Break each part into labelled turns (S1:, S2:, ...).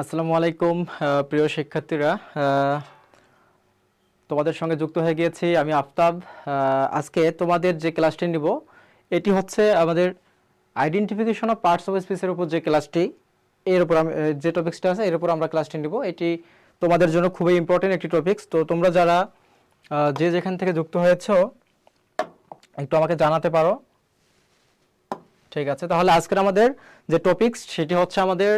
S1: আসসালামু আলাইকুম প্রিয় শিক্ষার্থীরা, তোমাদের সঙ্গে যুক্ত হয়ে গিয়েছি আমি আফতাব। আজকে তোমাদের যে ক্লাসটি নিব এটি হচ্ছে আমাদের আইডেন্টিফিকেশন অফ পার্টস অফ স্পিচের উপর যে ক্লাসটি, এর উপর যে টপিক্সটা আছে এর উপর আমরা ক্লাসটি নিব। এটি তোমাদের জন্য খুবই ইম্পর্টেন্ট একটি টপিক্স। তো তোমরা যারা যে যেখান থেকে যুক্ত হয়েছো একটু আমাকে জানাতে পারো। ঠিক আছে, তাহলে আজকের আমাদের যে টপিক্স সেটি হচ্ছে আমাদের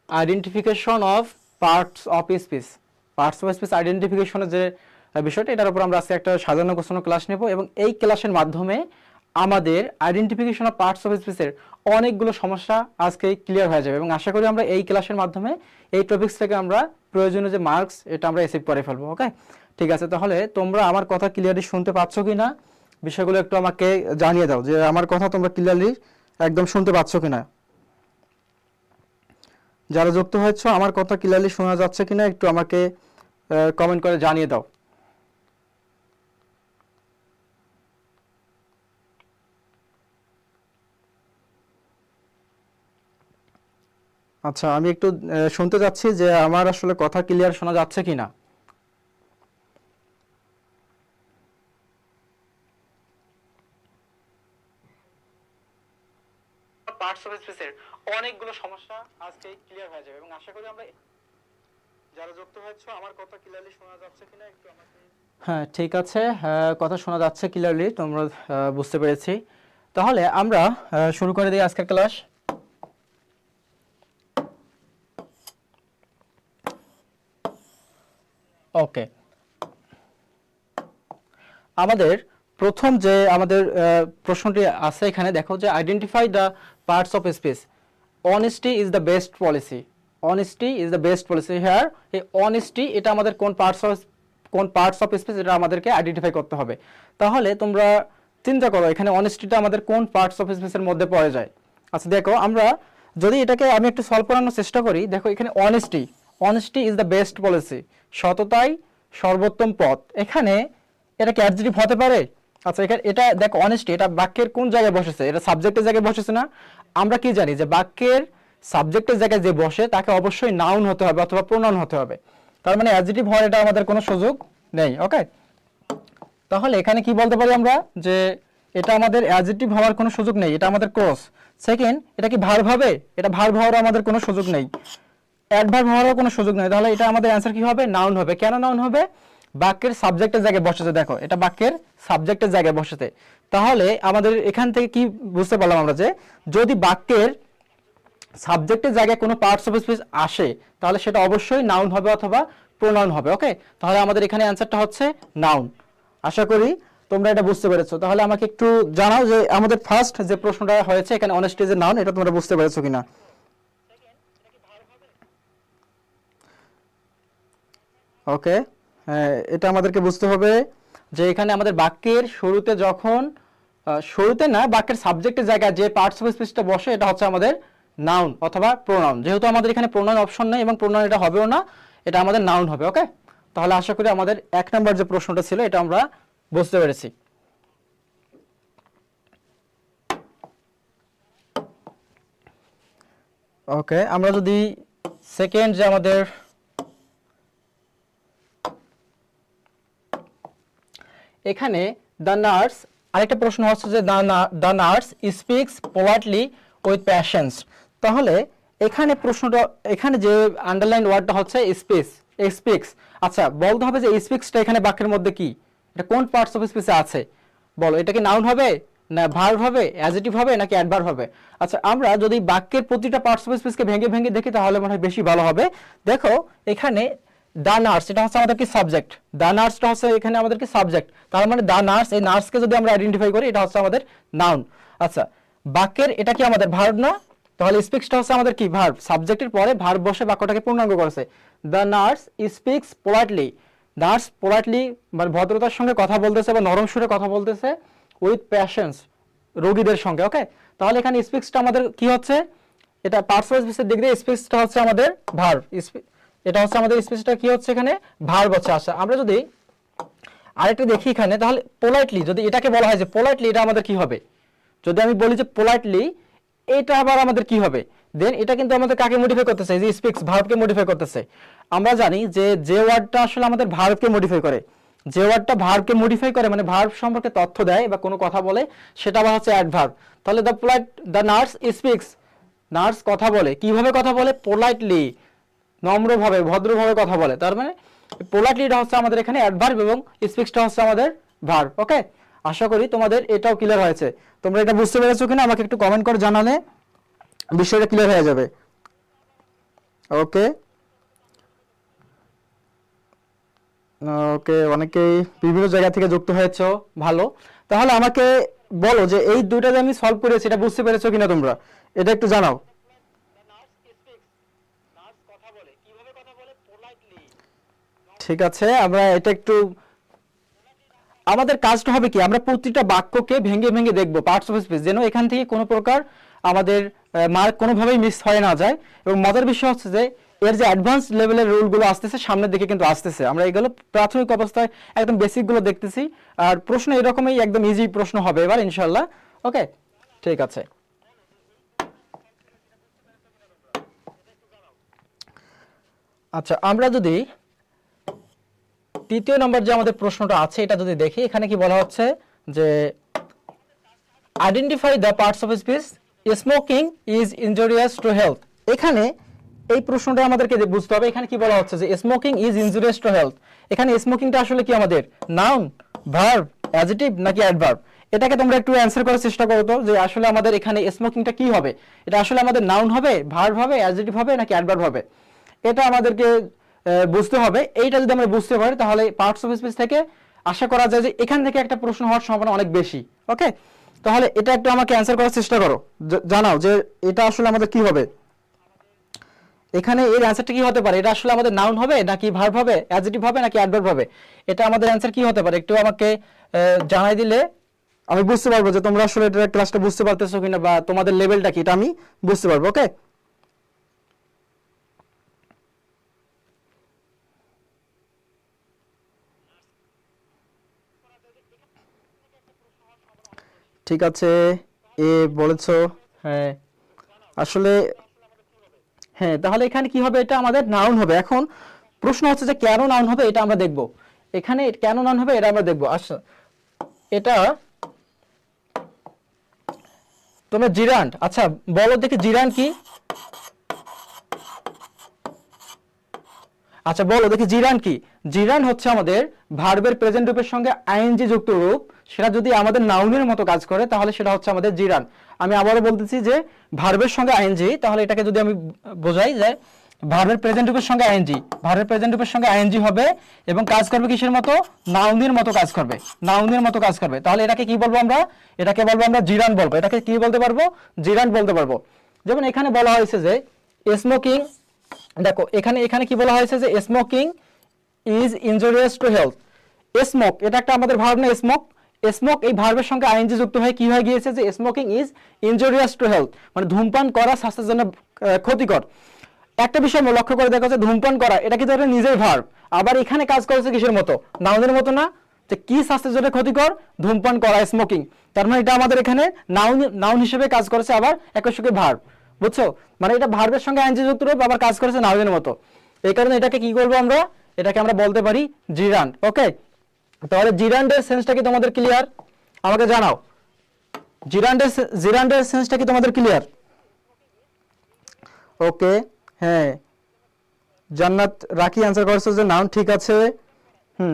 S1: identification of parts of speech. Parts of speech আইডেন্টিফিকেশনের যে বিষয়টা, এটার উপর আমরা আজকে একটা সাজানো গোছানো ক্লাস নেব এবং এই ক্লাসের মাধ্যমে আমাদের আইডেন্টিফিকেশন অফ পার্টস অফ স্পিচের অনেকগুলো সমস্যা আজকে ক্লিয়ার হয়ে যাবে এবং আশা করি আমরা এই ক্লাসের মাধ্যমে এই টপিক্স থেকে আমরা প্রয়োজনীয় যে মার্কস এটা আমরা অ্যাচিভ করে ফেলবো। ওকে, ঠিক আছে। তাহলে তোমরা আমার কথা ক্লিয়ারলি শুনতে পাচ্ছ কি না বিষয়গুলো একটু আমাকে জানিয়ে দাও যে আমার কথা তোমরা ক্লিয়ারলি একদম শুনতে পাচ্ছ কিনা। যারা যুক্ত হয়েছে আমার কথা ক্লিয়ারলি শোনা যাচ্ছে কিনা একটু আমাকে কমেন্ট করে জানিয়ে দাও। আচ্ছা, আমি একটু শুনতে যাচ্ছি যে আমার আসলে কথা ক্লিয়ার শোনা যাচ্ছে কিনা। পার্টস অফ স্পিচের অনেকগুলো সমস্যা আজকে ক্লিয়ার হয়ে যাবে এবং আশা করি আমরা যারা যুক্ত হয়েছে আমার কথা ক্লিয়ারলি শোনা যাচ্ছে কিনা একটু আমাকে। হ্যাঁ, ঠিক আছে, কথা শোনা যাচ্ছে ক্লিয়ারলি, তোমরা বুঝতে পেরেছি। তাহলে আমরা শুরু করে দিই আজকের ক্লাস। ওকে, আমাদের প্রথম যে আমাদের প্রশ্নটি আছে এখানে দেখো যে identify the parts of speech. Honesty is the best policy. Honesty is the best policy. Here এই অনেস্টি এটা আমাদের কোন পার্টস অফ স্পিচ এটা আমাদেরকে আইডেন্টিফাই করতে হবে। তাহলে তোমরা চিন্তা করো এখানে অনেস্টিটা আমাদের কোন পার্টস অফ স্পিচের মধ্যে পড়ে যায়। আচ্ছা দেখো, আমরা যদি এটাকে আমি একটু সলভ করানোর চেষ্টা করি, দেখো এখানে honesty is the best policy, সততাই সর্বোত্তম পথ। এখানে এটা কি অ্যাডজেক্টিভ হতে পারে? আচ্ছা, এখানে এটা দেখো অনেস্টি এটা বাক্যের কোন জায়গায় বসেছে? এটা সাবজেক্টের জায়গায় বসেছে না? আমরা কি জানি যে বাক্যের সাবজেক্টের জায়গায় যে বসে তাকে অবশ্যই নাউন হতে হবে অথবা প্রোনাউন হতে হবে। তার মানে অ্যাডজেক্টিভ হওয়ার এটা আমাদের কোনো সুযোগ নেই। ওকে, তাহলে এখানে কি বলতে পারি আমরা যে এটা আমাদের অ্যাডজেক্টিভ হওয়ার কোনো সুযোগ নেই, এটা আমাদের ক্রস। সেকেন্ড, এটা কি ভার্ব হবে? এটা ভার্ব হওয়ার আমাদের কোনো সুযোগ নেই, অ্যাডভার্ব হওয়ারও কোনো সুযোগ নেই। তাহলে এটা আমাদের অ্যান্সার কি হবে? নাউন হবে। কেন নাউন হবে? বাক্যের সাবজেক্টের জায়গায় বসেছে। দেখো এটা বাক্যের সাবজেক্টের জায়গায় বসেছে। তাহলে আমাদের এখান থেকে কি বুঝতে পারলাম আমরা যে যদি বাক্যের সাবজেক্টের জায়গায় কোনো পার্টস অফ স্পিচ আসে তাহলে সেটা অবশ্যই নাউন হবে অথবা প্রোনাউন হবে। ওকে, তাহলে আমাদের এখানে অ্যান্সারটা হচ্ছে নাউন। আশা করি তোমরা এটা বুঝতে পেরেছো। তাহলে আমাকে একটু জানাও যে আমাদের ফার্স্ট যে প্রশ্নটা হয়েছে এখানে অনেস্টি ইজ এ নাউন, এটা তোমরা বুঝতে পেরেছো কিনা। ওকে, এটা আমাদেরকে বুঝতে হবে যে এখানে আমাদের বাক্যের শুরুতে যখন শুরুতে না, বাক্যের সাবজেক্টের জায়গায় যে পার্টস অফ স্পিচটা বসে এটা হচ্ছে আমাদের নাউন অথবা প্রোনাউন। যেহেতু আমাদের এখানে প্রোনাউন অপশন নেই এবং প্রোনাউন এটা হবেও না, এটা আমাদের নাউন হবে। ওকে, তাহলে আশা করি আমাদের 1 নম্বর যে প্রশ্নটা ছিল এটা আমরা বুঝতে পেরেছি। ওকে, আমরা যদি সেকেন্ড যে আমাদের এখানে দ্য নার্স, আরেকটা প্রশ্ন হচ্ছে যে the nurse speaks politely with patience. তাহলে এখানে প্রশ্নটা, এখানে যে আন্ডারলাইন ওয়ার্ডটা হচ্ছে স্পিক্স। আচ্ছা, বলতে হবে যে স্পিক্সটা এখানে বাক্যের মধ্যে কি, এটা কোন পার্টস অফ স্পিচে আছে বলো। এটা কি নাউন হবে না ভার্ব হবে, অ্যাডজেক্টিভ হবে নাকি অ্যাডভার্ব হবে? আচ্ছা, আমরা যদি বাক্যের প্রতিটা পার্টস অফ স্পিচকে ভেঙে ভেঙে দেখি তাহলে মনে হয় বেশি ভালো হবে। দেখো এখানে দ্য নার্স এটা হচ্ছে আমাদের কি সাবজেক্ট, দ্য নার্সটা হচ্ছে এখানে আমাদের কি সাবজেক্ট। তার মানে দ্য নার্স, এই নার্সকে যদি আমরা আইডেন্টিফাই করি এটা হচ্ছে আমাদের নাউন। আচ্ছা, বাক্যের এটা কি আমাদের ভার্ব না? তাহলে স্পিক্সটা হচ্ছে আমাদের কি ভার্ব, সাবজেক্টের পরে ভার্ব বসে বাক্যটাকে পূর্ণাঙ্গ করেছে। The nurse speaks politely, nurse politely মানে ভদ্রতার সঙ্গে কথা বলতেছে বা নরম সুরে কথা বলতেছে উইথ প্যাশেন্স, রোগীদের সঙ্গে। ওকে, তাহলে এখানে স্পিক্সটা আমাদের কি হচ্ছে, এটা পার্টস অফ স্পিচের দিক দিয়ে স্পিচটা হচ্ছে আমাদের ভার্ব, এটা হচ্ছে আমাদের স্পিচটা কি হচ্ছে এখানে ভার্ব হচ্ছে। আচ্ছা, আমরা যদি আরেকটা দেখি এখানে, তাহলে পোলাইটলি যদি এটাকে বলা হয় যে পোলাইটলি, এটা আমাদের কি হবে? যদি আমি বলি যে পোলাইটলি, এটা আবার আমাদের কি হবে? দেন এটা কিন্তু আমাদের কাকে মডিফাই করতেছে, এই যে স্পিক্স ভার্বকে মডিফাই করতেছে। আমরা জানি যে ওয়ার্ডটা আসলে আমাদের ভার্বকে মডিফাই করে, যে ওয়ার্ডটা ভার্বকে মডিফাই করে মানে ভার্ব সম্পর্কে তথ্য দেয় বা কোনো কথা বলে, সেটা আবার হচ্ছে অ্যাডভার্ব। তাহলে দ্য নার্স স্পিক্স, নার্স কথা বলে, কিভাবে কথা বলে, পোলাইটলি, নম্রভাবে ভদ্রভাবে কথা বলে। তার মানে পোলাইটলিটা হচ্ছে আমাদের এখানে অ্যাডভার্ব এবং স্পিক্সটা হচ্ছে আমাদের ভার্ব। ওকে, আশা করি তোমাদের এটাও ক্লিয়ার হয়েছে। তোমরা এটা বুঝতে পেরেছো কিনা আমাকে একটু কমেন্ট করে জানালে বিষয়টা ক্লিয়ার হয়ে যাবে। ওকে ওকে, অনেকেই বিভিন্ন জায়গা থেকে যুক্ত হয়েছো, ভালো। তাহলে আমাকে বলো যে এই দুইটা যে আমি সলভ করেছি এটা বুঝতে পেরেছো কিনা তোমরা, এটা একটু জানাও। ঠিক আছে, আমরা এটা একটু, আমাদের কাজটা হবে কি, আমরা প্রতিটা বাক্যকে ভেঙে ভেঙে দেখবো পার্টস অফ স্পিচ, যেন এখান থেকে কোনো প্রকার আমাদের মার্ক কোনোভাবেই মিস হয়ে না যায়। এবং মজার বিষয় হচ্ছে যে এর যে অ্যাডভান্স লেভেলের রুলগুলো আসতেছে সামনের দিকে কিন্তু আসতেছে, আমরা এগুলো প্রাথমিক অবস্থায় একদম বেসিকগুলো দেখতেছি। আর প্রশ্ন এরকমই একদম ইজি প্রশ্ন হবে এবার ইনশাল্লাহ। ওকে, ঠিক আছে। আচ্ছা, আমরা যদি তৃতীয় নম্বর যে আমাদের প্রশ্নটা আছে এটা যদি দেখি, এখানে কি বলা হচ্ছে যে identify the parts of speech smoking is injurious to health. এখানে এই প্রশ্নটা আমাদেরকে বুঝতে হবে, এখানে কি বলা হচ্ছে যে smoking is injurious to health. এখানে স্মোকিংটা আসলে কি আমাদের নাউন, ভার্ব, অ্যাডজেক্টিভ নাকি অ্যাডভার্ব? এটাকে তোমরা একটু অ্যানসার করার চেষ্টা করো তো, যে আসলে আমাদের এখানে স্মোকিংটা কি হবে, এটা আসলে আমাদের নাউন হবে, ভার্ব হবে, অ্যাডজেক্টিভ হবে নাকি অ্যাডভার্ব হবে, এটা আমাদেরকে বুঝতে হবে। এইটা যদি আমরা বুঝতে পারি তাহলে পার্টস অফ স্পিচ থেকে আশা করা যায় যে এখান থেকে একটা প্রশ্ন হওয়ার সম্ভাবনা অনেক বেশি। ওকে, তাহলে এটা একটু আমাকে অ্যানসার করার চেষ্টা করো, জানাও যে এটা আসলে আমাদের কি হবে, এখানে এর অ্যানসারটা কি হতে পারে, এটা আসলে আমাদের নাউন হবে নাকি ভার্ব হবে, অ্যাডজেক্টিভ হবে নাকি অ্যাডভার্ব হবে, এটা আমাদের অ্যানসার কি হতে পারে একটু আমাকে জানাই দিলে আমি বুঝতে পারবো যে তোমরা আসলে এটা ক্লাসটা বুঝতে পারতেছো কিনা বা তোমাদের লেভেলটা কি, এটা আমি বুঝতে পারবো। ওকে, ঠিক আছে, এ বলেছো, হ্যাঁ আসলে, হ্যাঁ তাহলে এখানে কি হবে, এটা আমাদের নাউন হবে। এখন প্রশ্ন হচ্ছে যে কেন নাউন হবে, এটা আমরা দেখব। এখানে কেন নাউন হবে এটা আমরা দেখব। আচ্ছা, এটা তোমরা জিরান্ড, আচ্ছা বলো দেখি জিরান্ড কি, আচ্ছা বলো দেখি জিরান্ড কি। জিরান্ড হচ্ছে আমাদের ভার্বের প্রেজেন্ট রূপের সঙ্গে আইএনজি যুক্ত রূপ, সেটা যদি আমাদের নাউনের মতো কাজ করে তাহলে সেটা হচ্ছে আমাদের জিরান্ড। আমি আবারও বলতেছি যে ভার্বের সঙ্গে আইএনজি, তাহলে এটাকে যদি আমি বোঝাই যে ভার্বের প্রেজেন্ট রূপের সঙ্গে আইএনজি, ভার্বের প্রেজেন্ট রূপের সঙ্গে আইএনজি হবে এবং কাজ করবে কিসের মতো, নাউনের মতো কাজ করবে, নাউনের মতো কাজ করবে। তাহলে এটাকে কি বলবো আমরা, এটাকে বলবো আমরা জিরান্ড বলবো, এটাকে কি বলতে পারবো, জিরান্ড বলতে পারবো। যেমন এখানে বলা হয়েছে যে স্মোকিং, দেখো এখানে এখানে কি বলা হয়েছে যে smoking is injurious to health. Smoke এটা একটা আমাদের ভার্ব না, স্মোক, স্মোক এই ভার্বের সঙ্গে আইএনজি যুক্ত হয়ে কি হয়ে গিয়েছে যে smoking is injurious to health, মানে ধূমপান করা স্বাস্থ্যের জন্য ক্ষতিকর। একটা বিষয় লক্ষ্য করে দেখা যাচ্ছে ধূমপান করা এটা কিন্তু একটা নিজের ভার্ব, আবার এখানে কাজ করেছে কিসের মতো, নাউনের মতো না, যে কি স্বাস্থ্যের জন্য ক্ষতিকর, ধূমপান করা, স্মোকিং। তার মানে এটা আমাদের এখানে নাউন, নাউন হিসেবে কাজ করেছে, আবার একই সঙ্গে ভার্ব, বুঝছো, মানে এটা ভার্বের সঙ্গে আইএনজি যুক্ত রূপ আবার কাজ করেছে নাউনের মতো। এই কারণে এটাকে কি করবো আমরা, এটাকে আমরা বলতে পারি জিরান্ড। ওকে, তাহলে জিরান্ডের সেন্সটা কি তোমাদের ক্লিয়ার, আমাকে জানাও। জিরান্ডের সেন্সটা কি তোমাদের ক্লিয়ার? ওকে, হ্যাঁ জান্নাত রাখি অ্যানসার করছে যে নাউন, ঠিক আছে,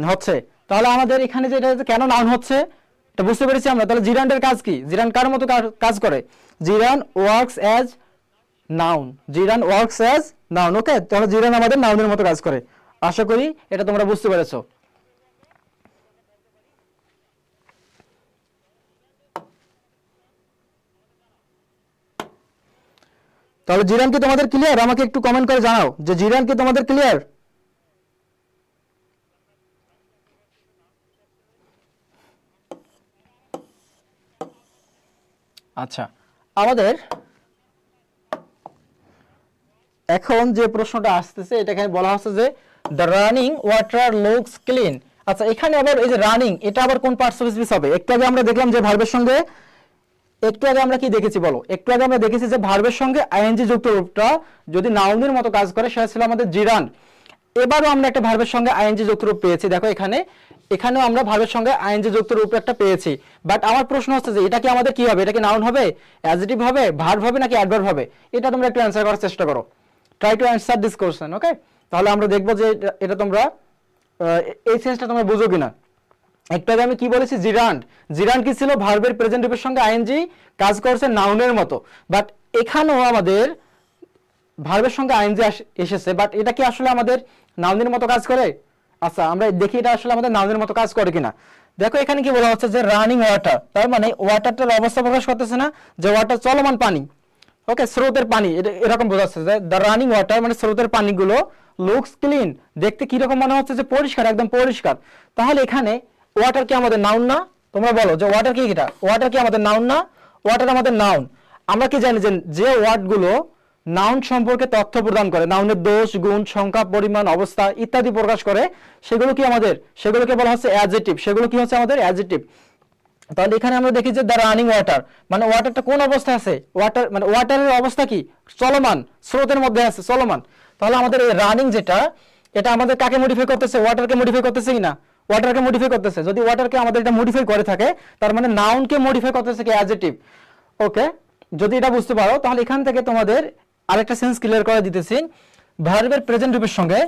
S1: হচ্ছে। তাহলে আমাদের এখানে যেটা কেন নাউন হচ্ছে এটা বুঝতে পেরেছি আমরা। তাহলে জিরান্ডের কাজ কি, জিরান্ড কার মতো কাজ করে, gerund works as noun, gerund works as noun. Okay, তাহলে জিরান আমাদের নাউনের মতো কাজ করে, আশা করি এটা তোমরা বুঝতে পেরেছো। তাহলে জিরান কি তোমাদের ক্লিয়ার, আমাকে একটু কমেন্ট করে জানাও যে জিরান কি তোমাদের ক্লিয়ার। আচ্ছা, আমাদের এখন যে প্রশ্নটা আসতেছে এটা এখানে বলা হচ্ছে যে the running water looks clean. আচ্ছা, এখানে আবার এই যে রানিং, এটা আবার কোন পার্টস অফ স্পিচ হবে, একটু আগে আমরা দেখলাম যে ভার্বের সঙ্গে একটু আগে আমরা কি দেখেছি বলো, একটু আগে আমরা দেখেছি যে ভার্বের সঙ্গে আইএনজি যুক্ত রূপটা যদি নাউনের মতো কাজ করে সেটা ছিল আমাদের জিরান্ড। এবারও আমরা একটা ভার্বের সঙ্গে আইএনজি যুক্ত রূপ পেয়েছি, দেখো এখানেও আমরা ভার্বের সঙ্গে আইএনজি যুক্ত রূপ একটা পেয়েছি। বাট আমার প্রশ্ন হচ্ছে যে এটা কি আমাদের কি হবে, এটা কি নাউন হবে, অ্যাডজেক্টিভ হবে, ভার্ব হবে নাকি অ্যাডভার্ব হবে? এটা তোমরা একটু অ্যান্সার করার চেষ্টা করো, try to answer this question. Okay, তাহলে আমরা দেখবো যে এটা তোমরা এই সেন্সটা তোমরা বুঝো কিনা। একটু আগে আমি কি বলেছি, জিরান্ড। জিরান্ড কি ছিল, ভার্বের প্রেজেন্ট রূপের সঙ্গে আইএনজি কাজ করছে নাউনের মতো। বাট এখানেও আমাদের ভার্বের সঙ্গে আইএনজি এসেছে, বাট এটা কি আসলে আমাদের নাউনের মতো কাজ করে? আচ্ছা আমরা দেখি এটা আসলে আমাদের নাউনের মতো কাজ করে কিনা। দেখো এখানে কি বলা হচ্ছে যে রানিং ওয়াটার, তার মানে ওয়াটারটার অবস্থা প্রকাশ করতেছে না, যে ওয়াটার চলমান পানি, ওকে, স্রোতের পানি, এরকম বোঝাচ্ছে যে দ্য রানিং ওয়াটার মানে স্রোতের পানিগুলো লুকস ক্লিন, দেখতে কিরকম মনে হচ্ছে যে পরিষ্কার, একদম পরিষ্কার। তাহলে এখানে ওয়াটার কি আমাদের নাউন না? তোমরা বলো যে ওয়াটার কি, এটা ওয়াটার কি আমাদের নাউন না? ওয়াটার আমাদের নাউন। আমরা কি জানি যে ওয়ার্ডগুলো নাউন সম্পর্কে তথ্য প্রদান করে, নাউনের দোষ, গুণ, সংখ্যা, পরিমাণ, অবস্থা ইত্যাদি প্রকাশ করে, সেগুলো কি আমাদের, সেগুলোকে বলা হচ্ছে অ্যাডজেক্টিভ। সেগুলো কি হচ্ছে আমাদের অ্যাডজেক্টিভ। তাহলে এখানে আমরা দেখি যে দ্য রানিং ওয়াটার মানে ওয়াটারটা কোন অবস্থায় আছে, ওয়াটার মানে ওয়াটারের অবস্থা কি, চলমান, স্রোতের মধ্যে আছে, চলমান। তাহলে আমাদের এই রানিং যেটা, এটা আমাদের কাকে মডিফাই করতেছে, ওয়াটারকে মডিফাই করতেছে কিনা, ওয়াটারকে মডিফাই করতেছে। যদি ওয়াটারকে আমাদের এটা মডিফাই করে থাকে, তার মানে নাউনকে মডিফাই করতেছে কি, অ্যাডজেক্টিভ। ওকে, যদি এটা বুঝতে পারো তাহলে এখান থেকে তোমাদের আরেকটা সেন্স ক্লিয়ার করে দিতেছি। ভার্বের প্রেজেন্ট রূপের সঙ্গে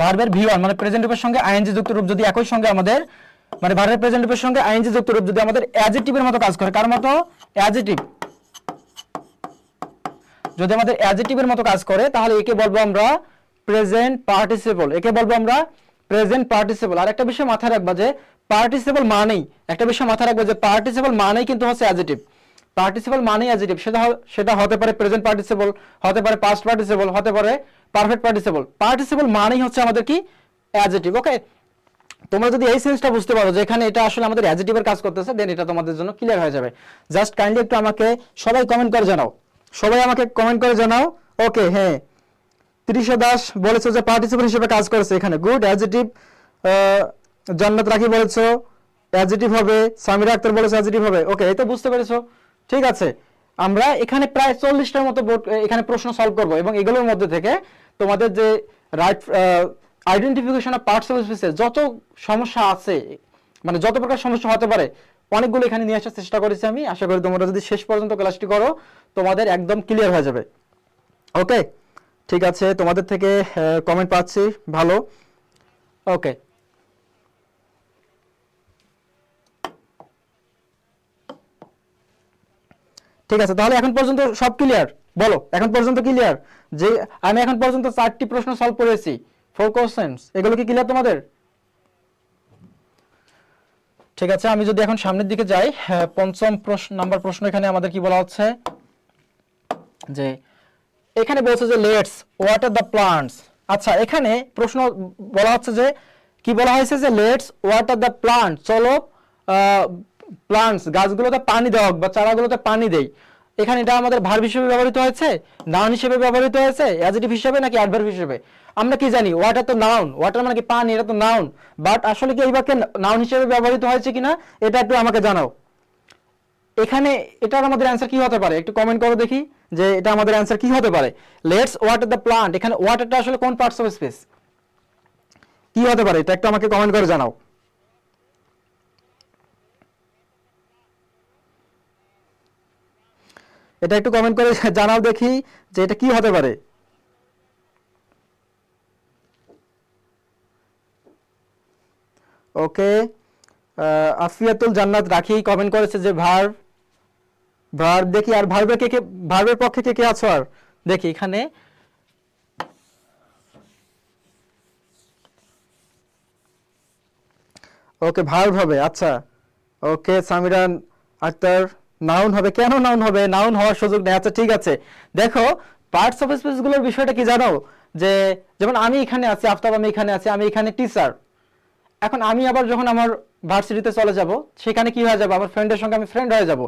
S1: ভার্বের ভি1 মানে প্রেজেন্ট রূপের সঙ্গে আইএনজি যুক্ত রূপ যদি একই সঙ্গে আমাদের মানে ভার্বের প্রেজেন্ট রূপের সঙ্গে আইএনজি যুক্ত রূপ যদি আমাদের অ্যাডজেক্টিভের মতো কাজ করে, কার মতো, অ্যাডজেক্টিভ, যদি আমাদের অ্যাডজেক্টিভের মতো কাজ করে, তাহলে একে বলবো আমরা প্রেজেন্ট পার্টিসিপল, একে বলবো আমরা প্রেজেন্ট পার্টিসিপল। আর একটা বিষয় মাথায় রাখবা যে পার্টিসিপল মানেই, একটা বিষয় মাথায় রাখবা যে পার্টিসিপল মানেই কিন্তু হচ্ছে অ্যাডজেক্টিভ। পার্টিসিপল মানেই অ্যাডজেক্টিভ, সেটা হতে পারে প্রেজেন্ট পার্টিসিপল, হতে পারে পাস্ট পার্টিসিপল, হতে পারে পারফেক্ট পার্টিসিপল। পার্টিসিপল মানেই হচ্ছে আমাদের কি, অ্যাডজেক্টিভ। ওকে, তোমরা যদি এই সেন্সটা বুঝতে পারো যে এখানে এটা আসলে আমাদের অ্যাডজেক্টিভের কাজ করতেছে, দেন এটা তোমাদের জন্য ক্লিয়ার হয়ে যাবে। জাস্ট কাইন্ডলি একটু আমাকে সবাই কমেন্ট করে জানাও, সবাই আমাকে কমেন্ট করে জানাও। ওকে, হ্যাঁ, তৃষা দাস বলেছো যে পার্টিসিপল হিসেবে কাজ করেছে এখানে, গুড, অ্যাডজেক্টিভ। জান্নাত রাখি বলেছো অ্যাডজেক্টিভ হবে, সামিরা আক্তার বলেছো অ্যাডজেক্টিভ হবে। ওকে, এই তো বুঝতে পেরেছো, ঠিক আছে। আমরা এখানে প্রায় 40টার মতো এখানে প্রশ্ন সলভ করব, এবং এগুলোর মধ্যে থেকে তোমাদের যে right identification of parts of স্পিচের যত সমস্যা আছে, মানে যত প্রকার সমস্যা হতে পারে, অনেকগুলো এখানে নিয়ে আসার চেষ্টা করেছি আমি। আশা করি তোমরা যদি শেষ পর্যন্ত ক্লাসটি করো তোমাদের একদম ক্লিয়ার হয়ে যাবে। ওকে, ঠিক আছে, তোমাদের থেকে কমেন্ট পাচ্ছি, ভালো। ওকে, ঠিক আছে, তাহলে এখন পর্যন্ত সব ক্লিয়ার? বলো এখন পর্যন্ত ক্লিয়ার? যে আমি এখন পর্যন্ত 4টি প্রশ্ন সলভ করেছি, 4 কোশ্চেন্স, এগুলো কি ক্লিয়ার তোমাদের? ঠিক আছে, আমি যদি এখন সামনের দিকে যাই, পঞ্চম নাম্বার প্রশ্ন এখানে আমাদের কি বলা হচ্ছে, যে এখানে বলছে যে লেটস ওয়াটার দ্য প্লান্টস। আচ্ছা, এখানে প্রশ্ন বলা হচ্ছে যে কি বলা হয়েছে, যে লেটস ওয়াটার দ্য প্লান্ট, চলো প্লান্টস গাছগুলোতে পানি দেওয়া হোক বা চারাগুলোতে পানি দেই। এখানে এটা আমাদের ভার্ব হিসেবে ব্যবহৃত হয়েছে, নাউন হিসেবে ব্যবহৃত হয়েছে, অ্যাডজেক্টিভ হিসেবে নাকি অ্যাডভার্ব হিসেবে? আমরা কি জানি ওয়াটার তো নাউন, ওয়াটার মানে কি পানি, এটা তো নাউন। বাট আসলে কি এই বাক্যে নাউন হিসেবে ব্যবহৃত হয়েছে কিনা এটা একটু আমাকে জানাও। এখানে এটার আমাদের অ্যান্সার কি হতে পারে, একটু কমেন্ট করো দেখি যে এটা আমাদের অ্যান্সার কি হতে পারে। লেটস ওয়াটার দ্য প্লান্ট, এখানে ওয়াটারটা আসলে কোন পার্টস অফ স্পেস, কি হতে পারে, এটা একটু আমাকে কমেন্ট করে জানাও। এটা একটু কমেন্ট করে জানাও দেখি যে এটা কি হতে পারে। ওকে, আফিয়াতুল জান্নাত রাখি কমেন্ট করেছে যে ভার্ব, ভার্ব দেখি, আর ভার্বের কে কে, ভার্বের পক্ষে কে কে আছো, আর দেখি এখানে ওকে ভার্ব হবে। আচ্ছা, ওকে, সামিরান আক্তার নাউন হবে, কেন নাউন হবে, নাউন হওয়ার সুযোগ নেই। আচ্ছা ঠিক আছে, দেখো পার্টস অফ স্পিচ গুলোর বিষয়টা কি জানো, যে যেমন আমি এখানে আছি, আফতাব আমি এখানে আছি, আমি এখানে টিচার। এখন আমি আবার যখন আমার ভার্সিটিতে চলে যাব, সেখানে কি হয়ে যাবে, আমার ফ্রেন্ডের সঙ্গে আমি ফ্রেন্ড হয়ে যাব।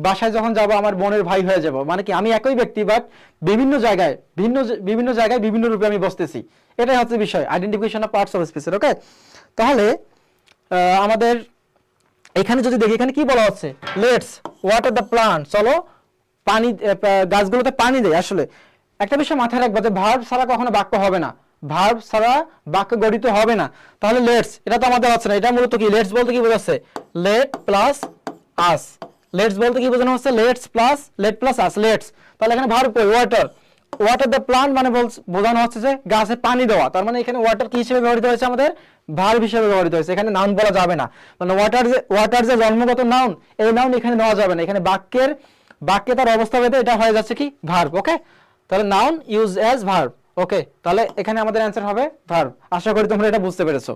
S1: বাসায় যখন যাব আমার বোনের ভাই হয়ে যাব। মানে কি আমি একই ব্যক্তি, বাট বিভিন্ন জায়গায় বিভিন্ন রূপে আমি বসতেছি। এটাই হচ্ছে বিষয়, আইডেন্টিফিকেশন অফ পার্টস অফ স্পিচের। ওকে, তাহলে আমাদের এখানে যদি দেখি এখানে কি বলা হচ্ছে, লেটস ওয়াটার দ্য প্লান্ট, চলো পানি গাছগুলোতে পানি দেয়। আসলে একটা বিষয় মাথায় রাখবো যে ভার্ব ছাড়া কখনো বাক্য হবে না, ভার্ব ছাড়া বাক্য গঠিত হবে না। তাহলে লেটস এটা তো আমাদের হচ্ছে না, এটা মূলত কি, লেটস বলতে কি বোঝাচ্ছে, লেট প্লাস আস, লেটস বলতে কি বোঝানো হচ্ছে, লেট প্লাস আস, লেটস। তাহলে এখানে ভার্ব কই, ওয়াটার, ওয়াটার দ্য প্লান্ট মানে বোঝানো হচ্ছে যে গাছে পানি দেওয়া। তার মানে এখানে ওয়াটার কি হিসেবে ব্যবহৃত হয়েছে, আমাদের ভার্ব হিসেবে ব্যবহৃত হয়েছে, এখানে নাউন বলা যাবে না। মানে ওয়াটার যে জন্মগত নাউন, এই নাউন এখানে নেওয়া যাবে না, এখানে বাক্যে তার অবস্থা ভেদে এটা হয়ে যাচ্ছে কি ভার্ব। ওকে, তাহলে নাউন ইউজ অ্যাজ ভার্ব। ওকে, তাহলে এখানে আমাদের অ্যান্সার হবে ভার্ব। আশা করি তোমরা এটা বুঝতে পেরেছো।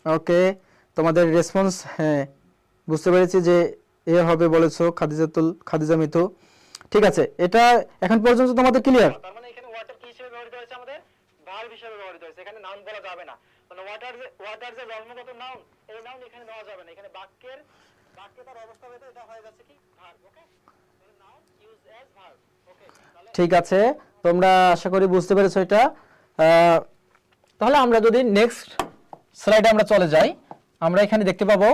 S1: ওকে, তোমাদের রেসপন্স, হ্যাঁ বুঝতে পেরেছি যে এ হবে বলেছো খাদিজা মিতু। ঠিক আছে, এটা এখন পর্যন্ত তোমাদের ক্লিয়ার? তার মানে এখানে ওয়াটার কি হিসেবে ব্যবহৃত হয়েছে, আমাদের ভার্ব হিসেবে ব্যবহৃত হয়েছে, এখানে নাউন বলা যাবে না। মানে ওয়াটার যে জন্মগত নাউন, এই নাউন এখানে নেওয়া যাবে না, এখানে বাক্যে তার অবস্থা ভেদে এটা হয়ে যাচ্ছে কি ভার্ব। ওকে, তাহলে নাউন ইউজ অ্যাজ ভার্ব। ওকে, ঠিক আছে, তোমরা আশা করি বুঝতে পেরেছো এটা। তাহলে আমরা যদি নেক্সট স্লাইডে আমরা চলে যাই, আমরা এখানে দেখতে পাবো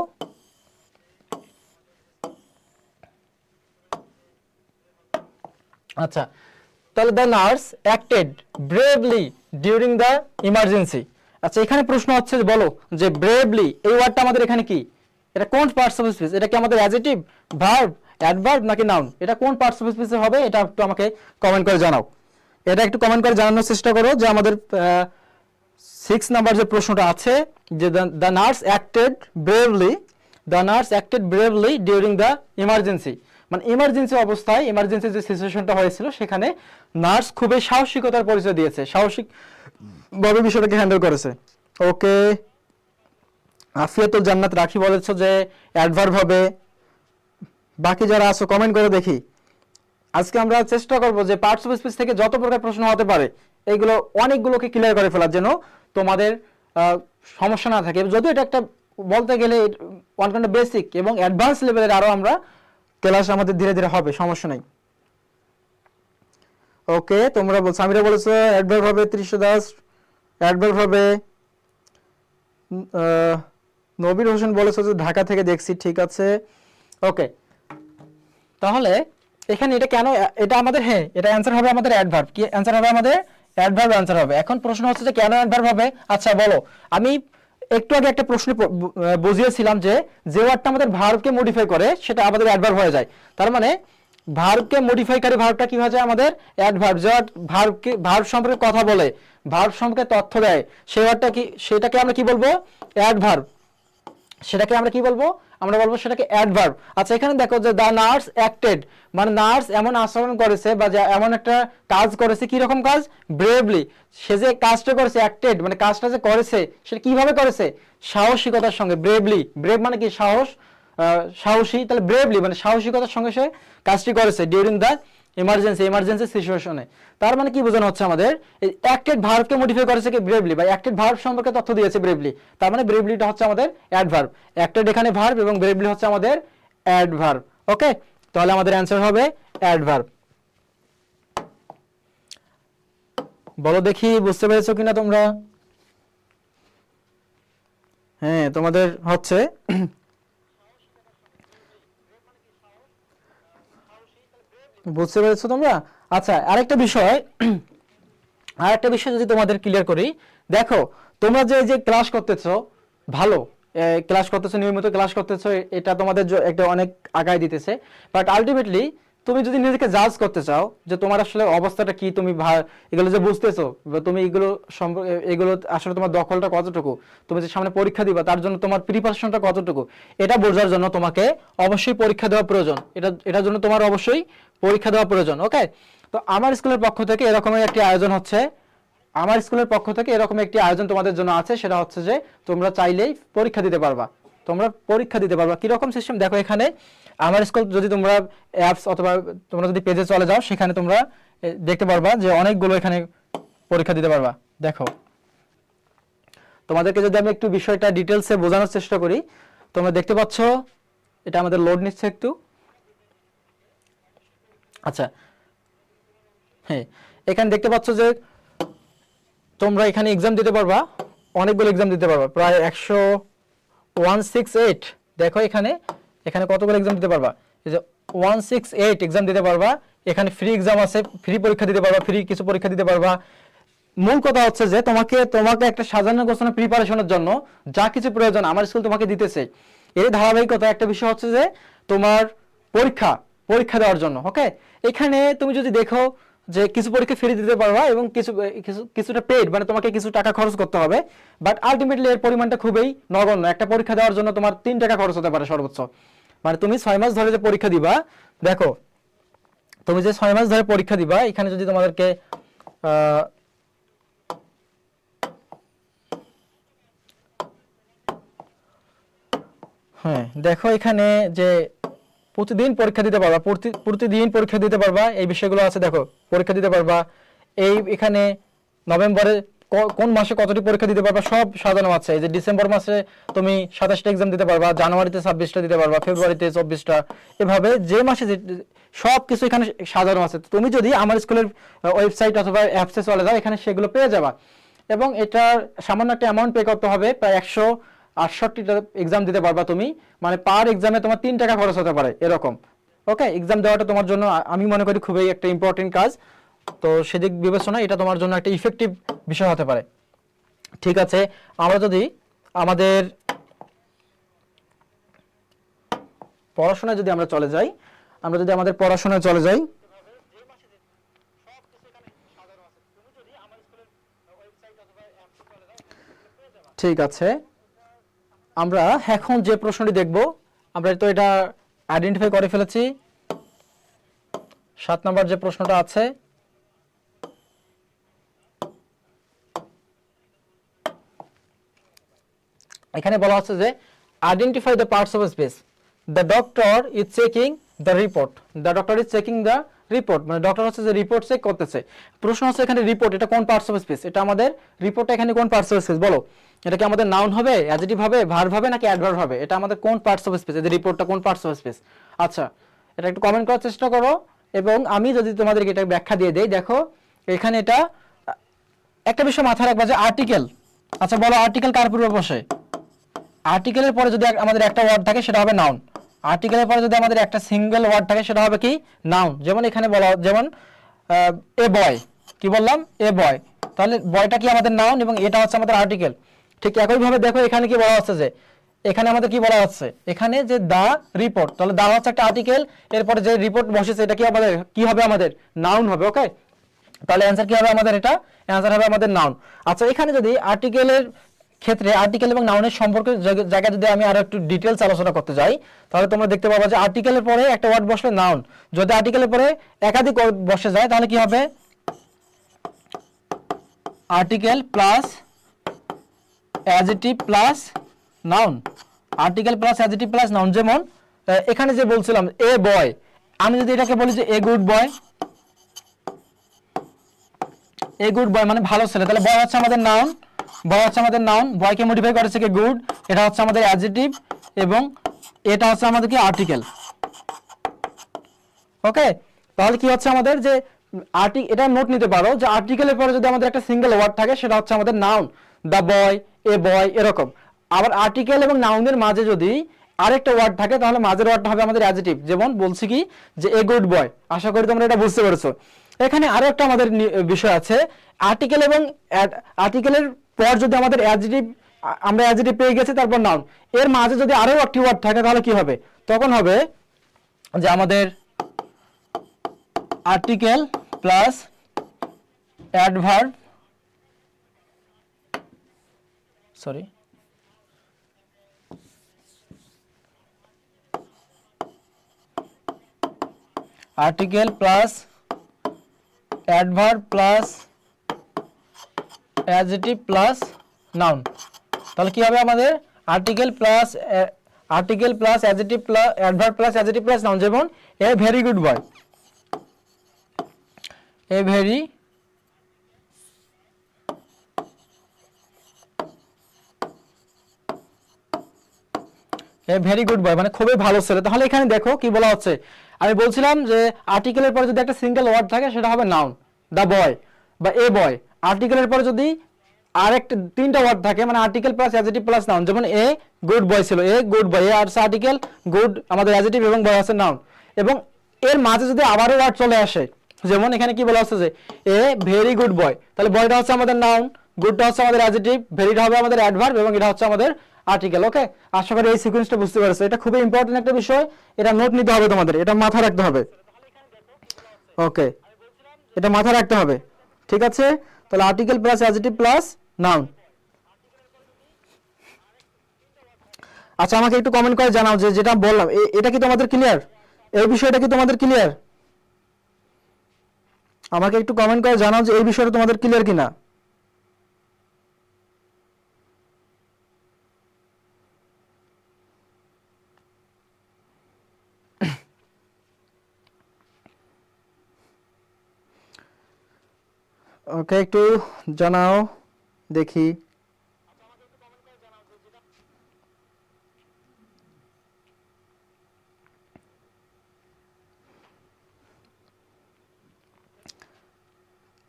S1: আচ্ছা, তাহলে the nurse acted bravely during the emergency. আচ্ছা, এখানে প্রশ্ন হচ্ছে যে বলো যে ব্রেভলি এই ওয়ার্ডটা আমাদের এখানে কি, এটা কোন পার্টস অফ স্পিচ, এটা কি আমাদের অ্যাডজেক্টিভ, ভার্ব, অ্যাডভার্ব নাকি নাউন, এটা কোন পার্টস অফ স্পিচে হবে, এটা একটু আমাকে কমেন্ট করে জানাও। এটা একটু কমেন্ট করে জানানোর চেষ্টা করো যে আমাদের 6 নাম্বার যে প্রশ্নটা আছে যে the nurse acted bravely during the emergency, মানে ইমার্জেন্সি অবস্থায়, ইমার্জেন্সি যে সিচুয়েশনটা হয়েছিল সেখানে নার্স খুবই সাহসিকতার পরিচয় দিয়েছে, সাহসিক ভাবে বিষয়টাকে হ্যান্ডেল করেছে। ওকে, আফিয়াতুল জান্নাত রাখি বলেছো যে অ্যাডভার্ব হবে। বাকি যারা আছো কমেন্ট করে দেখি। আজকে আমরা চেষ্টা করব যে পার্টস অফ স্পিচ থেকে যত প্রকার প্রশ্ন হতে পারে এইগুলো অনেকগুলোকে ক্লিয়ার করে ফেলার জন্য তোমাদের সমস্যা না থাকে। যদিও এটা একটা বলতে গেলে ওয়ান কাইন্ড অফ বেসিক এবং অ্যাডভান্স লেভেলের আরো আমরা ক্লাস আমাদের ধীরে ধীরে হবে, সমস্যা নাই। ওকে, তোমরা সামিরা বলেছো অ্যাডভার্ব হবে, ত্রিশা দাস অ্যাডভার্ব হবে, নবীর হোসেন বলেছো যে ঢাকা থেকে দেখছি, ঠিক আছে। ওকে, তাহলে এখানে এটা কেন, এটা আমাদের, হ্যাঁ এটা অ্যানসার হবে আমাদের অ্যাডভার্ব। কি অ্যানসার হবে আমাদের অ্যাডভার্ব অ্যানসার হবে। এখন প্রশ্ন হচ্ছে যে কেন অ্যাডভার্ব হবে। আচ্ছা বলো, আমি একটু আগে একটা প্রশ্ন বুঝিয়েছিলাম যে ওয়ার্ডটা আমাদের ভার্বকে মডিফাই করে সেটা আমাদের অ্যাডভার্ব হয়ে যায়। তার মানে ভার্বকে মডিফাইকারী ভার্বটা কি হয়ে যায় আমাদের অ্যাডভার্ব। যে ভার্ব সম্পর্কে কথা বলে, ভার্ব সম্পর্কে তথ্য দেয়, সেই ওয়ার্ডটা কি, সেটাকে আমরা কি বলবো, অ্যাডভার্ব। সেটাকে আমরা কি বলবো, আমরা বলবো সেটাকে অ্যাডভার্ব। আচ্ছা, এখানে দেখো যে দা নার্স অ্যাক্টেড, মানে নার্স এমন আচরণ করেছে বা এমন একটা কাজ করেছে, কি রকম কাজ, ব্রেভলি। সে যে কাজটা করেছে, অ্যাক্টেড মানে কাজটা যে করেছে সেটা কিভাবে করেছে, সাহসিকতার সঙ্গে। ব্রেভলি, ব্রেভ মানে কি সাহস, সাহসী, তাহলে ব্রেভলি মানে সাহসিকতার সঙ্গে সে কাজটি করেছে ডিউরিং দ্য ইমার্জেন্সি সিচুয়েশনে। তার মানে কি বোঝানো হচ্ছে আমাদের, এই অ্যাক্টেড ভার্বকে মডিফাই করেছে কি ব্রেভলি, বা অ্যাক্টেড ভার্ব সম্পর্কে তথ্য দিয়েছে ব্রেভলি। তার মানে ব্রেভলিটা হচ্ছে আমাদের অ্যাডভার্ব, অ্যাক্টেড এখানে ভার্ব এবং ব্রেভলি হচ্ছে আমাদের অ্যাডভার্ব। ওকে, তাহলে আমাদের অ্যানসার হবে অ্যাডভার্ব। বলো দেখি বুঝতে পেরেছো কিনা তোমরা। হ্যাঁ তোমাদের হচ্ছে বুঝতে পেরেছো তোমরা। আচ্ছা, আরেকটা বিষয় যদি তোমাদের ক্লিয়ার করি, দেখো তোমরা যে ক্লাস করতেছো, ভালো ক্লাস করতেছো, নিয়মিত ক্লাস করতেছো, এটা তোমাদের একটা অনেক আগায় দিতেছে। বাট আলটিমেটলি তুমি যদি নিজেকে জাজ করতে চাও যে তোমার আসলে অবস্থাটা কি, তুমি এগুলো যে বুঝতেছো বা তুমি এগুলো আসলে তোমার দখলটা কতটুকু, তুমি যে সামনে পরীক্ষা দিবা তার জন্য তোমার প্রিপারেশনটা কতটুকু, এটা বোঝার জন্য তোমাকে অবশ্যই পরীক্ষা দেওয়া প্রয়োজন। এটার জন্য তোমার অবশ্যই পরীক্ষা দেওয়া প্রয়োজন। ওকে, তো আমার স্কুলের পক্ষ থেকে এরকমের একটি আয়োজন হচ্ছে, তোমাদের জন্য আছে। সেটা হচ্ছে যে তোমরা চাইলেই পরীক্ষা দিতে পারবা। কিরকম সিস্টেম দেখো, এখানে আমার স্কুল যদি তোমরা অ্যাপস অথবা তোমরা যদি পেজে চলে যাও, সেখানে তোমরা দেখতে পারবা যে অনেকগুলো এখানে পরীক্ষা দিতে পারবা। দেখো তোমাদেরকে যদি আমি একটু বিষয়টা ডিটেলসে বোঝানোর চেষ্টা করি, তোমরা দেখতে পাচ্ছ এটা আমাদের লোড নিচ্ছে একটু। আচ্ছা, হ্যাঁ এখানে দেখতে পাচ্ছ যে তোমরা এখানে এক্সাম দিতে পারবা, অনেকগুলো এক্সাম দিতে পারবা, প্রায় 168। দেখো এখানে কতগুলো এক্সাম দিতে পারবা, এই যে 168 এক্সাম দিতে পারবা। এখানে ফ্রি এক্সাম আছে, ফ্রি পরীক্ষা দিতে পারবা, ফ্রি কিছু পরীক্ষা দিতে পারবা। মূল কথা হচ্ছে যে তোমাকে একটা সাজানো গোছানো প্রিপারেশনের জন্য যা কিছু প্রয়োজন আমার স্কুল তোমাকে দিতেছে। এর ধারাবাহিকতা একটা বিষয় হচ্ছে যে তোমার পরীক্ষা দেওয়ার জন্য। ওকে, এখানে তুমি যদি দেখো যে কিছু পরীক্ষা ফ্রি দিতে পারবা এবং কিছুটা পেইড, মানে তোমাকে কিছু টাকা খরচ করতে হবে, বাট আলটিমেটলি এর পরিমাণটা খুবই নগণ্য। একটা পরীক্ষা দেওয়ার জন্য তোমার 3 টাকা খরচ হতে পারে সর্বোচ্চ। মানে তুমি 6 মাস ধরে যে পরীক্ষা দিবা, দেখো তুমি যে 6 মাস ধরে পরীক্ষা দিবা, এখানে যদি তোমাদেরকে হ্যাঁ দেখো এখানে যে প্রতিদিন পরীক্ষা দিতে পারবা, প্রতিদিন পরীক্ষা দিতে পারবা, এই বিষয়গুলো আছে। দেখো পরীক্ষা দিতে পারবা, এখানে নভেম্বরে কোন মাসে কতটি পরীক্ষা দিতে পারবা সব সাজানো আছে। এই যে ডিসেম্বর মাসে তুমি 27টা এক্সাম দিতে পারবা, জানুয়ারিতে 26টা দিতে পারবা, ফেব্রুয়ারিতে 24টা, এভাবে যে মাসে সব কিছু এখানে সাজানো আছে। তুমি যদি আমার স্কুলের ওয়েবসাইট অথবা অ্যাপসে চলে যাও, এখানে সেগুলো পেয়ে যাবা। এবং এটা সামান্য একটা অ্যামাউন্ট পে করতে হবে, প্রায় 168টা এক্সাম দিতে পারবা তুমি। মানে পার এক্সামে তোমার 3 টাকা খরচ হতে পারে এরকম। ওকে, এক্সাম দেওয়াটা তোমার জন্য আমি মনে করি খুবই একটা ইম্পর্টেন্ট কাজ। তো সেদিক বিবেচনা এটা তোমার জন্য একটা ইফেক্টিভ বিষয় হতে পারে। ঠিক আছে, আমরা যদি আমাদের পড়াশোনায় চলে যাই, ঠিক আছে, আমরা এখন যে প্রশ্নটি দেখব, আমরা তো এটা আইডেন্টিফাই করে ফেলেছি। 7 নম্বর যে প্রশ্নটা আছে, এখানে বলা হচ্ছে যে identify the parts of speech, the doctor is checking the report. The doctor is checking the report, মানে ডক্টর হচ্ছে যে রিপোর্ট চেক করতেছে। প্রশ্ন হচ্ছে এখানে রিপোর্ট এটা কোন পার্টস অফ স্পেস, এটা আমাদের রিপোর্টটা এখানে কোন পার্টস অফ স্পেস বলো। এটা কি আমাদের নাউন হবে, অ্যাডজেক্টিভ হবে, ভার্ব হবে নাকি অ্যাডভার্ব হবে? এটা আমাদের কোন পার্টস অফ স্পেস, এই রিপোর্টটা কোন পার্টস অফ স্পেস? আচ্ছা, এটা একটু কমেন্ট করার চেষ্টা করো এবং আমি যদি তোমাদেরকে এটা ব্যাখ্যা দিয়ে দেই। দেখো এখানে এটা একটা বিষয় মাথায় রাখবা যে আর্টিকেল। আচ্ছা বলো, আর্টিকেল কার পূর্বে বসে? আর্টিকেলের পরে যদি আমাদের একটা ওয়ার্ড থাকে সেটা হবে নাউন। আর্টিকেলের পরে যদি আমাদের একটা সিঙ্গেল ওয়ার্ড থাকে সেটা হবে কি? নাউন। যেমন এখানে বলা, যেমন এ বয়, কি বললাম? এ বয়, তাহলে বয়টা কি আমাদের নাউন এবং এটা হচ্ছে আমাদের আর্টিকেল। ঠিক একইভাবে দেখো এখানে কি বলা হচ্ছে, যে এখানে আমাদের কি বলা হচ্ছে, এখানে যে দা রিপোর্ট, তাহলে দা হচ্ছে একটা আর্টিকেল, এরপরে যে রিপোর্ট বসেছে এটা কি হবে আমাদের নাউন হবে। ওকে, তাহলে অ্যান্সার কি হবে আমাদের? এটা অ্যান্সার হবে আমাদের নাউন। আচ্ছা, এখানে যদি আর্টিকেলের ক্ষেত্রে আর্টিকেল এবং নাউনের সম্পর্কে জায়গায় যদি আমি আরো একটু ডিটেইলস আলোচনা করতে যাই, তাহলে তোমরা দেখতে পাবা যে আর্টিকেলের পরে একটা ওয়ার্ড বসলে নাউন, যদি আর্টিকেলের পরে একাধিক ওয়ার্ড বসে যায় তাহলে কি হবে? Article plus adjective plus noun, article plus adjective plus noun. যেমন এখানে যে বলছিলাম এ বয়, আমি যদি এটাকে বলি যে এ গুড বয়, এ গুড বয় মানে ভালো ছেলে, তাহলে বয় হচ্ছে আমাদের নাউন, বয় হচ্ছে আমাদের নাউন, বয়কে মডিফাই করেছে কি গুড, এটা হচ্ছে আমাদের অ্যাডজেক্টিভ এবং এটা হচ্ছে আমাদের কি আর্টিকেল। ওকে, তাহলে কি হচ্ছে আমাদের যে এটা নোট নিতে পারো যে আর্টিকেলের পরে যদি আমাদের একটা সিঙ্গেল ওয়ার্ড থাকে সেটা হচ্ছে আমাদের নাউন, দা বয়, এ বয়, এরকম। আবার আর্টিকেল এবং নাউনের মাঝে যদি আরেকটা ওয়ার্ড থাকে তাহলে মাঝের ওয়ার্ডটা হবে আমাদের অ্যাডজেক্টিভ। যেমন বলছি কি যে এ গুড বয়, আশা করি তোমরা এটা বুঝতে পেরেছো। এখানে আরো একটা আমাদের বিষয় আছে, আর্টিকেল এবং আর্টিকেলের পর যদি আমাদের অ্যাডজেক্টিভ, আমরা অ্যাডজেক্টিভ পেয়ে গেছি তারপর নাউন, এর মাঝে যদি আরো একটি ওয়ার্ড থাকে তাহলে কি হবে? তখন হবে যে আমাদের article plus adverb, sorry article plus adverb plus adjective plus noun. তাহলে কি হবে আমাদের? Article plus adjective plus adverb plus adjective plus noun. যেমন a very good boy, a very good boy মানে খুবই ভালো ছেলে। তাহলে এখানে দেখো কি বলা হচ্ছে, আমি বলছিলাম যে আর্টিকেলের পরে যদি একটা সিঙ্গেল ওয়ার্ড থাকে সেটা হবে নাউন, দা বয় বা এ বয়। আর্টিকেলের পরে যদি আরেকটা তিনটা ওয়ার্ড থাকে, মানে article plus adjective plus noun. যেমন এ গুড বয় ছিল, এ গুড বয়, এ আর আর্টিকেল, গুড আমাদের অ্যাডজেক্টিভ এবং বয় আছে নাউন। এবং এর মাঝে যদি আবারও ওয়ার্ড চলে আসে, যেমন এখানে কি বলা হচ্ছে যে এ ভেরি গুড বয়, তাহলে বয়টা হচ্ছে আমাদের নাউন, গুডটা হচ্ছে আমাদের অ্যাডজেক্টিভ, ভেরিটা হবে আমাদের অ্যাডভার্ব এবং এটা হচ্ছে আমাদের আর্টিকেল। ওকে, আশা করি এই সিকোয়েন্সটা বুঝতে পারছো। এটা খুবই ইম্পর্টেন্ট একটা বিষয়, এটা নোট নিতে হবে তোমাদের, এটা মাথায় রাখতে হবে। ওকে, এটা মাথায় রাখতে হবে, ঠিক আছে? তাহলে article plus adjective plus noun. আচ্ছা, আমাকে একটু কমেন্ট করে জানাও যে যেটা বললাম এটা কি তোমাদের ক্লিয়ার, এই বিষয়টা কি তোমাদের ক্লিয়ার? আমাকে একটু কমেন্ট করে জানাও যে এই বিষয়টা তোমাদের ক্লিয়ার কিনা। ওকে, একটু জানাও দেখি।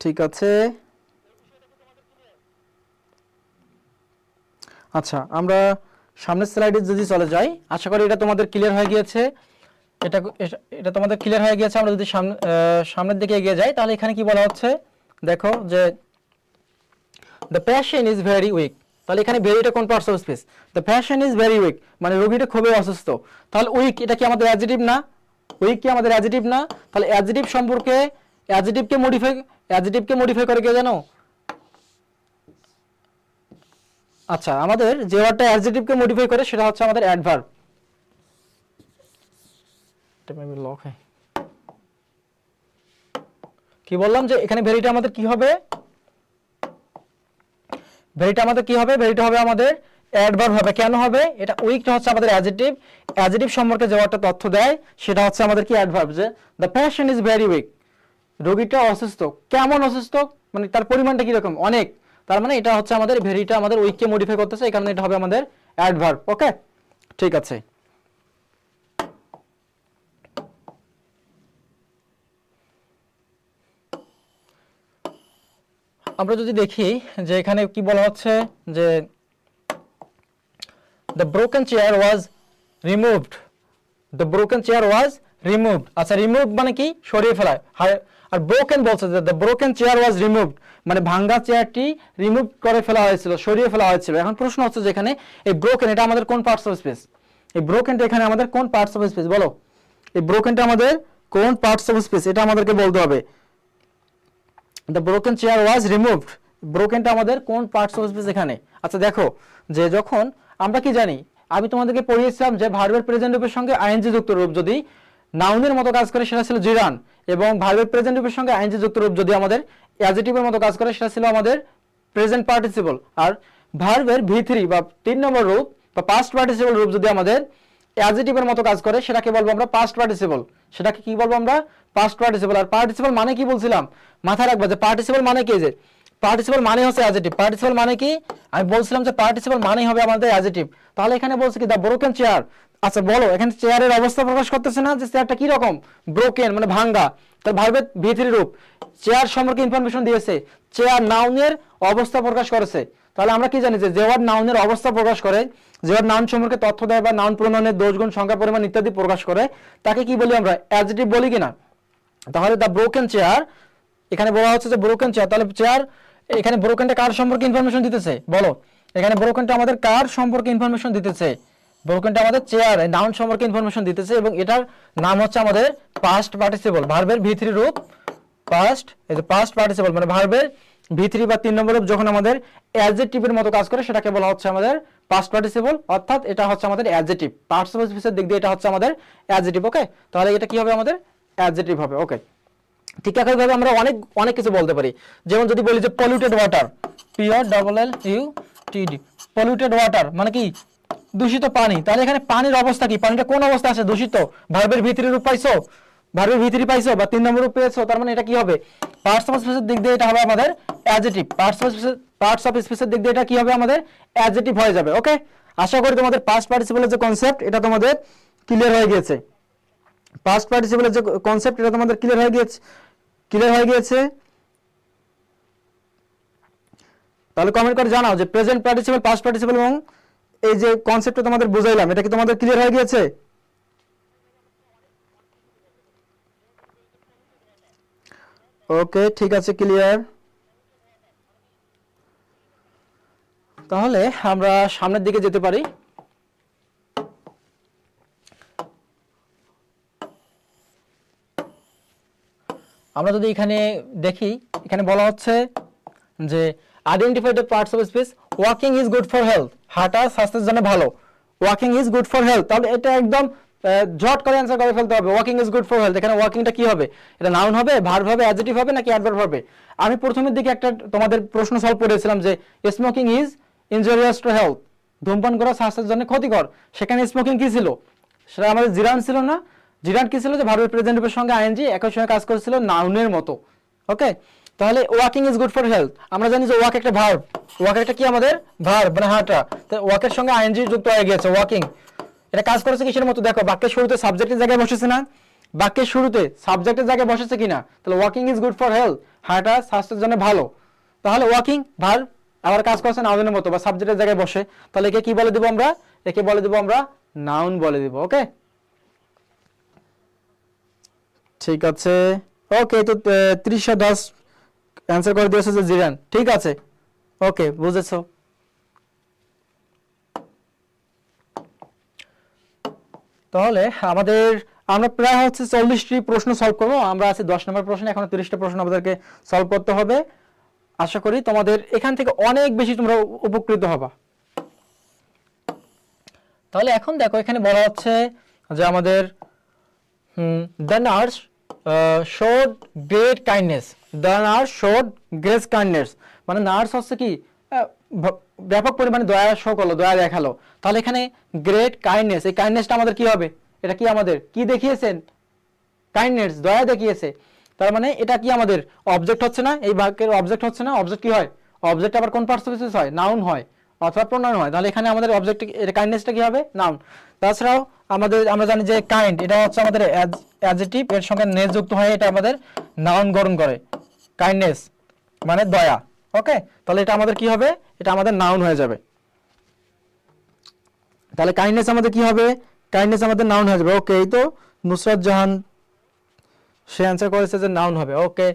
S1: ঠিক আছে, আচ্ছা আমরা সামনের স্লাইডে যদি চলে যাই, আশা করি এটা তোমাদের ক্লিয়ার হয়ে গিয়েছে। এটা এটা তোমাদের ক্লিয়ার হয়ে গিয়েছে। আমরা যদি সামনের দিকে এগিয়ে যাই, তাহলে এখানে কি বলা হচ্ছে দেখো যে the patient is very week. তাহলে এখানে ভেরিটা কোন parts of speech? The patient is very week, মানে রোগীটা খুবই অসুস্থ। তাহলে উইক এটা কি আমাদের অ্যাডজেক্টিভ না? উইক কি আমাদের অ্যাডজেক্টিভ না? তাহলে অ্যাডজেক্টিভ সম্পর্কে অ্যাডজেক্টিভকে মডিফাই করে কে জানো? আচ্ছা, আমাদের যে ওয়ার্ডটা অ্যাডজেক্টিভকে মডিফাই করে সেটা হচ্ছে আমাদের অ্যাডভার্ব। এটা মেবি লক হয়। কি বললাম যে এখানে ভেরিটা আমাদের কি হবে? ভেরিটা আমাদের কি হবে? ভেরিটা হবে আমাদের অ্যাডভার্ব হবে। কেন হবে? এটা উইকটা হচ্ছে আমাদের অ্যাডজেক্টিভ, অ্যাডজেক্টিভ সম্পর্কে যে ওয়ার্ডটা তথ্য দেয় সেটা হচ্ছে আমাদের কি অ্যাডভার্ব। যে the patient is very weak, রোগীটা অসুস্থ। কেমন অসুস্থ? মানে তার পরিমাণটা কি রকম? অনেক। তার মানে এটা হচ্ছে আমাদের ভেরিটা আমাদের উইককে মডিফাই করতেছে, এই কারণে এটা হবে আমাদের অ্যাডভার্ব। ওকে, ঠিক আছে। আমরা যদি দেখি যে এখানে কি বলা হচ্ছে যে the broken chair was removed, the broken chair was removed। আচ্ছা, removed মানে কি? সরিয়ে ফেলা। আর broken বলছে যে the broken chair was removed, মানে ভাঙা চেয়ারটি রিমুভ করে ফেলা হয়েছিল, সরিয়ে ফেলা হয়েছিল। এখন প্রশ্ন হচ্ছে যে এখানে এই broken এটা আমাদের কোন পার্টস অফ স্পিচ? এই brokenটা এখানে আমাদের কোন পার্টস অফ স্পিচ বলো? এই brokenটা আমাদের কোন পার্টস অফ স্পিচ এটা আমাদেরকে বলতে হবে। the broken chair was removed, brokenটা আমাদের কোন পার্টস অফ স্পিচ এখানে? আচ্ছা দেখো, যে যখন আমরা কি জানি, আমি তোমাদেরকে পড়িয়েছিলাম যে ভার্বের প্রেজেন্ট রূপের সঙ্গে আইএনজি যুক্ত রূপ যদি নাউনের মতো কাজ করে সেটা ছিল জিরান, এবং ভার্বের প্রেজেন্ট রূপের সঙ্গে আইএনজি যুক্ত রূপ যদি আমাদের অ্যাডজেক্টিভের মতো কাজ করে সেটা ছিল আমাদের প্রেজেন্ট পার্টিসিপল। আর ভার্বের ভি3 বা 3 নম্বর রূপ বা পাস্ট পার্টিসিপল রূপ যদি আমাদের অ্যাডজেক্টিভের মতো কাজ করে সেটাকে বলবো আমরা পাস্ট পার্টিসিপল। সেটাকে কি বলবো আমরা? Past participle. আর পার্টিসিপল মানে কি বলছিলাম? মাথায় রাখবা যে পার্টিসিপল মানে কি, যে পার্টিসিপল মানে হচ্ছে অ্যাডজেক্টিভ। পার্টিসিপল মানে কি? আমি বলছিলাম যে পার্টিসিপল মানে হবে আমাদের অ্যাডজেক্টিভ। তাহলে এখানে বলছে কি দ্য ব্রোকেন চেয়ার। আচ্ছা বলো, এখানে চেয়ারের অবস্থা প্রকাশ করতেছে না যে চেয়ারটা কি রকম? ব্রোকেন মানে ভাঙ্গা। তার ভার্বের ভি3 রূপ চেয়ার সম্পর্কে ইনফরমেশন দিয়েছে, চেয়ার নাউনের অবস্থা প্রকাশ করেছে। তাহলে আমরা কি জানি যে যে ওয়ার্ড নাউনের অবস্থা প্রকাশ করে, যে ওয়ার্ড নাউন সম্পর্কে তথ্য দেয় বা নাউন প্রণয়নের দোষ গুণ সংখ্যা পরিমাণ ইত্যাদি প্রকাশ করে, তাকে কি বলি আমরা? অ্যাডজেক্টিভ বলি কিনা? তাহলে দ্য ব্রোকেন চেয়ার, এখানে বলা হচ্ছে যে ব্রোকেন চেয়ার। তাহলে চেয়ার এখানে ব্রোকেনটা কার সম্পর্কে ইনফরমেশন দিতেছে বলো? এখানে ব্রোকেনটা আমাদের কার সম্পর্কে ইনফরমেশন দিতেছে? ব্রোকেনটা আমাদের চেয়ার নাউন সম্পর্কে ইনফরমেশন দিতেছে, এবং এটার নাম হচ্ছে আমাদের পাস্ট পার্টিসিপল। ভার্বের ভি3 রূপ পাস্ট, এই যে পাস্ট পার্টিসিপল মানে ভার্বের ভি3 বা 3 নম্বর রূপ যখন আমাদের অ্যাডজেক্টিভের মতো কাজ করে সেটাকে বলা হচ্ছে আমাদের পাস্ট পার্টিসিপল, অর্থাৎ এটা হচ্ছে আমাদের অ্যাডজেক্টিভ। পার্টস অফ স্পিচের দিক দিয়ে এটা হচ্ছে আমাদের অ্যাডজেক্টিভ। ওকে, তাহলে এটা কি হবে? আমাদের অ্যাডজেক্টিভ হবে। ওকে, ঠিক একইভাবে আমরা অনেক অনেক কিছু বলতে পারি। যেমন যদি বলি যে polluted water, POLLUTED, polluted water মানে কি? দূষিত পানি। তাহলে এখানে পানির অবস্থা কি? পানিটা কোন অবস্থা আছে? দূষিত। ভার্বের ভি3 রূপ পাইছো, ভার্বের ভি3 পাইছো বা 3 নম্বর রূপ পেয়েছো, তার মানে এটা কি হবে? পার্টস অফ স্পিচের দিক দিয়ে এটা হবে আমাদের অ্যাডজেক্টিভ। পার্টস অফ স্পিচের দিক দিয়ে এটা কি হবে? আমাদের অ্যাডজেক্টিভ হয়ে যাবে। ওকে, আশা করি তোমাদের পাস্ট পার্টিসিপলের যে কনসেপ্ট এটা তোমাদের ক্লিয়ার হয়ে গিয়েছে। পাস্ট পার্টিসিপলের যে কনসেপ্ট এটা তোমাদের ক্লিয়ার হয়ে গিয়েছে। তাহলে কমেন্ট করে জানাও যে প্রেজেন্ট পার্টিসিপল, পাস্ট পার্টিসিপল এবং এই যে কনসেপ্টটা তোমাদের বুঝাইলাম এটা কি তোমাদের ক্লিয়ার হয়ে গিয়েছে? ওকে, ঠিক আছে, ক্লিয়ার। তাহলে আমরা সামনের দিকে যেতে পারি। আমরা যদি এখানে দেখি, এখানে বলা হচ্ছে যে identify the parts of speech. Walking is good for health, হাঁটা স্বাস্থ্যের জন্য ভালো। Walking is good for health, তাহলে এটা একদম জট করে অ্যান্সার করে ফেলতে হবে। Walking is good for health, এখানে ওয়াকিংটা কি হবে? এটা নাউন হবে, ভার্ব হবে, অ্যাডজেক্টিভ হবে নাকি অ্যাডভার্ব হবে? আমি প্রথমের দিকে একটা তোমাদের প্রশ্ন সলভ করেছিলাম যে smoking is injurious to health, ধূমপান করা স্বাস্থ্যের জন্য ক্ষতিকর। সেখানে স্মোকিং কি ছিল? সেটা আমাদের জিরান ছিল না? জিরান কি ছিল? যে ভার্বের প্রেজেন্টিভের সঙ্গে আইএনজি একই সঙ্গে কাজ করেছিল নাউনের মতো। ওকে, তাহলে walking is good for health, আমরা জানি যে ওয়াক একটা ভার্ব। ওয়াক একটা কি আমাদের ভার্ব, মানে হাঁটা। তো ওয়াকের সঙ্গে আইএনজি যুক্ত হয়ে গেছে, ওয়াকিং। এটা কাজ করেছে কিসের মতো? দেখো বাক্যের শুরুতে সাবজেক্টের জায়গায় বসেছে না? বাক্যের শুরুতে সাবজেক্টের জায়গায় বসেছে কিনা? তাহলে walking is good for health, হাঁটা স্বাস্থ্যের জন্য ভালো। তাহলে ওয়াকিং ভার্ব, আবার কাজ করছে নাউনের মতো বা সাবজেক্টের জায়গায় বসে। তাহলে একে কি বলে দিব আমরা? একে বলে দিব আমরা নাউন বলে দিব। ওকে, ঠিক আছে। ওকে, তো 30 অ্যান্সার করে দিয়েছে যে জিরান। ঠিক আছে, ওকে, বুঝেছো। তাহলে আমরা প্রায় হচ্ছে 40টি প্রশ্ন সলভ করবো। আমরা আছি 10 নম্বর প্রশ্নে, এখন 30টা প্রশ্ন আমাদেরকে সলভ করতে হবে। আশা করি তোমাদের এখান থেকে অনেক বেশি তোমরা উপকৃত হবা। তাহলে এখন দেখো, এখানে বলা হচ্ছে যে আমাদের the nurse showed great kindness. The nurse showed great kindness, মানে নার্স হচ্ছে কি ব্যাপক পরিমাণে দয়া শো করলো, দয়া দেখালো। তাহলে এখানে গ্রেট কাইন্ডনেস, এই কাইন্ডনেসটা আমাদের কি হবে? এটা কি আমাদের কি দেখিয়েছেন? কাইন্ডনেস, দয়া দেখিয়েছে। তার মানে এটা কি আমাদের অবজেক্ট হচ্ছে না? এই বাক্যের অবজেক্ট হচ্ছে না? অবজেক্ট কি হয়? অবজেক্ট আবার কোন পার্টস অফ স্পিচ হয়? নাউন হয় অথবা প্রোনাউন হয়। তাহলে এখানে আমাদের অবজেক্ট কাইন্ডনেসটা কি হবে? নাউন। তাছাড়াও আমরা জানি যে কাইন্ড, এটা হচ্ছে আমাদের অ্যাডজেক্টিভ, এর সঙ্গে নেস যুক্ত হয়, এটা আমাদের নাউন গ্রহণ করে। কাইন্ডনেস মানে দয়া। ওকে, তাহলে এটা আমাদের কি হবে? এটা আমাদের নাউন হয়ে যাবে। তাহলে কাইন্ডনেস আমাদের কি হবে? কাইন্ডনেস আমাদের নাউন হয়ে যাবে। ওকে, এই তো নুসরাত জাহান সে অ্যান্সার করেছে যে নাউন হবে। ওকে,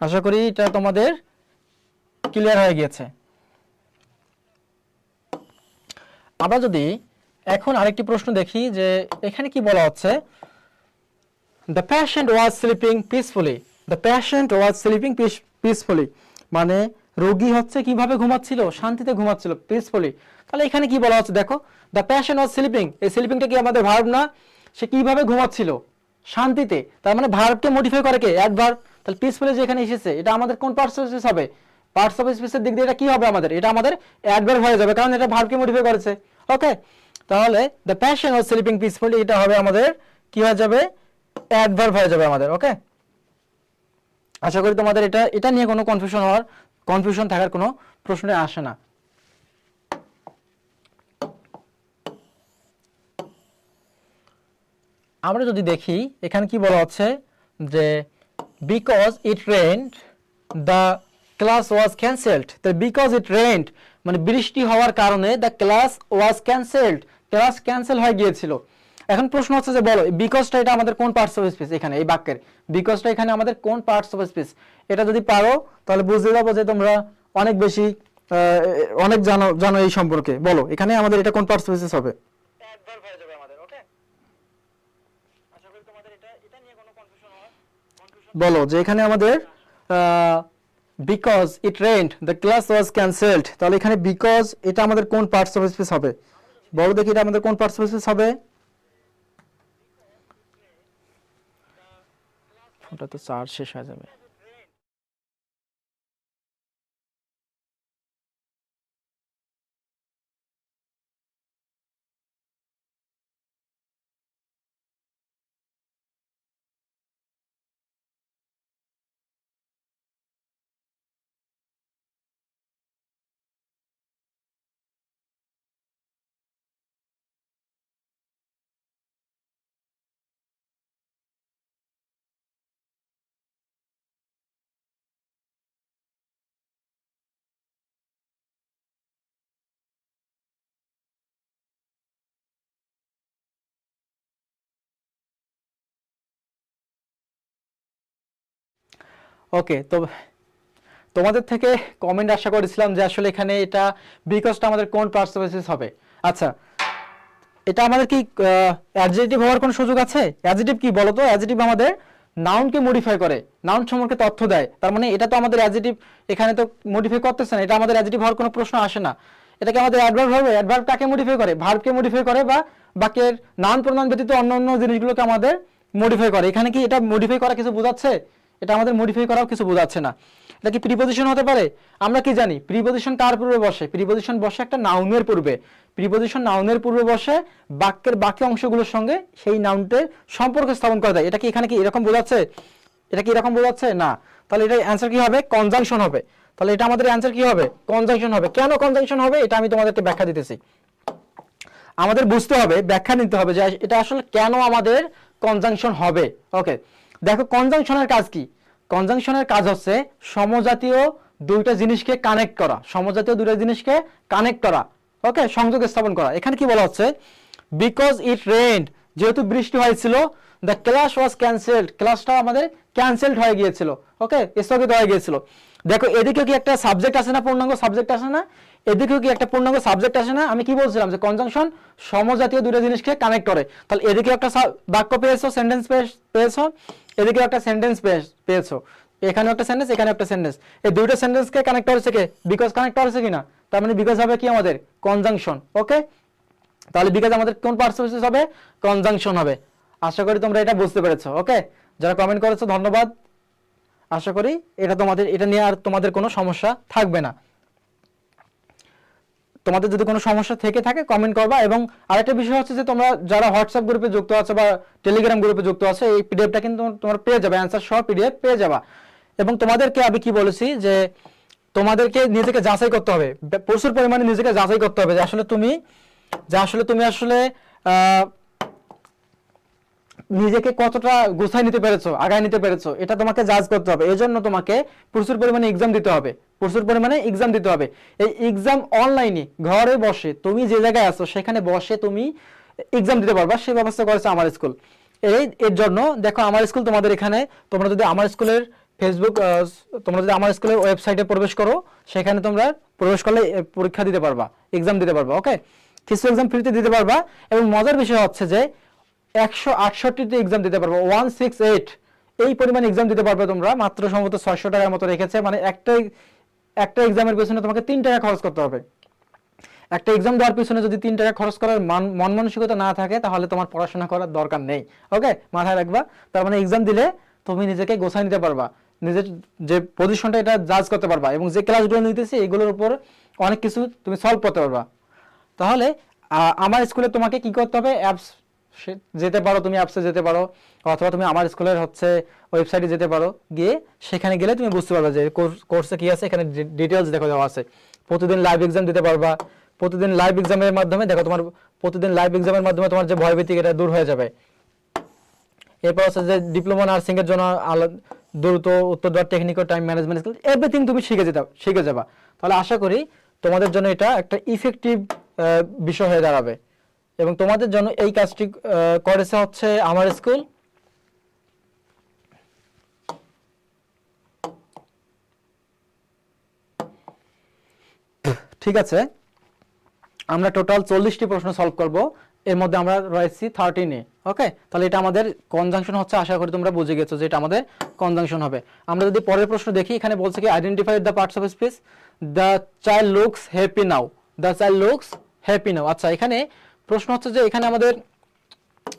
S1: আশা করি এটা তোমাদের ক্লিয়ার হয়ে গিয়েছে। আমরা যদি এখন আরেকটি প্রশ্ন দেখি যে এখানে কি বলা হচ্ছে, the patient was sleeping peacefully. The patient was sleeping peacefully, মানে রোগী হচ্ছে কিভাবে ঘুমাচ্ছিল? শান্তিতে ঘুমাচ্ছিল, পিসফুলি। তাহলে এখানে কি বলা হচ্ছে দেখো, দ্য প্যাশেন্ট ওয়াজ স্লিপিং, এই স্লিপিংটা কি আমাদের ভার্ব না? সে কিভাবে ঘুমাচ্ছিল? শান্তিতে। তার মানে ভার্বকে মডিফাই করে কে? অ্যাডভার্ব। তাহলে পিসফুলি যে এখানে এসেছে, এটা আমাদের কোন পার্টস অফ স্পিচ হবে? পার্টস অফ স্পিচের দিক দিয়ে এটা কি হবে আমাদের? এটা আমাদের অ্যাডভার্ব হয়ে যাবে, কারণ এটা ভার্বকে মডিফাই করেছে। ওকে, তাহলে the passion was sleeping peacefully, এটা হবে আমাদের কি হয়ে যাবে? অ্যাডভার্ব হয়ে যাবে আমাদের। ওকে, আশা করি তোমাদের এটা নিয়ে কোনো কনফিউশন থাকার কোনো প্রশ্নে আসে না। আমরা যদি দেখি এখানে কি বলা হচ্ছে যে because it rained the class was cancelled. তো বিকজ ইট রেইনড মানে বৃষ্টি হওয়ার কারণে the class was cancelled, class cancel হয়ে গিয়েছিল। এখন প্রশ্ন হচ্ছে যে বলো বিকজটা এটা আমাদের কোন পার্টস অফ স্পিচ? এখানে এই বাক্যের বিকজটা এখানে আমাদের কোন পার্টস অফ স্পিচ? এটা যদি পারো তাহলে বুঝতে যাবো যে তোমরা অনেক বেশি অনেক জানো এই সম্পর্কে। বলো এখানে আমাদের এটা কোন পার্টস অফ স্পিচ হবে? অ্যাডভার্ব হয়ে যাবে আমাদের। ওকে, আশা করি তোমাদের এটা নিয়ে কোনো কনফিউশন বলো যে এখানে আমাদের because it rained the class was cancelled, তাহলে এখানে বিকজ এটা আমাদের কোন পার্টস অফ স্পিচ হবে? বলো দেখি এটা আমাদের কোন পার্টস অফ স্পিচ হবে? ফোনটা তো চার্জ শেষ হয়ে যাবে। ওকে, তো তোমাদের থেকে কমেন্ট আশা করেছিলাম যে আসলে এখানে এটা বিকজটা আমাদের কোন পার্টস অফ স্পিচ হবে। আচ্ছা, এটা আমাদের কি অ্যাডজেক্টিভ হওয়ার কোনো সুযোগ আছে? অ্যাডজেক্টিভ কি বলো তো? অ্যাডজেক্টিভ আমাদের নাউনকে মডিফাই করে, নাউন সম্পর্কে তথ্য দেয়। তার মানে এটা তো আমাদের অ্যাডজেক্টিভ এখানে তো মডিফাই করতেছে না, এটা আমাদের অ্যাডজেক্টিভ হওয়ার কোনো প্রশ্ন আসে না। এটাকে আমাদের অ্যাডভার্ব হবে। অ্যাডভার্ব কাকে মডিফাই করে? ভার্বকে মডিফাই করে, বা বাক্যের নাউন প্রোনাউন ব্যতীত অন্য অন্য জিনিসগুলোকে আমাদের মডিফাই করে। এখানে কি এটা মডিফাই করা কিছু বোঝাচ্ছে? এটা আমাদের মডিফাই করাও কিছু বোঝাচ্ছে না। এটা কি প্রিপোজিশন হতে পারে? আমরা কি জানি প্রিপোজিশন কার পূর্বে বসে? প্রিপোজিশন বসে একটা নাউনের পূর্বে। প্রিপোজিশন নাউনের পূর্বে বসে বাক্যের বাকি অংশগুলোর সঙ্গে সেই নাউনটির সম্পর্ক স্থাপন করা যায়। এটা কি এখানে কি এরকম বোঝাচ্ছে? এটা কি এরকম বোঝাচ্ছে? না। তাহলে এটা অ্যান্সার কি হবে? কনজাংশন হবে। তাহলে এটা আমাদের অ্যান্সার কি হবে? কনজাংশন হবে। কেন কনজাংশন হবে এটা আমি তোমাদেরকে ব্যাখ্যা দিতেছি। আমাদের বুঝতে হবে, ব্যাখ্যা নিতে হবে যে এটা আসলে কেন আমাদের কনজাংশন হবে। ওকে, দেখো কনজাংশনের কাজ কি? কনজাংশনের কাজ হচ্ছে সমজাতীয় দুইটা জিনিসকে কানেক্ট করা, সমজাতীয় দুইটা জিনিসকে কানেক্ট করা, ওকে, সংযোগ স্থাপন করা। এখানে কি বলা হচ্ছে? বিকজ ইট রেইনড, যেহেতু বৃষ্টি হয়েছিল, দ্য ক্লাস ওয়াজ ক্যান্সেলড, ক্লাসটা আমাদের ক্যান্সেলড হয়ে গিয়েছিল, ওকে, স্থগিত হয়ে গিয়েছিল। দেখো এদিকে কি একটা সাবজেক্ট আসে না, পূর্ণাঙ্গ সাবজেক্ট আসে না? এদিকেও কি একটা পূর্ণাঙ্গ সাবজেক্ট আসে না? আমি কি বলছিলাম যে কনজাংশন সমজাতীয় দুটো জিনিসকে কানেক্ট করে। তাহলে এদিকে একটা বাক্য পেয়েছো, সেন্টেন্স পেয়েছো, এদিকে একটা সেন্টেন্স পেয়েছো, এখানেও একটা সেন্টেন্স, এখানে একটা সেন্টেন্স। এই দুইটা সেন্টেন্সকে কানেক্ট করেছে কে? বিকজ কানেক্ট করেছে কিনা? তার মানে বিকজ হবে কি আমাদের? কনজাংশন, ওকে। তাহলে বিকজ আমাদের কোন পার্টস অফ স্পিচ হবে? কনজাংশন হবে। আশা করি তোমরা এটা বুঝতে পেরেছো, ওকে। যারা কমেন্ট করেছো ধন্যবাদ। আশা করি এটা নিয়ে আর তোমাদের কোনো সমস্যা থাকবে না। তোমাদের যদি কোনো সমস্যা থেকে থাকে কমেন্ট করবা। এবং আরেকটা বিষয় হচ্ছে যে তোমরা যারা হোয়াটসঅ্যাপ গ্রুপে যুক্ত আছো বা টেলিগ্রাম গ্রুপে যুক্ত আছো, এই পিডিএফটা কিন্তু তোমরা পেয়ে যাবে, অ্যান্সার সহ পিডিএফ পেয়ে যাবা। এবং তোমাদেরকে আমি কি বলেছি যে তোমাদেরকে নিজেকে যাচাই করতে হবে, প্রচুর পরিমাণে নিজেকে যাচাই করতে হবে যে আসলে তুমি আসলে নিজেকে কতটা গুছাই নিতে পেরেছো, আগায় নিতে পেরেছো, এটা তোমাকে জাজ করতে হবে। এজন্য তোমাকে প্রচুর পরিমাণে এক্সাম দিতে হবে, প্রচুর পরিমাণে এক্সাম দিতে হবে। এই এক্সাম অনলাইনে ঘরে বসে তুমি যে জায়গায় আছো সেখানে বসে তুমি এক্সাম দিতে পারবা, সেই ব্যবস্থা করেছে আমার স্কুল। এর জন্য দেখো আমার স্কুল তোমাদের এখানে, তোমরা যদি আমার স্কুলের তোমরা যদি আমার স্কুলের ওয়েবসাইটে প্রবেশ করো, সেখানে তোমরা প্রবেশ করলে পরীক্ষা দিতে পারবা, এক্সাম দিতে পারবা, ওকে। কিছু এক্সাম ফ্রিতে দিতে পারবা। এবং মজার বিষয় হচ্ছে যে 168টি এক্সাম দিতে পারবো, 168 এই পরিমাণ এক্সাম দিতে পারবে তোমরা। মাত্র সম্ভবত 600 টাকার মতো রেখেছে, মানে একটা এক্সামের পিছনে তোমাকে 3 টাকা খরচ করতে হবে। একটা এক্সাম দেওয়ার পিছনে যদি 3 টাকা খরচ করার মন মানসিকতা না থাকে তাহলে তোমার পড়াশোনা করার দরকার নেই, ওকে, মাথায় রাখবা। তার মানে এক্সাম দিলে তুমি নিজেকে গোছায় নিতে পারবা, নিজের যে পজিশনটা এটা জাজ করতে পারবা, এবং যে ক্লাসগুলো নিতেছি এগুলোর উপর অনেক কিছু তুমি সলভ করতে পারবা। তাহলে আমার স্কুলে তোমাকে কি করতে হবে? অ্যাপস যেতে পারো, তুমি অ্যাপসে যেতে পারো, অথবা তুমি আমার স্কুলের ওয়েবসাইটে যেতে পারো। গিয়ে সেখানে গেলে তুমি বুঝতে পারবে যে কোর্সে কি আছে, এখানে ডিটেলস দেখো দেওয়া আছে। প্রতিদিন লাইভ এক্সাম দিতে পারবা। প্রতিদিন লাইভ এক্সামের মাধ্যমে দেখো তোমার যে ভয়ভীতি এটা দূর হয়ে যাবে। এরপর হচ্ছে যে ডিপ্লোমা নার্সিং এর জন্য দ্রুত উত্তর দেওয়ার টেকনিক ও টাইম ম্যানেজমেন্ট স্কিল, এভরিথিং তুমি শিখে যাবা। তাহলে আশা করি তোমাদের জন্য এটা একটা ইফেক্টিভ বিষয় হয়ে দাঁড়াবে। এবং তোমাদের জন্য এই কাজটি করেছে হচ্ছে আমার স্কুল। ঠিক আছে, আমরা টোটাল 40টি প্রশ্ন সলভ করব, এর মধ্যে আমরা রয়েছি 13-এ, ওকে। তাহলে এটা আমাদের কনজাংশন হচ্ছে। আশা করি তোমরা বুঝে গেছো যে এটা আমাদের কনজাংশন হবে। আমরা যদি পরের প্রশ্ন দেখি, এখানে বলছে কি identify the parts of speech. The child looks happy now, the child looks happy নাও। আচ্ছা, এখানে প্রশ্ন হচ্ছে যে এখানে আমাদের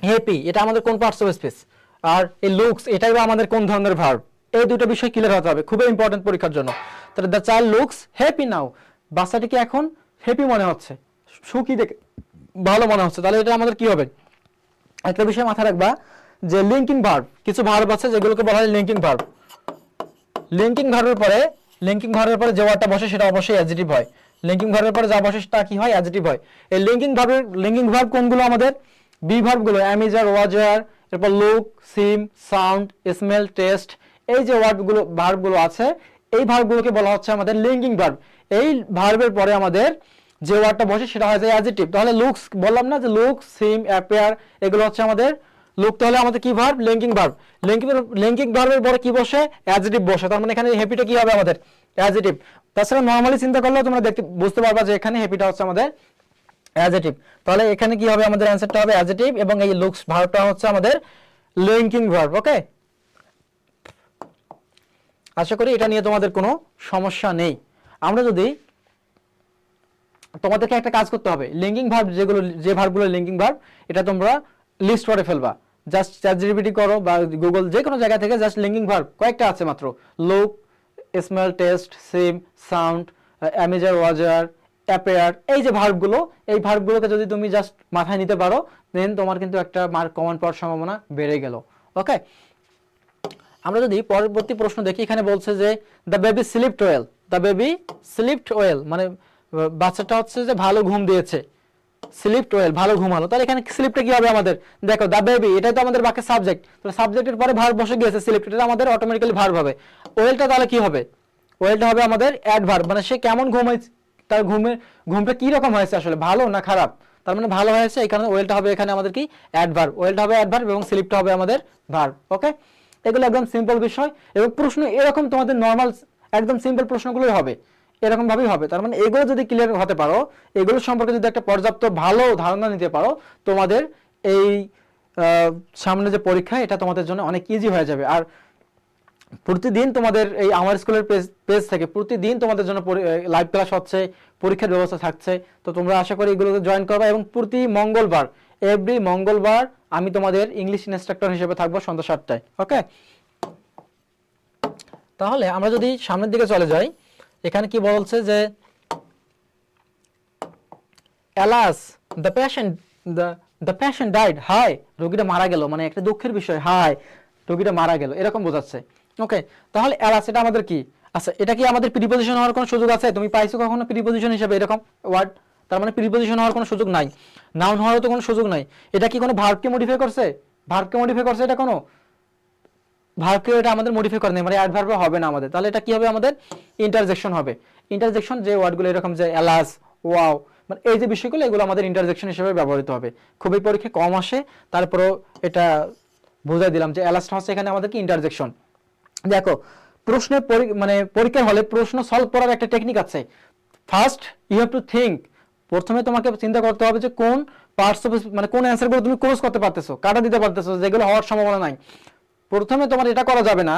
S1: হ্যাপি এটা আমাদের কোন পার্টস অফ স্পিচ, আর এই লুকস এটাই বা আমাদের কোন ধরনের ভার্ব, এই দুটো বিষয় ক্লিয়ার হতে হবে, খুবই ইম্পর্টেন্ট পরীক্ষার জন্য। তাহলে দ্য চাইল্ড লুকস হ্যাপি নাও, বাচ্চাটিকে এখন হ্যাপি মনে হচ্ছে, সুখী দেখে ভালো মনে হচ্ছে। তাহলে এটা আমাদের কি হবে? একটা বিষয় মাথায় রাখবা যে লিঙ্কিং ভার্ব, কিছু ভার্ব আছে যেগুলোকে বলা হয় লিঙ্কিং ভার্ব। লিঙ্কিং ভার্বের পরে যে ওয়ার্ডটা বসে সেটা অবশ্যই অ্যাডজেক্টিভ হয়। লিঙ্কিং ভার্বের পরে যা বসে সেটা কি হয়? অ্যাডজেক্টিভ হয়। এই লিঙ্কিং ভার্ব কোনগুলো? আমাদের বি ভার্বগুলো, অ্যামিজার, ওয়াজার, এরপর লুক, সিম, সাউন্ড, স্মেল, টেস্ট, এই যে ভার্বগুলো আছে, এই ভার্বগুলোকে বলা হচ্ছে আমাদের লিঙ্কিং ভার্ব। এই ভার্বের পরে আমাদের যে ওয়ার্ডটা বসে সেটা হয় যে অ্যাডজেক্টিভ। তাহলে লুকস বললাম না যে লুক, সিম, অ্যাপিয়ার, এগুলো হচ্ছে আমাদের লুক তাহলে আমাদের কি ভার্ব, লিঙ্কিং ভার্ব। লিঙ্কিং ভার্বের পরে কি বসে, অ্যাডজেটিভ বসে, তার মানে এখানে হ্যাপিটা কি হবে আমাদের, অ্যাডজেটিভ। তাছাড়া নরমালি চিন্তা করলেও তোমরা দেখতে বুঝতে পারবা যে এখানে হ্যাপিটা হচ্ছে আমাদের অ্যাডজেটিভ। তাহলে এখানে কি হবে, আমাদের অ্যানসারটা হবে অ্যাডজেটিভ, এবং এই লুকস ভার্বটা হচ্ছে আমাদের লিঙ্কিং ভার্ব। ওকে, আশা করি এটা নিয়ে তোমাদের কোনো সমস্যা নেই। আমরা যদি, তোমাদেরকে একটা কাজ করতে হবে, লিঙ্কিং ভার্ব যে ভার্বগুলো লিঙ্কিং ভার্ব, এটা তোমরা লিস্ট করে ফেলবা। জাস্ট চ্যাটজিপিটি করো বা গুগল, যে কোনো জায়গা থেকে জাস্ট লিঙ্কিং ভার্ব কয়েকটা আছে মাত্র, লুক, স্মেল, টেস্ট, সিম, সাউন্ড, অ্যামেজার, ওয়াজার, অ্যাপেয়ার, এই যে ভার্বগুলো, এই ভার্বগুলোকে যদি তুমি জাস্ট মাথায় নিতে পারো, দেন তোমার কিন্তু একটা মার্ক কমন পাওয়ার সম্ভাবনা বেড়ে গেল। ওকে, আমরা যদি পরবর্তী প্রশ্ন দেখি, এখানে বলছে যে the baby slipped well, the baby slipped well, মানে বাচ্চাটা হচ্ছে যে ভালো ঘুম দিয়েছে, স্লিপড ওয়েল, ভালো ঘুমালো। তাহলে এখানে স্লিপটা কি হবে আমাদের, দেখো দ্য বেবি, এটা তো আমাদের বাক্যের সাবজেক্ট, তাহলে সাবজেক্টের পরে ভার্ব বসে গিয়েছে, স্লিপড, এটা আমাদের অটোমেটিক্যালি ভার্ব হবে। ওয়েলটা তাহলে কি হবে, ওয়েলটা হবে আমাদের অ্যাডভার্ব, মানে সে কেমন ঘুমাইছে, তার ঘুমটা কি রকম হয়েছে, আসলে ভালো না খারাপ, তার মানে ভালো হয়েছে, এই কারণে ওয়েলটা হবে এখানে আমাদের কি অ্যাডভার্ব, ওয়েলটা হবে অ্যাডভার্ব এবং স্লিপটা হবে আমাদের ভার্ব। ওকে, এগুলো একদম সিম্পল বিষয়, এবং প্রশ্ন এরকম তোমাদের নর্মাল একদম সিম্পল প্রশ্নগুলোই হবে, এরকম ভাবেই হবে। তার মানে এগুলো যদি ক্লিয়ার হতে পারো, এগুলো সম্পর্কে যদি একটা পর্যাপ্ত ভালো ধারণা নিতে পারো, তোমাদের এই সামনে যে পরীক্ষা, এটা তোমাদের জন্য অনেক ইজি হয়ে যাবে। আর প্রতিদিন তোমাদের এই আমার স্কুলের পেজ থেকে প্রতিদিন তোমাদের জন্য লাইভ ক্লাস হচ্ছে, পরীক্ষার ব্যবস্থা থাকছে, তো তোমরা আশা করি এগুলোতে জয়েন করবে। এবং প্রতি মঙ্গলবার, এভরি মঙ্গলবার আমি তোমাদের ইংলিশ ইনস্ট্রাক্টর হিসেবে থাকবো সন্ধ্যা 7টায়। ওকে, তাহলে আমরা যদি সামনের দিকে চলে যাই, এখানে কি বলছে যে অ্যালাস দ্য পেশেন্ট ডাইড, হাই রোগীটা মারা গেল, মানে একটা দুঃখের বিষয়, হাই রোগীটা মারা গেল, এরকম বোঝাচ্ছে। ওকে, তাহলে অ্যালাস এটা আমাদের কি, আচ্ছা এটা কি আমাদের প্রিপোজিশন হওয়ার কোনো সুযোগ আছে, তুমি পাইছো কখনো প্রিপোজিশন হিসেবে এরকম ওয়ার্ড? তার মানে প্রিপোজিশন হওয়ার কোনো সুযোগ নাই, নাউন হওয়ারও তো কোনো সুযোগ নাই। এটা কি কোনো ভার্বকে মডিফাই করছে, ভার্বকে মডিফাই করছে, এটা কোনো ভার্বকে এটা আমাদের মডিফাই করে নেই, মানে অ্যাডভার্ব হবে না আমাদের। তাহলে এটা কি হবে আমাদের ইন্টারজেকশন হবে। ইন্টারজেকশন যে ওয়ার্ডগুলো এরকম যে অ্যালাস, ওয়াও, মানে এই যে বিষয়গুলো, এগুলো আমাদের ইন্টারজেকশন হিসেবে ব্যবহৃত হবে। খুবই পরীক্ষা কম আসে, তারপরেও এটা বুঝাই দিলাম যে অ্যালাসটা হচ্ছে এখানে আমাদের কি ইন্টারজেকশন। দেখো প্রশ্নের মানে পরীক্ষার হলে প্রশ্ন সলভ করার একটা টেকনিক আছে। First you have to think, প্রথমে তোমাকে চিন্তা করতে হবে যে কোন পার্টস অফ, মানে কোন অ্যান্সারগুলো তুমি ক্লোজ করতে পারতেছো, কাটা দিতে পারতেছো, যেগুলো হওয়ার সম্ভাবনা নাই। প্রথমে তোমার এটা করা যাবে না,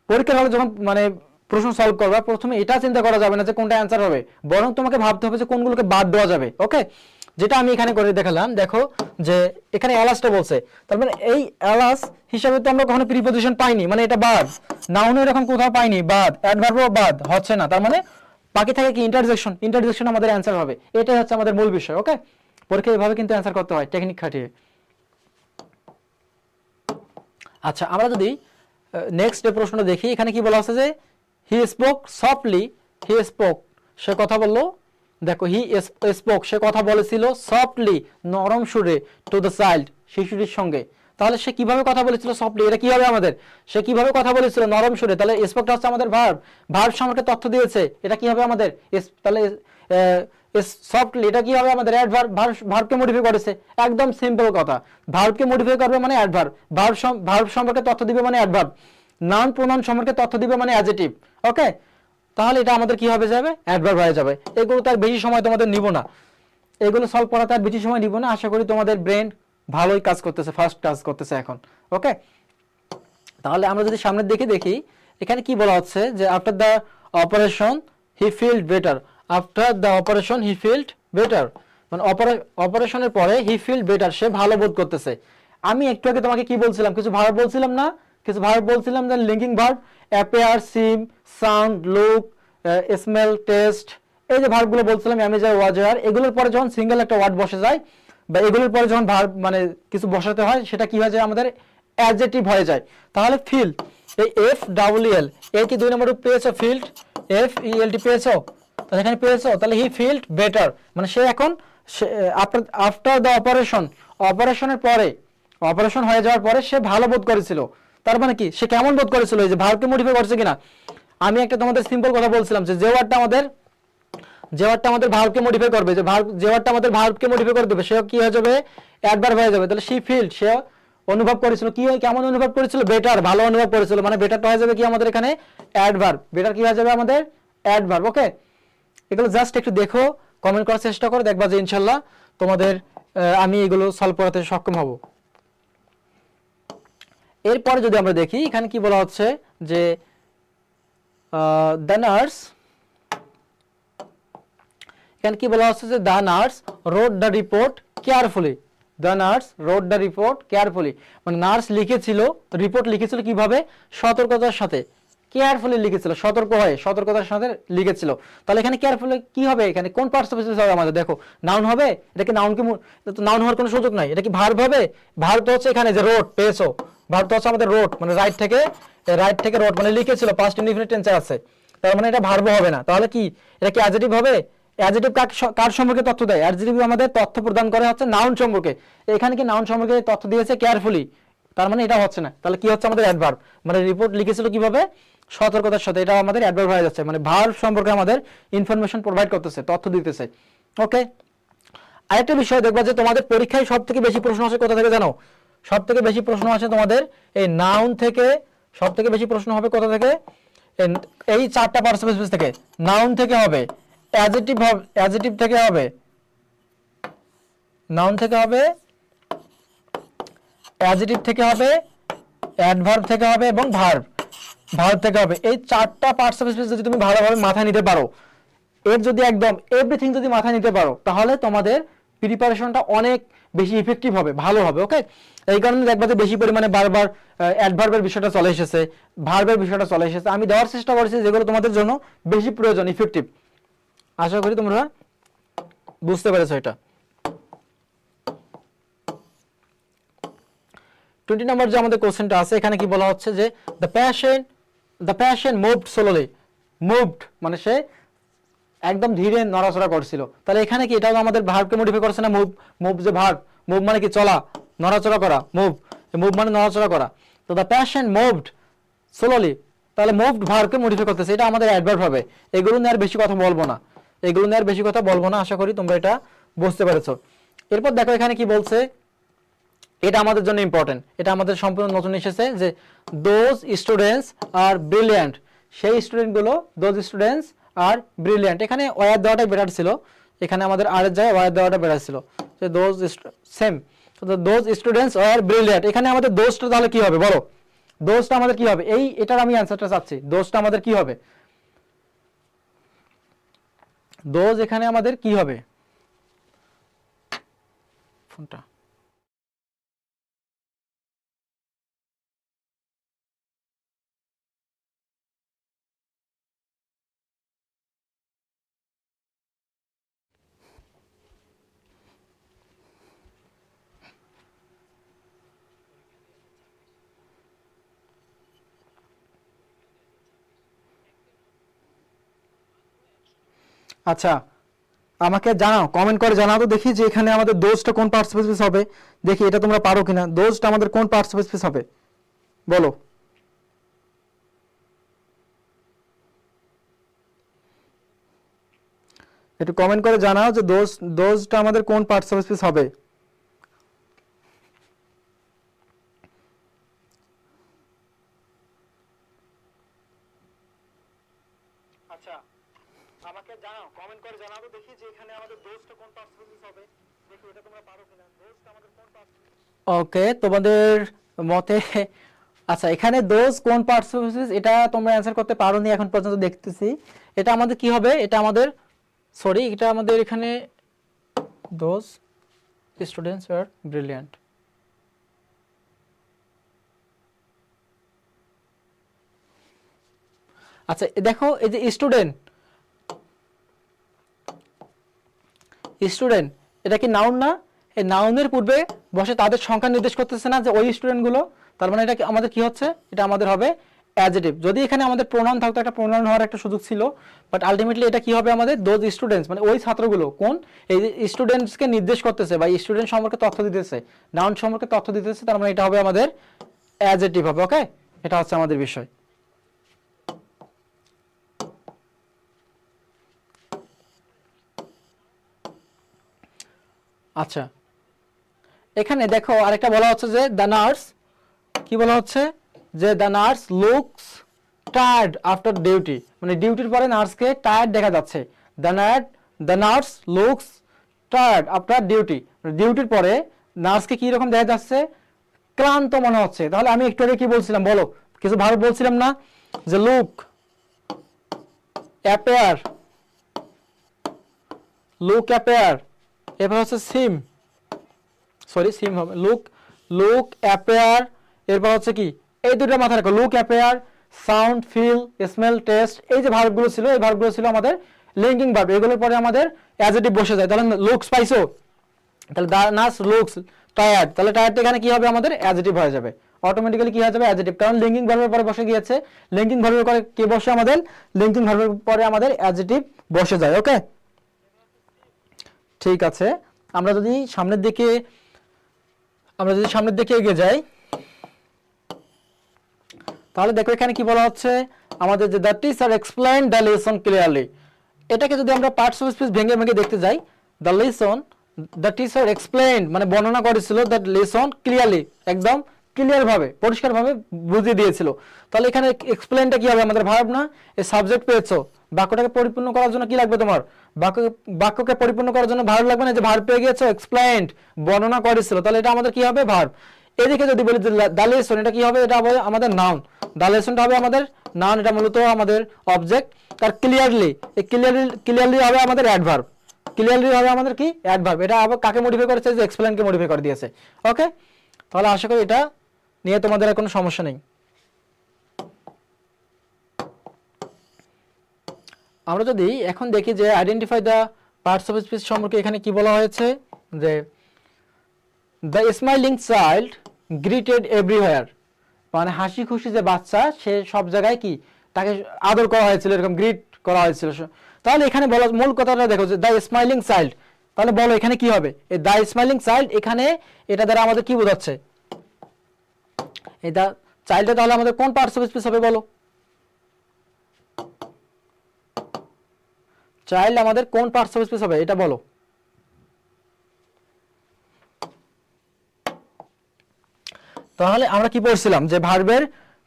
S1: পরীক্ষার হলে যখন মানে প্রশ্ন সলভ করবা, প্রথমে এটা চিন্তা করা যাবে না যে কোনটা অ্যান্সার হবে, বরং তোমাকে ভাবতে হবে যে কোনগুলোকে বাদ দেওয়া যাবে। ওকে, যেটা আমি এখানে করে দেখালাম, দেখো যে এখানে অ্যালাসটা বলছে, তার মানে এই অ্যালাস হিসাবে তো আমরা কখনো প্রিপোজিশন পাইনি, মানে এটা বাদ, নাউন এরকম কোথাও পাইনি, বাদ, অ্যাডভার্বও বাদ হচ্ছে না, তার মানে বাকি থাকে কি ইন্টারজেকশন, ইন্টারজেকশন আমাদের অ্যান্সার হবে, এটাই হচ্ছে আমাদের মূল বিষয়। ওকে, পরীক্ষা এভাবে কিন্তু অ্যান্সার করতে হয় টেকনিক খাটিয়ে। আচ্ছা, আমরা যদি নেক্সট প্রশ্নটা দেখি, এখানে কি বলা আছে যে he spoke softly, he spoke সে কথা বললো, দেখো হি স্পোক সে কথা বলেছিল, সফটলি নরম সুরে, টু দ্য চাইল্ড শিশুটির সঙ্গে। তাহলে সে কিভাবে কথা বলেছিল সফটলি, এটা কি হবে আমাদের, সে কিভাবে কথা বলেছিল নরম সুরে, তাহলে স্পোকটা হচ্ছে আমাদের ভার্ব, ভার্ব সম্পর্কে তথ্য দিয়েছে, এটা কি হবে আমাদের, তাহলে সফটলি এটা কি হবে আমাদের অ্যাডভার্ব, ভার্বকে মডিফাই করেছে, একদম সিম্পল কথা, ভার্বকে মডিফাই করবে মানে অ্যাডভার্ব, ভার্ব সম্পর্কে তথ্য দিবে মানে অ্যাডভার্ব, নাউন প্রোনাউন সম্পর্কে তথ্য দিবে মানে অ্যাডজেক্টিভ। ওকে, তাহলে এটা আমাদের কি হবে যাবে, অ্যাডভার্ব হয়ে যাবে। এগুলো তার বেশি সময় তোমাদের নিব না, এগুলো সলভ করা তার বেশি সময় নিব না, আশা করি তোমাদের ব্রেন ভালোই কাজ করতেছে, ফার্স্ট কাজ করতেছে এখন। ওকে, তাহলে আমরা যদি সামনের দিকে দেখি, এখানে কি বলা হচ্ছে যে after the operation he field better, after the operation he field better, মানে অপারেশনের পরে হি ফিল্ড বেটার সে ভালো বোধ করতেছে। আমি একটু আগে তোমাকে কি বলছিলাম, কিছু ভার্ব বলছিলাম না, কিছু ভার্ব বলছিলাম যে লিঙ্কিং ভার্ব, অ্যাপিয়ার, সিম, সাউন্ড, লুক, স্মেল, টেস্ট, এই যে ভার্বগুলো বলছিলাম, অ্যামেজার, ওয়াজার, এগুলোর পরে যখন সিঙ্গেল একটা ওয়ার্ড বসে যায় বা এগুলোর পরে যখন ভার্ব মানে কিছু বসাতে হয়, সেটা কি হয়ে যায় আমাদের অ্যাডজেক্টিভ হয়ে যায়। তাহলে ফিল্ড, এই এফ ডাব্লিউ এল, এর কি দুই নম্বর পেয়েছো, ফিল্ড, এফ ই এল টি পেয়েছো, তাহলে এখানে পেয়েছো, তাহলে হি ফিল্ড বেটার, মানে সে এখন আফটার দ্য অপারেশন, অপারেশনের পরে, অপারেশন হয়ে যাওয়ার পরে সে ভালো বোধ করেছিল। তার মানে কি সে কেমন বোধ করেছিল, এই যে ভার্বকে মডিফাই করছে কিনা। আমি একটা তোমাদের সিম্পল কথা বলছিলাম যে যে ওয়ার্ডটা আমাদের ভার্বকে মডিফাই করবে, যে ওয়ার্ডটা আমাদের ভার্বকে মডিফাই করে দেবে, সে কি হয়ে যাবে, অ্যাডভার্ব হয়ে যাবে। তাহলে শি ফিল্ড, সে অনুভব করেছিল, কি কেমন অনুভব করেছিল, বেটার, ভালো অনুভব করেছিল, মানে বেটারটা হয়ে যাবে কি আমাদের এখানে অ্যাডভার্ব, বেটার কি হয়ে যাবে আমাদের অ্যাডভার্ব। ওকে, এগুলো জাস্ট একটু দেখো, কমেন্ট করার চেষ্টা করো, দেখবা যে ইনশাল্লাহ তোমাদের আমি এগুলো সলভ করাতে সক্ষম হব। এরপরে যদি আমরা দেখি এখানে কি বলা হচ্ছে যে দ্য নার্স, এখানে কি বলা হচ্ছে যে the nurse wrote the report carefully, the nurse wrote the report carefully, মানে নার্স লিখেছিল, রিপোর্ট লিখেছিল কিভাবে, সতর্কতার সাথে, কেয়ারফুলি লিখেছিল, সতর্ক হয়ে, সতর্কতার সাথে লিখেছিল। তাহলে এখানে কেয়ারফুলি কি হবে, এখানে কোন পার্টস অফ স্পিচ হবে আমাদের, দেখো নাউন হবে, এটা কি নাউন, কি নাউন হওয়ার কোনো সুযোগ নাই, এটা কি ভার্ব হবে, ভার্ব তো হচ্ছে এখানে যে রোড পেয়েছো, ভার্ব তো হচ্ছে আমাদের রোড, মানে রাইট থেকে রোড, মানে লিখেছিল, পাস্ট ইনডিফিনিট টেন্সে আছে, তার মানে এটা ভার্ব হবে না, তাহলে কি এটা কি অ্যাডজেক্টিভ হবে, অ্যাডজেক্টিভ কার সম্পর্কে তথ্য দেয়, অ্যাডজেক্টিভ আমাদের তথ্য প্রদান করে হচ্ছে নাউন সম্পর্কে, এখানে কি নাউন সম্পর্কে তথ্য দিয়েছে কেয়ারফুলি, তার মানে এটা হচ্ছে না, তাহলে কি হচ্ছে আমাদের অ্যাডভার্ব, মানে রিপোর্ট লিখেছিল কিভাবে, সতর্কতার সাথে, এটা আমাদের অ্যাডভার্ব হয়ে যাচ্ছে, মানে ভার্ব সম্পর্কে আমাদের ইনফরমেশন প্রোভাইড করতেছে, তথ্য দিতেছে। ওকে, আরেকটা বিষয় দেখবা যে তোমাদের পরীক্ষায় সবথেকে বেশি প্রশ্ন আসে কোথা থেকে জানো, সবথেকে বেশি প্রশ্ন আসে তোমাদের এই নাউন থেকে, সবথেকে বেশি প্রশ্ন হবে কোথা থেকে, এই চারটা পার্টস অফ স্পিচ থেকে, নাউন থেকে হবে, অ্যাডজেক্টিভ থেকে হবে, নাউন থেকে হবে, অ্যাডজেক্টিভ থেকে হবে, অ্যাডভার্ব থেকে হবে এবং ভার্ব থেকে হবে। এই চারটা পার্টস অফ স্পিচ যদি তুমি ভালোভাবে মাথায় নিতে পারো, এর যদি একদম এভরিথিং যদি মাথায় নিতে পারো, তাহলে তোমাদের প্রিপারেশনটা অনেক বেশি ইফেক্টিভ হবে, ভালো হবে। ওকে, এই কারণে দেখবা যে বেশি পরিমাণে বারবার অ্যাডভার্বের বিষয়টা চলে এসেছে, ভার্বের বিষয়টা চলে এসেছে, আমি দেওয়ার চেষ্টা করেছি যেগুলো তোমাদের জন্য বেশি প্রয়োজন, ইফেক্টিভ। আশা করি তোমরা বুঝতে পেরেছো এটা। 20 নম্বর যে আমাদের কোশ্চেনটা আছে, এখানে কি বলা হচ্ছে যে the passion moved slowly, moved মানে সে একদম ধীরে নড়াচড়া করছিল, তাহলে এখানে কি এটাও আমাদের ভার্বকে মডিফাই করছে না, মুভ যে ভার্ব, মুভ মানে কি চলা, নড়াচড়া করা, মুভ মানে নড়াচড়া করা, তো দ্য প্যাশন মুভড স্লোলি, তাহলে মুভড ভার্বকে মডিফাই করতেছে, এটা আমাদের অ্যাডভার্ব হবে। এগুলো নিয়ে আর বেশি কথা বলবো না, আশা করি তোমরা এটা বুঝতে পেরেছো। এরপর দেখো এখানে কি বলছে, এটা আমাদের জন্য ইম্পর্টেন্ট, এটা আমাদের সম্পূর্ণ নতুন এসেছে যে দোজ স্টুডেন্টস আর ব্রিলিয়ান্ট, সেই স্টুডেন্টগুলো, দোজ স্টুডেন্টস আর ব্রিলিয়ান্ট, এখানে ওয়ার দেওয়াটা বেটার ছিল, এখানে আমাদের আর এর জায়গায় ওয়ার দেওয়াটা বেটার ছিল, যে দোজ সেম, তো দোজ স্টুডেন্টস আর ব্রিলিয়ান্ট, এখানে আমাদের দোজটা তাহলে কি হবে বলো, দোজটা আমাদের কি হবে, এটার আমি অ্যান্সারটা চাচ্ছি, দোজটা আমাদের কি হবে, দোজ এখানে আমাদের কি হবে, ফোনটা আচ্ছা আমাকে জানাও, কমেন্ট করে জানাও তো দেখি যে এখানে আমাদের দোজটা কোন পার্টস অফ স্পিচ হবে, দেখি এটা তোমরা পারো কিনা, দোজটা আমাদের কোন পার্টস অফ স্পিচ হবে বলো, একটু কমেন্ট করে জানাও যে দোজটা আমাদের কোন পার্টস অফ স্পিচ হবে। আচ্ছা আমাকে জানাও, কমেন্ট করে জানাও তো দেখি যে এখানে আমাদের দোজটা কোন পার্টস অফ স্পিচ হবে, দেখি এটা তোমরা পারো কিনা, দোজটা আমাদের কোন পার্টস। ওকে, তোমাদের মতে আচ্ছা এখানে দোজ কোন পার্টস অফ স্পিচ, এটা তোমরা অ্যানসার করতে পারোনি এখন পর্যন্ত দেখতেছি, এটা আমাদের কি হবে, এটা আমাদের সরি, এটা আমাদের এখানে দোজ স্টুডেন্টস আর ব্রিলিয়ান্ট, আচ্ছা দেখো এই যে স্টুডেন্ট এটা কি নাউন না, এই নাউনের পূর্বে বসে তাদের সংখ্যা নির্দেশ করতেছে না যে ওই স্টুডেন্টগুলো, তার মানে এটা আমাদের কি হচ্ছে, এটা আমাদের হবে অ্যাডজেক্টিভ, যদি এখানে আমাদের প্রোনাউন থাকতো একটা প্রোনাউন হওয়ার একটা সুযোগ ছিল, বাট আলটিমেটলি এটা কি হবে আমাদের দোজ স্টুডেন্টস, মানে ওই ছাত্রগুলো, কোন এই স্টুডেন্টসকে নির্দেশ করতেছে বা স্টুডেন্ট সম্পর্কে তথ্য দিতেছে, নাউন সম্পর্কে তথ্য দিতেছে, তার মানে এটা হবে আমাদের অ্যাডজেক্টিভ হবে। ওকে, এটা হচ্ছে আমাদের বিষয়। আচ্ছা এখানে দেখো আরেকটা বলা হচ্ছে যে দ্য নার্স, কি বলা হচ্ছে যে the nurse looks tired after duty, মানে ডিউটির পরে নার্সকে টায়ার্ড দেখা যাচ্ছে। The nurse looks tired after duty, ডিউটির পরে নার্সকে কি রকম দেখা যাচ্ছে, ক্লান্ত মনে হচ্ছে। তাহলে আমি একটু আগে কি বলছিলাম বলো, কিছু ভালো বলছিলাম না যে লুক, অ্যাপেয়ার, লুক অ্যাপেয়ার, এরপর হচ্ছে সিম, সরি সিম হবে লুক অ্যাপেয়ার, এরপর হচ্ছে কি এই দুটো মাথায় রাখো, look appear, sound, feel, smell, taste, এই যে ভার্বগুলো ছিল এই ভার্বগুলো ছিল আমাদের লিঙ্কিং ভার্ব, এগুলোর পরে আমাদের অ্যাডজেক্টিভ বসে যায়। তাহলে লুকস পাইছো, তাহলে দ্য নার্স লুকস টায়ার্ড, তাহলে টায়ার্ড এখানে কি হবে আমাদের অ্যাডজেক্টিভ হয়ে যাবে, অটোমেটিক্যালি কি হয়ে যাবে অ্যাডজেক্টিভ, কারণ লিঙ্কিং ভার্বের পরে বসে গিয়েছে। লিঙ্কিং ভার্বের পরে কি বসে আমাদের, লিঙ্কিং ভার্বের পরে আমাদের অ্যাডজেক্টিভ বসে যায়। ওকে, ঠিক আছে। আমরা যদি সামনের দিকে এগিয়ে যাই, তাহলে দেখো এখানে কি বলা হচ্ছে আমাদের যে the teacher explain the lesson clearly, এটাকে যদি আমরা পার্টস অফ স্পিচ ভেঙে ভেঙে দেখতে যাই, দ্য টিচার এক্সপ্লেইন মানে বর্ণনা করেছিল দ্য লেসন ক্লিয়ারলি, একদম ক্লিয়ার ভাবে পরিষ্কার ভাবে বুঝিয়ে দিয়েছিল। তাহলে এখানে এক্সপ্লেইনটা কি হবে আমাদের ভার্ব না, এই সাবজেক্ট পেয়েছো, বাক্যটাকে পরিপূর্ণ করার জন্য কি লাগবে তোমার, বাক্যকে পরিপূর্ণ করার জন্য ভার্ব লাগবে না, যে ভার্ব পেয়ে গিয়েছো এক্সপ্লেইনড বর্ণনা করেছিল, তাহলে এটা আমাদের কি হবে ভার্ব। এদিকে যদি বলি দ্য লেসন, এটা কি হবে, এটা হবে আমাদের নাউন, দ্য লেসনটা হবে আমাদের নাউন, এটা মূলত আমাদের অবজেক্ট। আর ক্লিয়ারলি, এই ক্লিয়ারলি হবে আমাদের অ্যাডভার্ব, ক্লিয়ারলি হবে আমাদের কি অ্যাডভার্ব, এটা আবার কাকে মডিফাই করেছে, যে এক্সপ্লেইনকে মডিফাই করে দিয়েছে। ওকে, তাহলে আশা করি এটা নিয়ে তোমাদের আর কোনো সমস্যা নেই। আমরা যদি এখন দেখি যে identify the parts of speech সম্পর্কে এখানে কি বলা হয়েছে, যে the smiling child greeted everywhere, মানে হাসি খুশি যে বাচ্চা সে সব জায়গায় কি তাকে আদর করা হয়েছিল, এরকম গ্রিট করা হয়েছিল। তাহলে এখানে বলা মূল কথাটা দেখো যে দ্য স্মাইলিং চাইল্ড, তাহলে বলো এখানে কি হবে, এই দ্য স্মাইলিং চাইল্ড, এখানে এটা দ্বারা আমাদের কি বোঝাচ্ছে, এই দ্য চাইল্ডটা তাহলে আমাদের কোন পার্টস অফ স্পিচ হবে বলো, চাইল্ড আমাদের কোন পার্টস অফ স্পিচ হবে এটা বলো। তাহলে আমরা কি পড়ছিলাম যে ভার্বের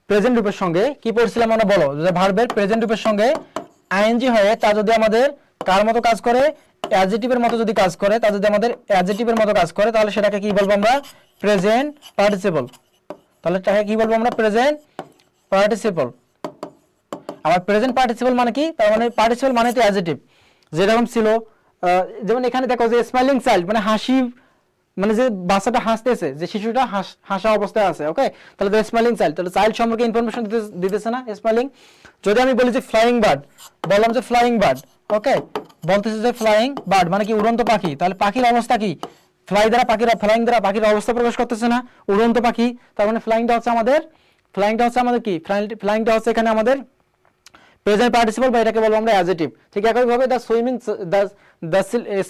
S1: প্রেজেন্ট রূপের সঙ্গে কি পড়ছিলাম আমরা বলো, যে ভার্বের প্রেজেন্ট রূপের সঙ্গে আইএনজি হয়ে তা যদি আমাদের কার মতো কাজ করে, অ্যাডজেক্টিভের মতো যদি কাজ করে, তা যদি আমাদের অ্যাডজেক্টিভের মতো কাজ করে, তাহলে সেটাকে কি বলবো আমরা প্রেজেন্ট পার্টিসিপল, তাহলে এটাকে কি বলবো আমরা প্রেজেন্ট পার্টিসিপল। আবার প্রেজেন্ট পার্টিসিপল মানে কি, তার মানে পার্টিসিপল মানে তো অ্যাডজেক্টিভ, যেরকম ছিল যেমন এখানে দেখো যে স্মাইলিং চাইল্ড মানে হাসি, মানে যে বাচ্চাটা হাসতেছে, যে শিশুটা হাসা অবস্থায় আছে। ওকে, তাহলে দ্য স্মাইলিং চাইল্ড, তাহলে চাইল্ড সম্পর্কে ইনফরমেশন দিতেছে না স্মাইলিং। যদি আমি বলি যে ফ্লাইং বার্ড, বললাম যে ফ্লাইং বার্ড, ওকে, বলতেছে যে ফ্লাইং বার্ড মানে কি উড়ন্ত পাখি, তাহলে পাখির অবস্থা কি, ফ্লাইং দ্বারা পাখির অবস্থা প্রকাশ করতেছে না, উড়ন্ত পাখি, তার মানে ফ্লাইংটা হচ্ছে আমাদের কি, ফ্লাইংটা হচ্ছে এখানে আমাদের প্রেজেন্ট পার্টিসিপল, বা এটাকে বলবো আমরা অ্যাডজেক্টিভ। ঠিক একই ভাবে দ্য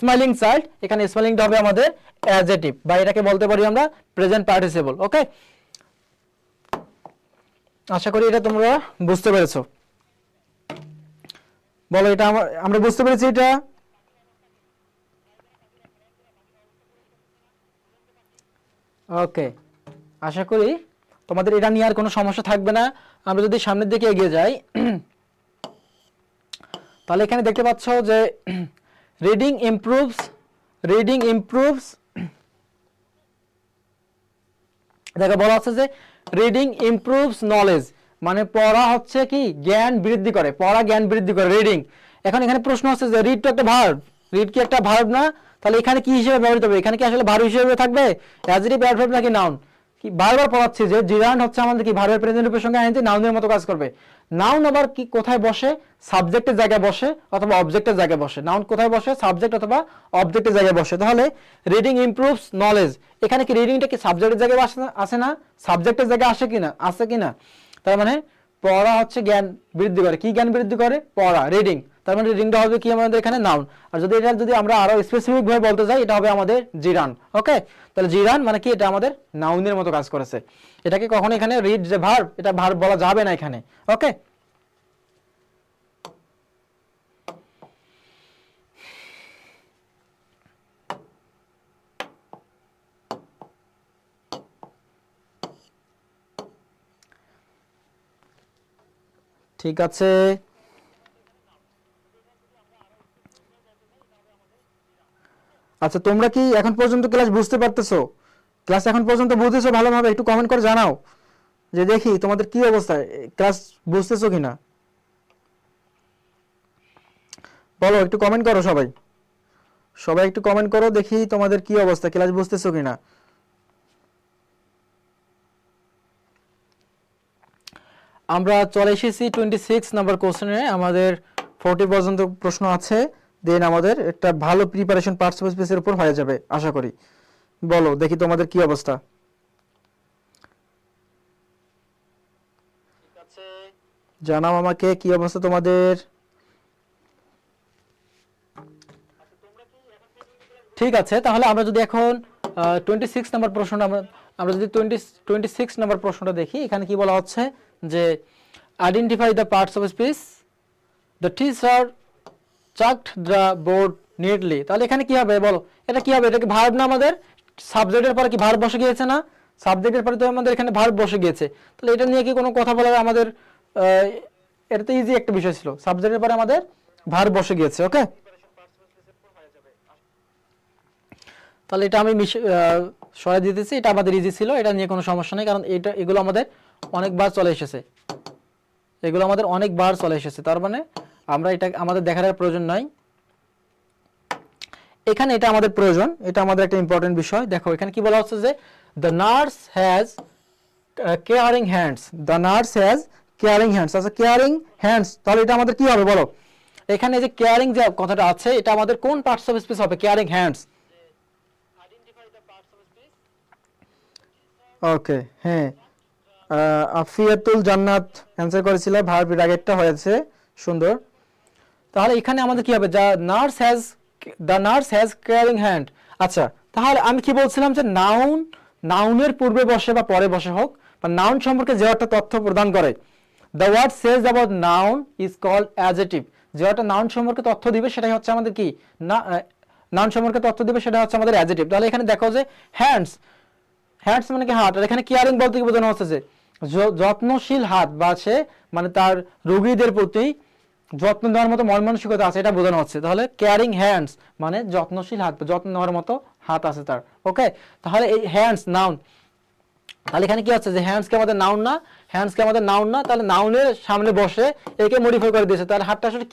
S1: স্মাইলিং চাইল্ড, এখানে স্মাইলিংটা হবে আমাদের অ্যাডজেক্টিভ, বা এটাকে বলতে পারি আমরা প্রেজেন্ট পার্টিসিপল। ওকে, আশা করি এটা তোমরা বুঝতে পেরেছো। বলো এটা আমরা বুঝতে পেরেছি এটা। ওকে, আশা করি তোমাদের এটা নিয়ে আর কোনো সমস্যা থাকবে না। আমরা যদি সামনের দিকে এগিয়ে যাই, তাহলে এখানে দেখতে পাচ্ছ যে রিডিং ইমপ্রুভস, দেখো বলা হচ্ছে যে রিডিং ইমপ্রুভস নলেজ, মানে পড়া হচ্ছে কি জ্ঞান বৃদ্ধি করে, পড়া জ্ঞান বৃদ্ধি করে রিডিং। এখন এখানে প্রশ্ন হচ্ছে যে রিড তো একটা ভার্ব, রিড কি একটা ভার্ব না, তাহলে এখানে কি হিসেবে ব্যবহৃত হবে, এখানে কি আসলে ভার্ব হিসেবে থাকবে, অ্যাডজেক্টিভ অ্যাডভার্ব নাকি নাউন। কি বারবার পড়াচ্ছি যে জিরান্ড হচ্ছে আমাদের কি ভার্বের প্রেজেন্ট রূপের সঙ্গে আইএনজি নাউনের মতো কাজ করবে। নাউন আবার কি কোথায় বসে, সাবজেক্টের জায়গায় বসে অথবা অবজেক্টের জায়গায় বসে। নাউন কোথায় বসে, সাবজেক্ট অথবা অবজেক্টের জায়গায় বসে। তাহলে রিডিং ইমপ্রুভস নলেজ, এখানে কি রিডিংটা কি সাবজেক্টের জায়গায় আসে না, সাবজেক্টের জায়গায় আসে কিনা, তার মানে পড়া হচ্ছে জ্ঞান বৃদ্ধি করে, কি জ্ঞান বৃদ্ধি করে, পড়া, রিডিং, তার মানে রিডিংটা হবে কি আমাদের এখানে নাউন। আর যদি আমরা আরো স্পেসিফিক ভাবে বলতে যাই, এটা হবে আমাদের জিরান। ওকে, তাহলে জিরান মানে কি, এটা আমাদের নাউনের মতো কাজ করেছে। এটাকে কখনো এখানে রিড যে ভার্ব, এটা ভার্ব বলা যাবে না এখানে। ওকে, ঠিক আছে, আচ্ছা তোমরা কি এখন পর্যন্ত ক্লাস বুঝতে পারতেছো? ক্লাস এখন পর্যন্ত বুঝতেছো ভালোভাবে? একটু কমেন্ট করে জানাও যে দেখি তোমাদের কি অবস্থা, ক্লাস বুঝতেছো কিনা। বলো, একটু কমেন্ট করো সবাই, সবাই একটু কমেন্ট করো, দেখি তোমাদের কি অবস্থা, ক্লাস বুঝতেছো কিনা। আমরা চলে এসেছি 26 নাম্বার কোশ্চেনে। আমাদের 40 পর্যন্ত প্রশ্ন আছে, দেন আমাদের একটা ভালো প্রিপারেশন পার্টস অফ স্পেসের উপর হয়ে যাবে আশা করি। বলো দেখি তোমাদের কি অবস্থা। জানাও আমাকে কি অবস্থা তোমাদের। ঠিক আছে, তাহলে আমরা যদি এখন 26 নাম্বার প্রশ্নটা আমরা যদি 26 নাম্বার প্রশ্নটা দেখি, এখানে কি বলা হচ্ছে যে identify the parts of speech the teacher chalked the board neatly. তাহলে এখানে কি হবে বলো, এটা কি হবে? এটা কি ভার্ব না? আমাদের সাবজেক্টের পরে কি ভার্ব বসে গিয়েছে না? সাবজেক্টের পরে তো আমাদের এখানে ভার্ব বসে গিয়েছে, তাহলে এটা নিয়ে কি কোনো কথা বলার আমাদের এটা তো ইজি একটা বিষয় ছিল, সাবজেক্টের পরে আমাদের ভার্ব বসে গিয়েছে। ওকে, তাহলে এটা আমি সরাই দিতেছি, এটা আমাদের ইজি ছিল, এটা নিয়ে কোনো সমস্যা নেই, কারণ এগুলো আমাদের অনেকবার চলে এসেছে, এগুলো আমাদের অনেকবার চলে এসেছে, তার মানে আমরা এটা আমাদের দেখার প্রয়োজন নাই। এখানে এটা আমাদের প্রয়োজন, এটা আমাদের একটা ইম্পর্টেন্ট বিষয়। দেখো এখানে কি বলা হচ্ছে যে the nurse has caring hands, the nurse has caring hands. আচ্ছা কেয়ারিং হ্যান্ডস, তাহলে এটা আমাদের কি হবে বলো? এখানে যে কেয়ারিং যে কথাটা আছে, এটা আমাদের কোন পার্টস অফ স্পিচ হবে? Caring hands. ওকে, হ্যাঁ, আফিয়াতুল জান্নাত অ্যানসার করেছিল, ভার্ব এর আগেরটা হয়েছে, সুন্দর। তাহলে এখানে আমাদের কি হবে? The nurse has caring hand. আচ্ছা, তাহলে আমি কি বলছিলাম যে নাউনের পূর্বে বসে বা পরে বসে হোক, বা নাউন সম্পর্কে যে একটা তথ্য প্রদান করে, the word says about noun is called adjective. যে একটা নাউন সম্পর্কে তথ্য দিবে সেটাই হচ্ছে আমাদের কি, নাউন সম্পর্কে তথ্য দিবে সেটা হচ্ছে আমাদের অ্যাডজেক্টিভ। তাহলে এখানে দেখো যে হ্যান্ডস, হ্যান্ডস মানে কি হাত, আর এখানে কেয়ারিং বলতে কি বোঝানো হচ্ছে যে যত্নশীল হাত, বা সে মানে তার রোগীদের প্রতি যত্ন নেওয়ার মতো মন মানসিকতা আছে, এটা বোঝানো হচ্ছে। তাহলে কেয়ারিং হ্যান্ডস মানে যত্নশীল হাত, যত্ন নেওয়ার মতো হাত আছে তার। ওকে, তাহলে এই হ্যান্ডস নাউন, তাহলে এখানে কি হচ্ছে যে হ্যান্ডস কে আমাদের নাউন না, হ্যান্ডস কে আমাদের নাউন না, তাহলে নাউনের সামনে বসে একে মডিফাই করে দিয়েছে, তাহলে হাতটা আসলে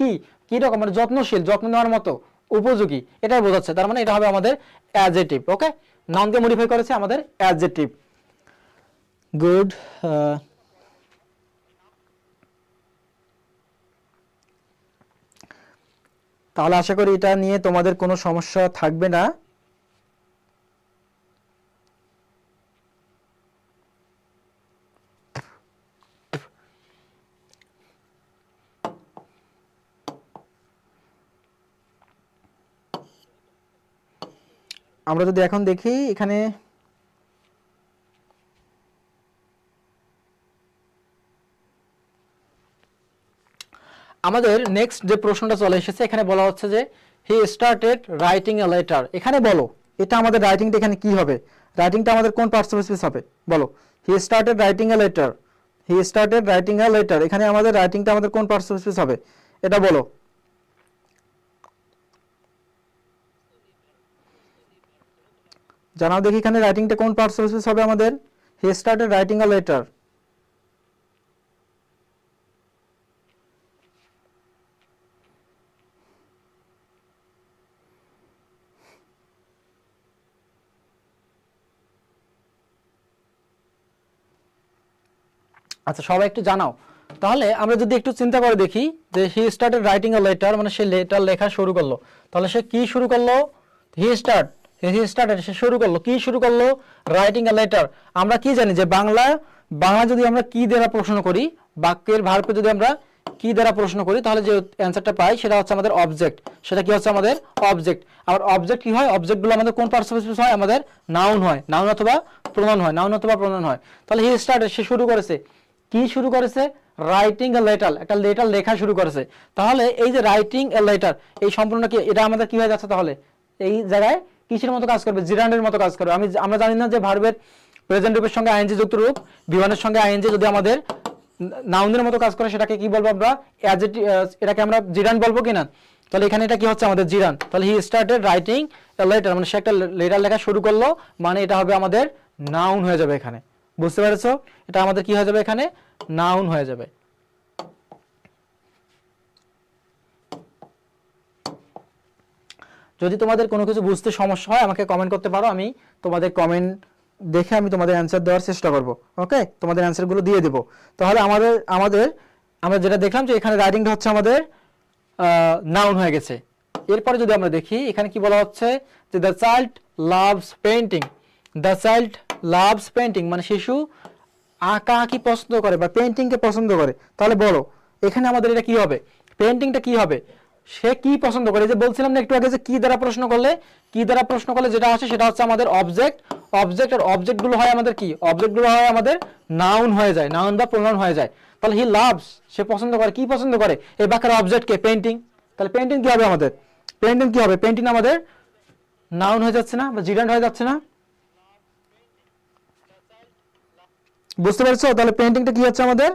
S1: কি রকম, মানে যত্নশীল, যত্ন নেওয়ার মতো, উপযোগী, এটাই বোঝাচ্ছে। তার মানে এটা হবে আমাদের অ্যাডজেক্টিভ। ওকে, নাউনকে মডিফাই করেছে আমাদের অ্যাডজেক্টিভ। গুড। তাহলে আশা করি এটা নিয়ে তোমাদের কোনো সমস্যা থাকবে না। আমরা যদি এখন দেখি এখানে আমাদের নেক্সট যে প্রশ্নটা চলে এসেছে, এখানে বলা হচ্ছে যে he started writing a letter. এখানে বলো এটা আমাদের রাইটিংটা এখানে কি হবে? রাইটিংটা আমাদের কোন পার্টস অফ স্পিচ হবে বলো? He started writing a letter, he started writing a letter, এখানে আমাদের রাইটিংটা আমাদের কোন পার্টস অফ স্পিচ হবে? এটা বলো। জানাও দেখি এখানে রাইটিংটা কোন পার্টস অফ স্পিচ হবে আমাদের? He started writing a letter. আচ্ছা সবাই একটু জানাও। তাহলে আমরা যদি একটু চিন্তা করে দেখি যে he started writing a letter, মানে সে লেটার লেখা শুরু করলো, তাহলে সে কি শুরু করলো? হি স্টার্টেড, সে শুরু করলো, কি শুরু করলো? Writing a letter. আমরা কি জানি যে বাংলা যদি আমরা কি দ্বারা প্রশ্ন করি, বাক্যের ভার্বকে যদি আমরা কি দ্বারা প্রশ্ন করি, তাহলে যে অ্যান্সারটা পাই সেটা হচ্ছে আমাদের অবজেক্ট। সেটা কি হচ্ছে আমাদের অবজেক্ট। আর অবজেক্ট কি হয়? অবজেক্টগুলো আমাদের কোন পার্টস অফ স্পিচ হয়? আমাদের নাউন হয়, নাউন অথবা প্রোনাউন হয়, নাউন অথবা প্রোনাউন হয়। তাহলে হি স্টার্টেড, সে শুরু করেছে, কি শুরু করেছে? রাইটিং এ লেটার, একটা লেটার লেখা শুরু করেছে। তাহলে এই যে রাইটিং এ লেটার, এই সম্পূর্ণ কি এটা আমাদের কি হয়ে যাচ্ছে? তাহলে এই জায়গায় কিসের মতো কাজ করবে? জিরান্ডের মতো কাজ করবে। আমরা জানি না যে ভার্বের প্রেজেন্ট রূপের সঙ্গে আইএনজি যুক্ত রূপ, বিমানের সঙ্গে আইএনজি যদি আমাদের নাউনের মতো কাজ করে সেটাকে কি বলবো আমরা অ্যাডজেক্টিভ, এটাকে আমরা জিরান বলবো কিনা? তাহলে এখানে এটা কি হচ্ছে আমাদের জিরান। তাহলে he started writing a letter, মানে সে একটা লেটার লেখা শুরু করলো, মানে এটা হবে আমাদের নাউন হয়ে যাবে এখানে। বুঝতে পেরেছো? এটা আমাদের কি হয়ে যাবে এখানে? নাউন হয়ে যাবে। যদি তোমাদের কোনো কিছু বুঝতে সমস্যা হয় আমাকে কমেন্ট করতে পারো, আমি তোমাদের কমেন্ট দেখে আমি তোমাদের অ্যান্সার দেওয়ার চেষ্টা করব। ওকে, তোমাদের অ্যান্সারগুলো দিয়ে দেবো। তাহলে আমরা যেটা দেখলাম যে এখানে রাইটিংটা হচ্ছে আমাদের নাউন হয়ে গেছে। এরপরে যদি আমরা দেখি এখানে কি বলা হচ্ছে যে the child loves painting. The child loves painting মানে শিশু আঁকা আঁকি পছন্দ করে বা পেইন্টিংকে পছন্দ করে। তাহলে বলো এখানে আমাদের এটা কি হবে? পেইন্টিংটা কি হবে? সে কি পছন্দ করে? যে বলছিলাম না একটু আগে যে কি দ্বারা প্রশ্ন করলে, কি দ্বারা প্রশ্ন করলে যেটা আসে সেটা হচ্ছে আমাদের অবজেক্ট। আর অবজেক্টগুলো হয় আমাদের কি? অবজেক্টগুলো হয় আমাদের নাউন হয়ে যায়, নাউন বা প্রোনাউন হয়ে যায়। তাহলে হি লাভস, সে পছন্দ করে, কি পছন্দ করে? এই বাক্যের অবজেক্টকে পেইন্টিং। তাহলে পেইন্টিং কি হবে আমাদের? পেইন্টিং কি হবে? পেইন্টিং আমাদের নাউন হয়ে যাচ্ছে না বা জিরান্ড হয়ে যাচ্ছে না? বুঝতে পারছো? তাহলে পেইন্টিংটা কি হচ্ছে আমাদের?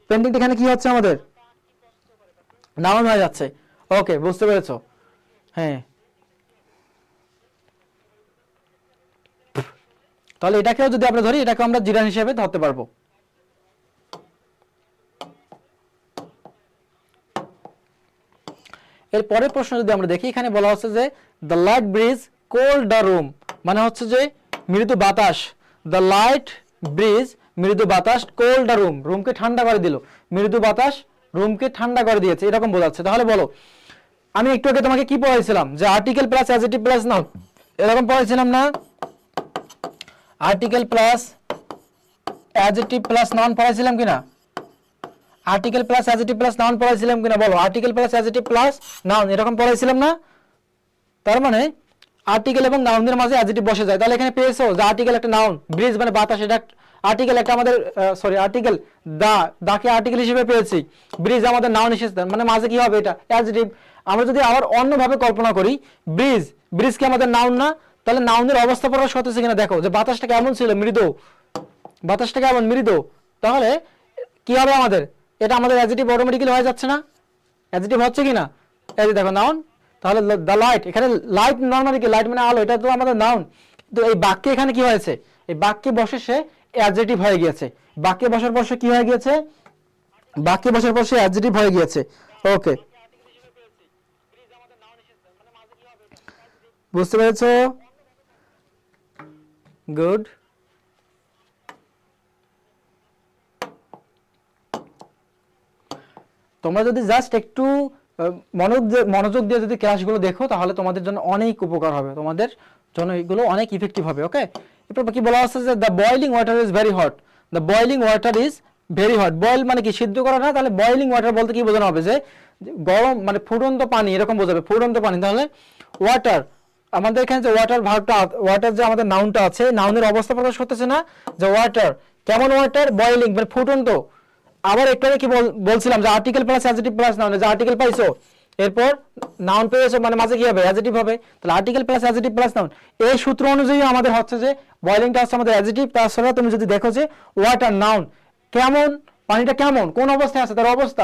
S1: পেইন্টিংটা এখানে কি হচ্ছে আমাদের? নাউন হয়ে যাচ্ছে। ওকে, বুঝতে পেরেছো? হ্যাঁ, তাহলে এটাকেও যদি আমরা ধরি, এটাকে আমরা জিরান হিসেবে ধরতে পারবো। এর পরের প্রশ্ন যদি আমরা দেখি, এখানে বলা হচ্ছে যে the light bridge cold the room, মানে হচ্ছে যে মৃদু বাতাস। দ্য লাইট ব্রিজ, মৃদু বাতাস, কোল্ড দ্য রুম, রুমকে ঠান্ডা করে দিল। মৃদু বাতাস রুমকে ঠান্ডা করে দিয়েছে, এরকম বোঝাচ্ছে। তাহলে বলো, আমি একটু আগে তোমাকে কি পড়াইছিলাম? যে article plus adjective plus noun, এরকম পড়াইছিলাম না? Article plus adjective plus noun পড়াইছিলাম কিনা? Article plus adjective plus noun পড়াইছিলাম কিনা বলো? Article plus adjective plus noun এরকম পড়াইছিলাম না? তার মানে আর্টিকেল এবং নাউনের মাঝে অ্যাডজেক্টিভ বসে যায়। তাহলে এখানে পেয়েছো যে আর্টিকেল একটা নাউন, ব্রিজ মানে বাতাস এটা আর্টিকেল, একটা আমাদের আর্টিকেল দাকে আর্টিকেল হিসেবে পেয়েছি, ব্রিজ আমাদের নাউন হিসেবে, মানে মাঝে কি হবে? এটা অ্যাডজেক্টিভ। আমরা যদি আবার অন্যভাবে কল্পনা করি, ব্রিজ কি আমাদের নাউন না? তাহলে নাউনের অবস্থা প্রকাশ করতেছে কিনা দেখো, যে বাতাসটা কেমন ছিল? মৃদু। বাতাসটা কেমন? মৃদু। তাহলে কি হবে আমাদের? এটা আমাদের অ্যাডজেক্টিভ অটোমেটিক্যালি হয়ে যাচ্ছে না? অ্যাডজেক্টিভ হচ্ছে কিনা? এই যে দেখো নাউন। তাহলে দ্য লাইট, এখানে লাইট নরমালি কি? লাইট মানে আলো, এটা তো আমাদের নাউন। তো এই বাক্যে এখানে কি হয়েছে? এই বাক্যে বসে সে অ্যাডজেক্টিভ হয়ে গিয়েছে। বাক্যে বসার পর সে কি হয়ে গিয়েছে? বাক্যে বসার পর সে অ্যাডজেক্টিভ হয়ে গিয়েছে। ওকে, বুঝতে পেরেছো? গুড। তোমরা যদি জাস্ট একটু মনোযোগ দিয়ে যদি ক্লাসগুলো দেখো, তাহলে তোমাদের জন্য অনেক উপকার হবে, তোমাদের জন্য এগুলো অনেক ইফেক্টিভ হবে। ওকে, এরপর কি বলা হচ্ছে যে the boiling water is very hot. The boiling water is very hot. Boil মানে কি? সিদ্ধ করা না? তাহলে বয়লিং ওয়াটার বলতে কি বোঝানো হবে? যে গরম, মানে ফুটন্ত পানি, এরকম বোঝাবে, ফুটন্ত পানি। তাহলে ওয়াটার, আমাদের এখানে যে ওয়াটার ভার্বটা, ওয়াটার যে আমাদের নাউনটা আছে, নাউনের অবস্থা প্রকাশ করতেছে না? যে ওয়াটার, কেমন ওয়াটার? বয়লিং মানে ফুটন্ত। আবার একটু আগে কি বলছিলাম যে article plus adjective plus noun, যে আর্টিকেল পাইছো, এরপর নাউন পেয়েছো, মানে মাঝে কি হবে? অ্যাডজেক্টিভ হবে। তাহলে article plus adjective plus noun, এই সূত্র অনুযায়ী আমাদের হচ্ছে যে বয়লিংটা হচ্ছে আমাদের অ্যাডজেক্টিভ। তাছাড়া তুমি যদি দেখো যে ওয়াটার নাউন, কেমন পানিটা, কেমন কোন অবস্থায় আছে, তার অবস্থা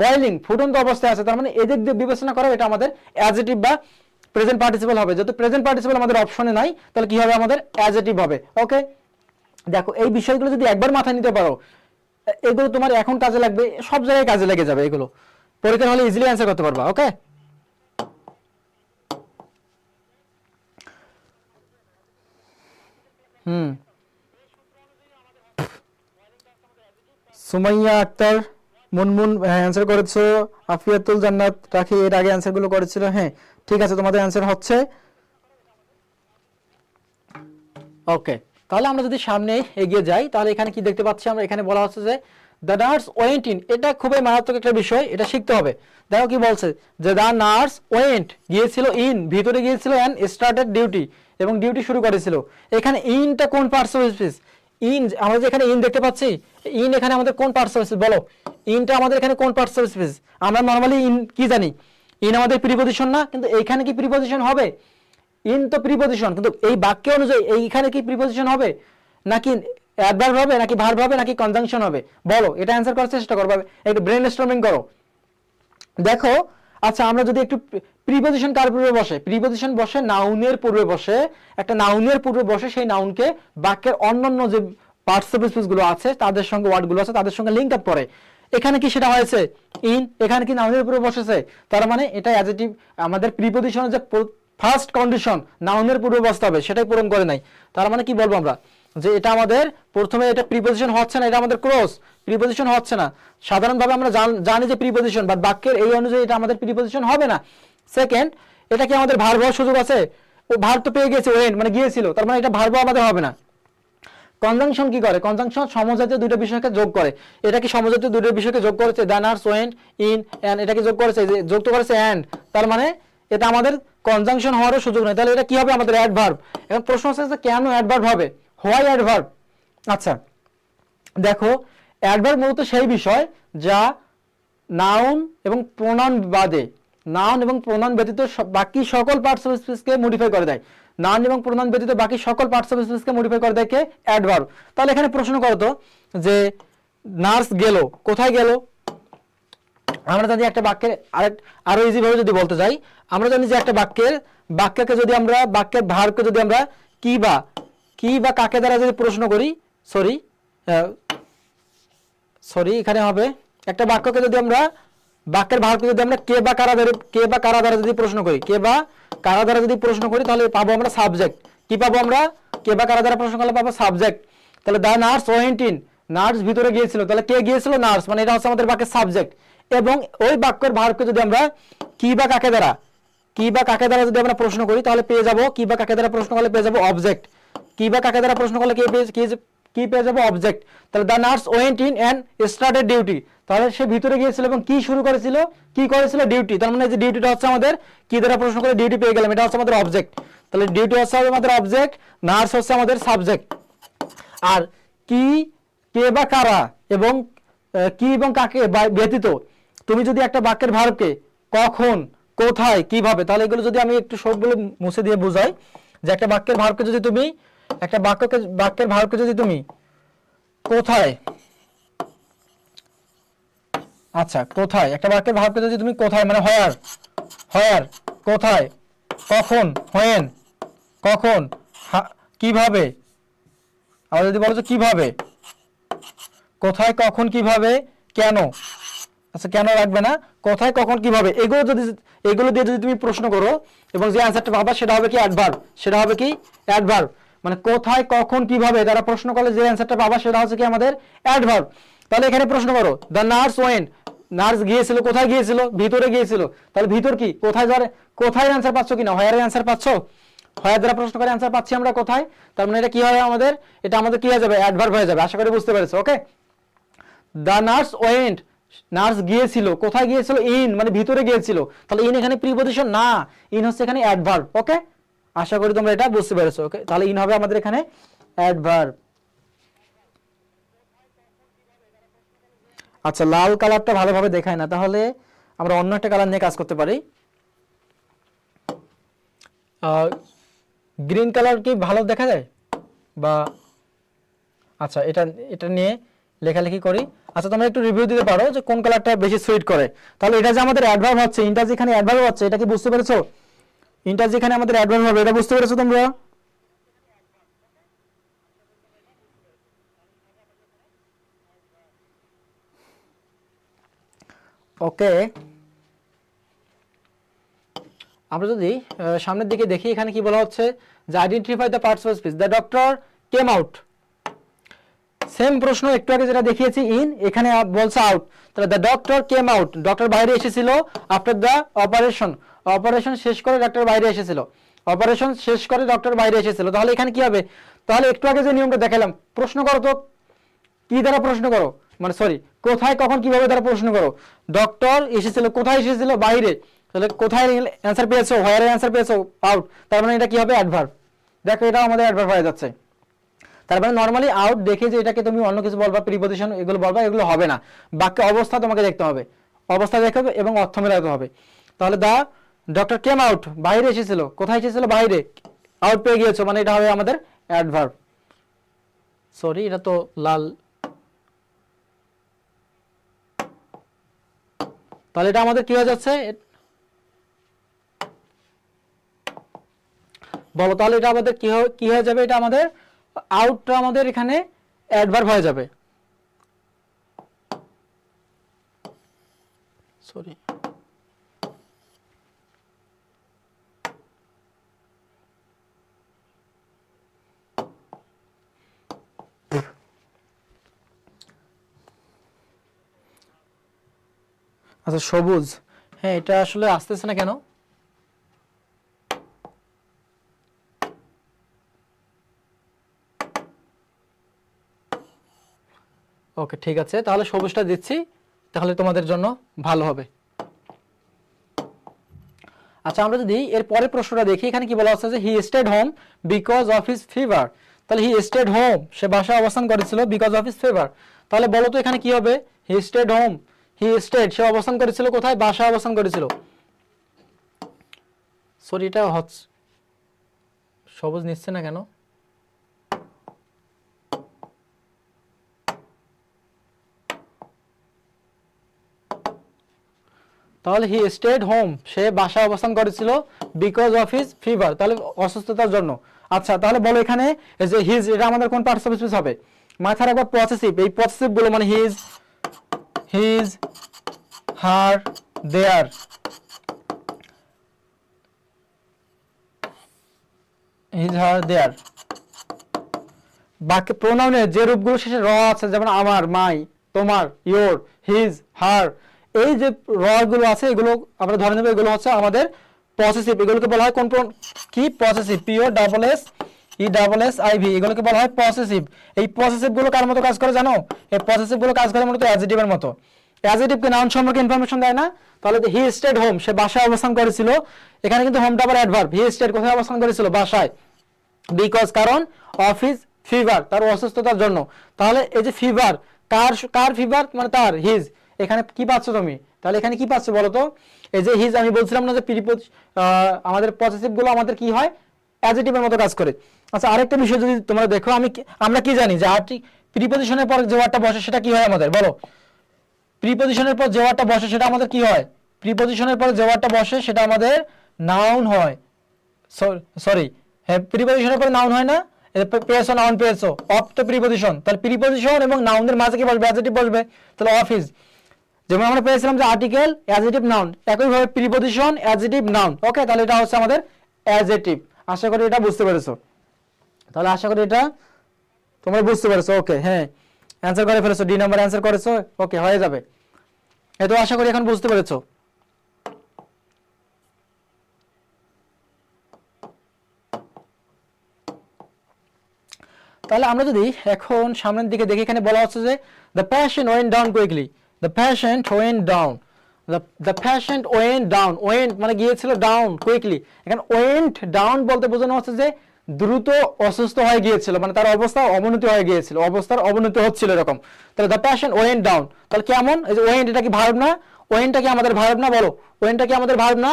S1: বয়লিং ফুটন্ত অবস্থায় আছে, তার মানে এদিক দিয়ে বিবেচনা করো এটা আমাদের অ্যাডজেক্টিভ বা প্রেজেন্ট পার্টিসিপল হবে। যেহেতু প্রেজেন্ট পার্টিসিপল আমাদের অপশনে নাই, তাহলে কি হবে? আমাদের অ্যাডজেক্টিভ হবে। ওকে, দেখো এই বিষয়গুলো যদি একবার মাথায় নিতে পারো, এগুলো তোমার এখন কাজে লাগবে, সব জায়গায় কাজে লেগে যাবে। এগুলো পরীক্ষা হলে ইজিলি অ্যান্সার করতে পারবা। ওকে, সুমাইয়া আক্তার, মুনমুন অ্যান্সার করেছো, আফিয়াতুল জান্নাত রাখি এর আগে অ্যান্সারগুলো করেছিল। হ্যাঁ, ঠিক আছে, তোমাদের অ্যান্সার হচ্ছে। ওকে, তাহলে আমরা যদি সামনে এগিয়ে যাই, তাহলে এখানে কি দেখতে পাচ্ছি আমরা? এখানে বলা হচ্ছে যে দ্য নার্স ওয়েন্ট ইন। এটা খুবই মারাত্মক একটা বিষয়, এটা শিখতে হবে। দেখো কি বলছে, যে দ্য নার্স ওয়েন্ট, গিয়েছিল, ইন ভিতরে গিয়েছিল, এন্ড স্টার্টেড ডিউটি, এবং ডিউটি শুরু করেছিল। এখানে ইনটা কোন পার্টস স্পিচ? ইন, আমরা যে এখানে ইন দেখতে পাচ্ছি, ইন এখানে আমাদের কোন পার্টস স্পিচ বলো? ইনটা আমাদের এখানে কোন পার্টস স্পিচ? আমরা নরমালি ইন কি জানি? ইন আমাদের প্রিপজিশন না? কিন্তু এইখানে কি প্রিপজিশন হবে? ইন তো প্রিপজিশন, কিন্তু এই বাক্য অনুযায়ী এইখানে কি প্রিপজিশন হবে নাকি অ্যাডভার্ব হবে নাকি ভার্ব হবে নাকি কনজাংশন হবে? বলো, এটা অ্যান্সার করার চেষ্টা করো, একটু ব্রেনস্টর্মিং করো। দেখো, আচ্ছা আমরা যদি একটু প্রিপজিশন কার পূর্বে বসে? প্রিপজিশন বসে নাউনের পূর্বে বসে, একটা নাউনের পূর্বে বসে সেই নাউনকে বাক্যের অন্যান্য যে পার্টস অফ স্পিচ গুলো আছে তাদের সঙ্গে, ওয়ার্ড গুলো আছে তাদের সঙ্গে লিঙ্ক আপ করে। এখানে কি সেটা হয়েছে? ইন, এখানে কি নাউনের উপরে বসেছে, তার মানে এটা অ্যাডজেক্টিভ, আমাদের প্রিপজিশনের যে ফার্স্ট কন্ডিশন নাউনের পূর্বে বসতে হবে সেটাই পূরণ করে নাই। তার মানে কি বলবো আমরা, যে এটা আমাদের প্রথমে এটা প্রিপজিশন হচ্ছে না, এটা আমাদের ক্রস, প্রিপজিশন হচ্ছে না। সাধারণভাবে আমরা জানি যে প্রিপজিশন, বাট বাক্যের এই অনুযায়ী এটা আমাদের প্রিপজিশন হবে না। সেকেন্ড, এটা কি আমাদের ভার্ব হওয়ার সুযোগ আছে? ও ভার্ব তো পেয়ে গেছে, ওয়েন মানে গিয়েছিল, তার মানে এটা ভার্ব আমাদের হবে না। কনজাংশন কি করে? কনজাংশন সমজাতীয় দুইটা বিষয়কে যোগ করে। এটা কি সমজাতীয় দুইটা বিষয়কে যোগ করেছে? The, nurse, went, in, and, এটা কি যোগ করেছে? যোগ তো করেছে এন্ড, তার মানে এটা আমাদের কনজাংশন হওয়ারও সুযোগ নেই। তাহলে এটা কি হবে? আমাদের অ্যাডভার্ব। এখন প্রশ্ন হচ্ছে যে কেন অ্যাডভার্ব হবে? Why adverb? আচ্ছা দেখো, অ্যাডভার্ব মূলত সেই বিষয় যা নাউন এবং প্রোনাউন বাদে, নাউন এবং প্রোনাউন ব্যতীত বাকি সকল পার্টস অফ স্পিচকে মডিফাই করে দেয়। নাউন এবং প্রোনাউন ব্যতীত বাকি সকল পার্টস অফ স্পিচকে মডিফাই করে দেয় কে? অ্যাডভার্ব। তাহলে এখানে প্রশ্ন করো তো যে নার্স গেল, কোথায় গেল? আমরা জানি একটা বাক্যের আরো ইজি ভাবে যদি বলতে যাই, আমরা জানি যে একটা বাক্যকে যদি আমরা, বাক্যের ভার্বকে যদি আমরা কি বা কাকে দ্বারা যদি প্রশ্ন করি, সরি এখানে হবে একটা বাক্যকে যদি আমরা, বাক্যের ভার্বকে যদি আমরা কে বা কারা দ্বারা যদি প্রশ্ন করি, কে বা কারা দ্বারা যদি প্রশ্ন করি, তাহলে পাবো আমরা সাবজেক্ট। কি পাবো আমরা? কে বা কারা দ্বারা প্রশ্ন করলে পাবো সাবজেক্ট। তাহলে the nurse went in, nurse ভিতরে গিয়েছিল, তাহলে কে গিয়েছিল? নার্স, মানে এটা হচ্ছে আমাদের বাক্যের সাবজেক্ট। এবং ওই বাক্যের ভার্বকে যদি আমরা কি বা কাকে দ্বারা যদি আমরা প্রশ্ন করি, তাহলে পেয়ে যাবো, কি বা কাকে দ্বারা প্রশ্ন করলে পেয়ে যাবো অবজেক্ট। কি বা কাকে দ্বারা প্রশ্ন করলে কি পেয়ে যাবো? অবজেক্ট। তাহলে the nurse went in and started duty, তাহলে সে ভিতরে গিয়েছিল এবং কি শুরু করেছিল? কি করেছিল? ডিউটি। তার মানে যে ডিউটিটা হচ্ছে আমাদের কি দ্বারা প্রশ্ন করে ডিউটি পেয়ে গেলাম, এটা হচ্ছে আমাদের অবজেক্ট। তাহলে ডিউটি হচ্ছে আমাদের অবজেক্ট, নার্স হচ্ছে আমাদের সাবজেক্ট। আর কি, কে বা কারা এবং কি এবং কাকে ব্যতীত তুমি যদি একটা বাক্যের ভার্বকে কখন, কোথায়, কিভাবে, তাহলে এগুলো যদি আমি একটু সবগুলো মুছে দিয়ে বুঝাই, যে একটা বাক্যের ভার্বকে যদি তুমি, একটা বাক্যের ভার্বকে যদি তুমি কোথায়, আচ্ছা কোথায়, একটা বাক্যের ভার্বকে যদি তুমি কোথায় মানে হোয়ার, কোথায়, কখন, হোয়েন, কখন, কিভাবে, আবার যদি বলো যে কিভাবে, কোথায়, কখন, কিভাবে, কেন, আচ্ছা কেন রাখবে না, কোথায়, কখন, কিভাবে, এগুলো দিয়ে যদি তুমি প্রশ্ন করো এবং যে অ্যান্সারটা পাবা সেটা হবে কি? অ্যাডভার্ব। সেটা হবে কি? অ্যাডভার্ব। মানে কোথায়, কখন, কিভাবে তারা প্রশ্ন করলে যে অ্যান্সারটা পাবা সেটা হচ্ছে কি? আমাদের অ্যাডভার্ব। তাহলে এখানে প্রশ্ন করো দ্য নার্স ওয়েন্ট, নার্স গিয়েছিল, কোথায় গিয়েছিল? ভিতরে গিয়েছিল। তাহলে ভিতর কি? কোথায় যারে, কোথায় অ্যান্সার পাচ্ছ কিনা? হোয়ারের অ্যান্সার পাচ্ছ? হোয়ার দ্বারা প্রশ্ন করে অ্যান্সার পাচ্ছি আমরা কোথায়, তার মানে এটা কি হয় আমাদের? এটা আমাদের কি হয়ে যাবে? অ্যাডভার্ব হয়ে যাবে। আশা করি বুঝতে পেরেছো। ওকে, দ্য নার্স ওয়েন্ট, নার্স গিয়েছিল, কোথায় গিয়েছিল? ইন, মানে ভিতরে গিয়েছিল। তাহলে ইন এখানে প্রিপজিশন না, ইন হচ্ছে এখানে অ্যাডভার্ব। ওকে, আশা করি তোমরা এটা বুঝতে পেরেছো। ওকে, তাহলে ইন হবে আমাদের এখানে অ্যাডভার্ব। আচ্ছা, লাল কালারটা ভালোভাবে দেখায় না, তাহলে আমরা অন্য একটা কালার নিয়ে কাজ করতে পারি। গ্রিন কালার কি ভালো দেখা যায়? বা আচ্ছা, এটা নিয়ে লেখালেখি করি। আচ্ছা, তোমরা একটু রিভিউ দিতে পারো যে কোন কালারটা বেশি সুইট করে। তাহলে এটা যে আমাদের অ্যাডভার্ব হচ্ছে, ইনটা যেখানে অ্যাডভার্ব হচ্ছে, এটা কি বুঝতে পেরেছো? ইনটা যেখানে আমাদের অ্যাডভার্ব হবে, এটা বুঝতে পেরেছো তোমরা? ওকে, আমরা যদি সামনের দিকে দেখি, এখানে কি বলা হচ্ছে যে identify the parts of speech, the doctor came out. Same প্রশ্ন একটু আগে যেটা দেখিয়েছি ইন, এখানে বলছে আউট। তাহলে the doctor came out, doctor বাইরে এসেছিল। আফটার দ্য অপারেশন, অপারেশন শেষ করে ডক্টর বাইরে এসেছিল, অপারেশন শেষ করে ডক্টর বাইরে এসেছিল। তাহলে এখানে কি হবে? তাহলে একটু আগে যে নিয়মটা দেখালাম, প্রশ্ন করো তো কি দ্বারা প্রশ্ন করো, মানে সরি, কোথায়, কখন, কিভাবে দ্বারা প্রশ্ন করো। ডক্টর এসেছিল, কোথায় এসেছিল? বাইরে। তাহলে কোথায় অ্যান্সার পেয়েছো? হোয়ারের অ্যান্সার পেয়েছো? আউট। তার মানে এটা কি হবে? অ্যাডভার্ব। দেখো, এটাও আমাদের অ্যাডভার্ব হয়ে যাচ্ছে। তার মানে নরমালি আউট দেখে যে এটাকে তুমি অন্য কিছু বলবা, প্রিপজিশন এগুলো বলবা, এগুলো হবে না। বাক্যে অবস্থা তোমাকে দেখতে হবে, অবস্থা দেখতে হবে এবং অর্থ মেলাতে হবে। তাহলে দা ডক্টর কেম আউট, বাইরে এসেছিল, কোথায় এসেছিল? বাইরে। আউট পেয়ে গিয়েছো, মানে এটা হবে আমাদের অ্যাডভার্ব। সরি, এটা তো লাল, তাহলে এটা আমাদের কি হয়ে যাচ্ছে বলো, তাহলে এটা আমাদের কি হয়ে যাবে, এটা আমাদের আউটটা আমাদের এখানে অ্যাডভার্ব হয়ে যাবে। সরি, আচ্ছা সবুজ, হ্যাঁ এটা আসলে আসতেছে না কেন? ওকে ঠিক আছে, তাহলে সবুজটা দিচ্ছি, তাহলে তোমাদের জন্য ভালো হবে। আচ্ছা আমরা যদি এর পরের প্রশ্নটা দেখি, এখানে কি বলা হচ্ছে যে he stayed home because of his fever. তাহলে হি স্টেড হোম, সে বাসায় অবস্থান করেছিল, বিকজ অফ হিজ ফিভার। তাহলে বলো তো এখানে কি হবে? He stayed home, he stayed, সে অবস্থান করেছিল কোথায়? বাসায় অবস্থান করেছিল। সরি, এটা হচ্ছে সবুজ নিচ্ছে না কেন? তাহলে হি স্টেড হোম, সে বাসায় অবস্থান করেছিল বিকজ অফ হিজ ফিভার, তাহলে অসুস্থতার জন্য। আচ্ছা তাহলে বলো এখানে এই যে হিজ, এটা আমাদের কোন পার্টস অফ স্পিচ হবে? মাথায় রাখবা পসেসিভ, এই পসেসিভ গুলো মানে হিজ, হার, দেয়ার, হিজ, হার, দেয়ার। বাকি প্রোনাউনের যে রূপগুলো শেষে র আছে, যেমন আমার, মাই, তোমার, ইয়োর, হিজ, হার, এই যে র গুলো আছে এগুলো আমরা ধরে নেব এগুলো হচ্ছে আমাদের পসেসিভ। এগুলোকে বলা হয় কোন কি? Possessive, P O double S E double S I V, এগুলোকে বলা হয় পসেসিভ। এই পসেসিভ গুলো কার মতো কাজ করে জানো? এই পসেসিভ গুলো কাজ করে মূলত অ্যাডজেক্টিভের মতো। অ্যাডজেক্টিভকে নাউন সম্পর্কে ইনফরমেশন দেয় না। তাহলে হি স্টেড হোম, সে বাসায় অবস্থান করেছিল, এখানে কিন্তু হোমটা আবার অ্যাডভার্ব। হি স্টেড কোথায় অবস্থান করেছিল? বাসায়। বিকজ কারণ, অফ হিজ ফিভার, তার অসুস্থতার জন্য। তাহলে এই যে ফিভার, কার ফিভার? মানে তার, হিজ। এখানে কি পাচ্ছ তুমি? তাহলে এখানে কি পাচ্ছ বলো তো? এই যে হিজ, আমি বলছিলাম না যে আমাদের পসেসিভ গুলো আমাদের কি হয়? অ্যাডজেক্টিভের মতো কাজ করে। আচ্ছা আরেকটা বিষয় যদি তোমরা দেখো, আমরা কি জানি যে প্রিপজিশনের পর যে ওয়ার্ডটা বসে সেটা কি হয় আমাদের? বলো, প্রিপজিশনের পর যে ওয়ার্ডটা বসে সেটা আমাদের কি হয়? প্রিপজিশনের পর যে ওয়ার্ডটা বসে সেটা আমাদের নাউন হয়। সরি, হ্যাঁ প্রিপজিশনের পরে নাউন হয় না? পেয়েছো, নাউন পেয়েছো, অফ তো প্রিপজিশন, তাহলে প্রিপজিশন এবং নাউনের মাঝে কি বসবে? অ্যাডজেক্টিভ বসবে। তাহলে অফ ইজ, যেমন আমরা পেয়েছিলাম যে আর্টিকেল, অ্যাডজেক্টিভ, নাউন, একইভাবে প্রিপজিশন, অ্যাডজেক্টিভ, নাউন। ওকে, তাহলে এটা হচ্ছে আমাদের অ্যাডজেক্টিভ। আশা করি এটা বুঝতে পেরেছো। তাহলে আশা করি এটা তোমরা বুঝতে পেরেছো। ওকে, হ্যাঁ অ্যান্সার করে ফেলেছো, ডি নাম্বার অ্যান্সার করেছো। ওকে, হয়ে যাবে। এই তো আশা করি এখন বুঝতে পেরেছো। তাহলে আমরা যদি এখন সামনের দিকে দেখি, এখানে বলা হচ্ছে যে the patient went down quickly, the patient went down, the patient went down, went মানে গিয়েছিল, ডাউন কুইকলি, এখানে ওয়েন্ট ডাউন বলতে বোঝানো হচ্ছে যে দ্রুত অসুস্থ হয়ে গিয়েছিল, মানে তার অবস্থা অবনতি হয়ে গিয়েছিল, অবস্থার অবনতি হচ্ছিল এরকম। তাহলে দ্য প্যাশেন্ট ওয়েন্ট ডাউন, তাহলে কেমন? এই যে ওয়েন্ট, এটা কি ভার্ব না? ওয়েন্টটা কি আমাদের ভার্ব না? বলো, ওয়েন্টটা কি আমাদের ভার্ব না?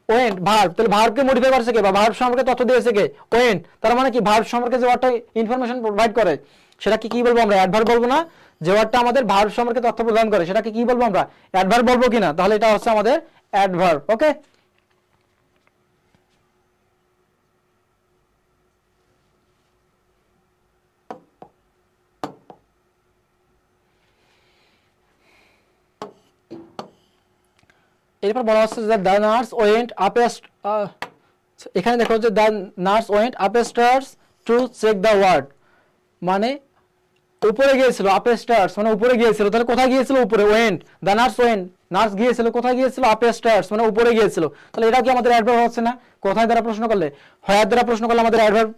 S1: ওয়েন্ট ভার্ব, তাহলে ভার্বকে মডিফাই করছে কে, বা ভার্ব সম্পর্কে তথ্য দিয়েছে কে? ওয়েন্ট। তার মানে কি ভার্ব সম্পর্কে যে ওয়ার্ডটা ইনফরমেশন প্রোভাইড করে সেটাকে কি বলবো আমরা? অ্যাডভার্ব বলবো না? যে ওয়ার্ডটা আমাদের ভার্ব সম্পর্কে তথ্য প্রদান করে সেটাকে কি বলবো আমরা? অ্যাডভার্ব বলবো কিনা? তাহলে এটা হচ্ছে আমাদের অ্যাডভার্ব। ওকে, এরপর বলা হচ্ছে যে দ্য নার্স ওয়েন্ট আপ, এখানে দেখো যে the nurse went upstairs to check the ward, মানে উপরে গিয়েছিল, আপ স্টার্স মানে উপরে গিয়েছিল, তাহলে কোথায় গিয়েছিল? উপরে। Went, the nurse went, nurse গিয়েছিল কোথায়? গিয়েছিল আপ স্টার্স মানে উপরে গিয়েছিল। তাহলে এটা কি আমাদের অ্যাডভার্ব হচ্ছে না? কোথায় দ্বারা প্রশ্ন করলে, হোয়ার দ্বারা প্রশ্ন করলে আমাদের অ্যাডভার্ব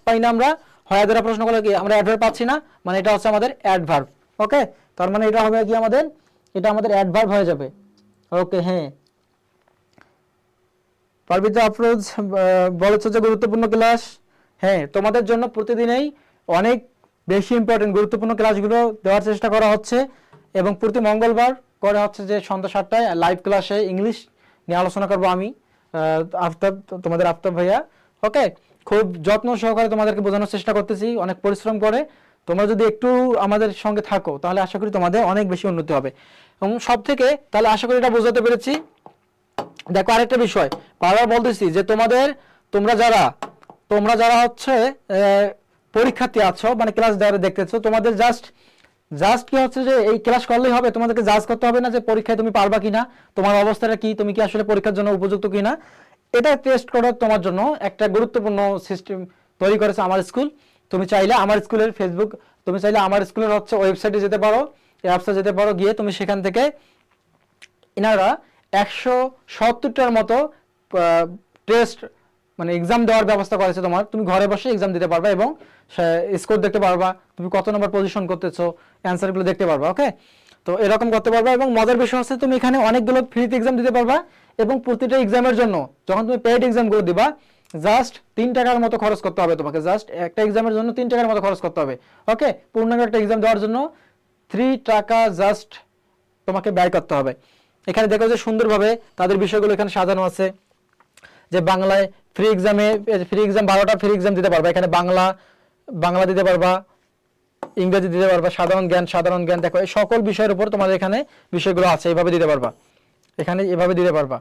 S1: পাই না আমরা, হোয়ার দ্বারা প্রশ্ন করলে কি আমরা অ্যাডভার্ব পাচ্ছি না, মানে এটা হচ্ছে আমাদের অ্যাডভার্ব। ওকে, তার মানে এটা হবে কি আমাদের? এটা আমাদের অ্যাডভার্ব হয়ে যাবে। ওকে, হ্যাঁ পারবিতা আফরোজ বলেছো যে গুরুত্বপূর্ণ ক্লাস, হ্যাঁ তোমাদের জন্য প্রতিদিনই অনেক বেশি ইম্পর্টেন্ট গুরুত্বপূর্ণ ক্লাসগুলো দেওয়ার চেষ্টা করা হচ্ছে, এবং প্রতি মঙ্গলবার করা হচ্ছে যে সন্ধ্যা 7টায় লাইভ ক্লাসে ইংলিশ নিয়ে আলোচনা করব আমি, আফতাব, তোমাদের আফতাব ভাইয়া। ওকে, খুব যত্ন সহকারে তোমাদেরকে বোঝানোর চেষ্টা করতেছি, অনেক পরিশ্রম করে। তোমরা যদি একটু আমাদের সঙ্গে থাকো তাহলে আশা করি তোমাদের অনেক বেশি উন্নতি হবে। এবং সব থেকে তাহলে আশা করি এটা বোঝাতে পেরেছি। দেখো আরেকটা বিষয় বারবার বলতেছি যে তোমরা যারা হচ্ছে পরীক্ষার্থী আছো, মানে ক্লাস দেখতেছো, তোমাদের জাস্ট কি হচ্ছে যে এই ক্লাস করলেই হবে, তোমাদেরকে জাজ করতে হবে না যে পরীক্ষায় তুমি পারবা কিনা, তোমার অবস্থাটা কি, তুমি কি আসলে পরীক্ষার জন্য উপযুক্ত কিনা। এটা টেস্ট করার তোমার জন্য একটা গুরুত্বপূর্ণ সিস্টেম তৈরি করেছে আমার স্কুল। তুমি চাইলে আমার স্কুলের তুমি চাইলে আমার স্কুলের হচ্ছে ওয়েবসাইটে যেতে পারো, অ্যাপসে যেতে পারো, গিয়ে তুমি সেখান থেকে এনারা 170টার মতো টেস্ট মানে এক্সাম দেওয়ার ব্যবস্থা করেছে তোমার। তুমি ঘরে বসে এক্সাম দিতে পারবা এবং স্কোর দেখতে পারবা, তুমি কত নম্বর পজিশন করতেছো, অ্যান্সারগুলো দেখতে পারবা। ওকে, তো এরকম করতে পারবা। এবং মজার বিষয় হচ্ছে তুমি এখানে অনেকগুলো ফ্রিতে এক্সাম দিতে পারবা এবং প্রতিটা এক্সামের জন্য যখন তুমি পেইড এক্সামগুলো দিবা জাস্ট 3 টাকার মতো খরচ করতে হবে তোমাকে। জাস্ট একটা এক্সামের জন্য 3 টাকার মতো খরচ করতে হবে। ওকে, পূর্ণাঙ্গ একটা এক্সাম দেওয়ার জন্য 3 টাকা জাস্ট তোমাকে ব্যয় করতে হবে। এখানে দেখো যে সুন্দরভাবে তাদের বিষয়গুলো এখানে সাজানো আছে, যে বাংলায় ফ্রি এক্সাম 12টা ফ্রি এক্সাম দিতে পারবা। এখানে বাংলা দিতে পারবা, ইংরেজি দিতে পারবা, সাধারণ জ্ঞান। দেখো এই সকল বিষয়ের উপর তোমাদের এখানে বিষয়গুলো আছে, এইভাবে দিতে পারবা, এখানে এভাবে দিতে পারবা।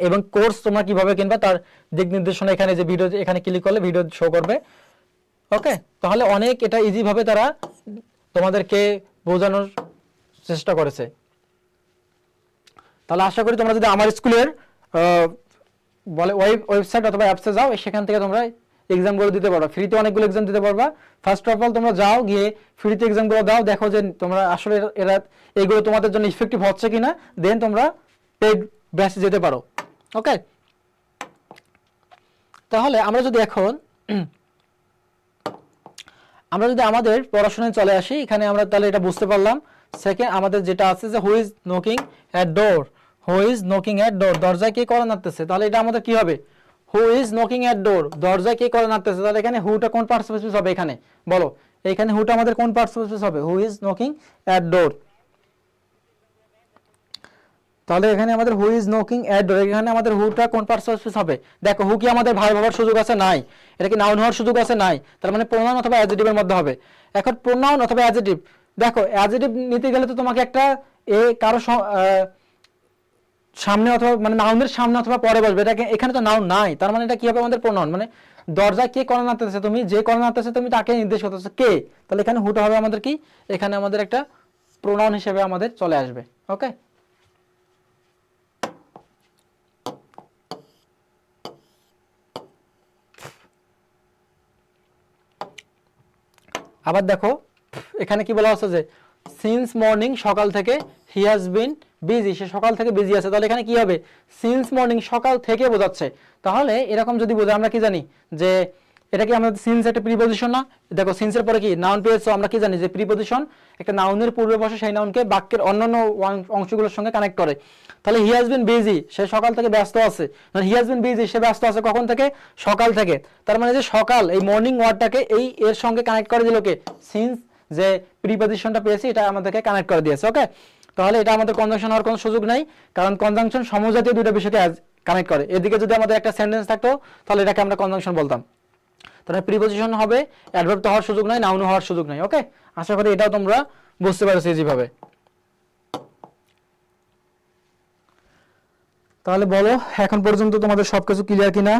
S1: এবং কোর্স তোমরা কিভাবে কিনবা তার দিক নির্দেশনা এখানে, যে ভিডিও এখানে ক্লিক করলে ভিডিও শো করবে। ওকে, তাহলে অনেক এটা ইজি ভাবে তারা তোমাদেরকে বোঝানোর চেষ্টা করেছে। তাহলে আশা করি তোমরা যদি আমার স্কুলের ওয়েবসাইট অথবা অ্যাপসে যাও, সেখান থেকে তোমরা এক্সামগুলো দিতে পারবা, ফ্রিতে অনেকগুলো এক্সাম দিতে পারবা। ফার্স্ট অফ অল তোমরা যাও, গিয়ে ফ্রিতে এক্সামগুলো দাও, দেখো যে তোমরা আসলে এইগুলো তোমাদের জন্য ইফেক্টিভ হচ্ছে কিনা, দেন তোমরা পেইড ব্যাচে যেতে পারো। ওকে, তাহলে আমরা যদি আমাদের পড়াশোনায় চলে আসি, এখানে আমরা তাহলে এটা বুঝতে পারলাম। সেকেন্ড আমাদের যেটা আছে যে হু ইজ নকিং অ্যাট ডোর, দরজায় কে কড়া নাড়তেছে, তাহলে এটা আমাদের কি হবে, হু ইজ নকিং অ্যাট ডোর, দরজায় কে কড়া নাড়তেছে। তাহলে এখানে হুটা কোন পার্টিসিপেট হবে, এখানে বলো, এখানে হুটা আমাদের কোন পার্টিসিপেট হবে, হু ইজ নকিং অ্যাট ডোর। তাহলে এখানে আমাদের হু ইজ নকিং অ্যাট ডোর, এখানে আমাদের হুটা কোন পার্টিসিপেট হবে। দেখো হু কি আমাদের ভার্ব হওয়ার সুযোগ আছে, নাই। এটা কি নাউন হওয়ার সুযোগ আছে, নাই। তার মানে প্রোনাউন অথবা অ্যাডজেক্টিভের মধ্যে হবে। এখন প্রোনাউন অথবা অ্যাডজেক্টিভ, দেখো অ্যাডজেক্টিভ নিতে গেলে তো তোমাকে একটা কারো সামনে অথবা মানে নাউনের সামনে অথবা পরে বসবে, এটা এখানে তো নাউন নাই। তার মানে এটা কি হবে আমাদের প্রোনাউন। মানে দরজায় কে কড়া নাড়তেছে, তুমি যে কড়া নাড়তেছে তুমি তাকে নির্দেশ করতেছো, কে। তাহলে এখানে হুটা হবে আমাদের কি, এখানে আমাদের একটা প্রোনাউন হিসেবে আমাদের চলে আসবে। ওকে, আবার দেখো এখানে কি বলা হচ্ছে যে সিন্স মর্নিং, সকাল থেকে, হি হ্যাজ বিন বিজি, সে সকাল থেকে বিজি আছে। তাহলে এখানে কি হবে, সিন্স মর্নিং সকাল থেকে বোঝাচ্ছে। তাহলে এরকম যদি বোঝায়, আমরা কি জানি যে এটা কি আমাদের সিন্স একটা প্রিপজিশন না। দেখো সিন্সের পরে কি নাউন পেয়েছো, আমরা কি জানি যে প্রিপজিশন একটা নাউনের পূর্বে বসে সেই নাউনকে বাক্যের অন্যান্য অংশগুলোর সঙ্গে কানেক্ট করে। তাহলে হি হ্যাজ বিন বিজি, সে সকাল থেকে ব্যস্ত আছে। হি হ্যাজ বিন বিজি, সে ব্যস্ত আছে কখন থেকে, সকাল থেকে। তার মানে যে সকাল, এই মর্নিং ওয়ার্ডটাকে এর সঙ্গে কানেক্ট করে দিল কে, সিন্স, যে প্রিপজিশনটা পেয়েছি এটা আমাদেরকে কানেক্ট করে দিয়েছে। ওকে, তাহলে এটা আমাদের কনজাংশন হওয়ার কোনো সুযোগ নাই, কারণ কনজাংশন সমজাতীয় দুটো বিষয়কে কানেক্ট করে। এদিকে যদি আমাদের একটা সেন্টেন্স থাকতো তাহলে এটাকে আমরা কনজাংশন বলতাম। তাহলে প্রিপজিশন হবে, অ্যাডভার্ব তো হওয়ার সুযোগ নাই, নাউন হওয়ার সুযোগ নাই। ওকে, আশা করি এটাও তোমরা বুঝতে পারছো যেভাবে। তাহলে বলো এখন পর্যন্ত তোমাদের সবকিছু ক্লিয়ার কিনা,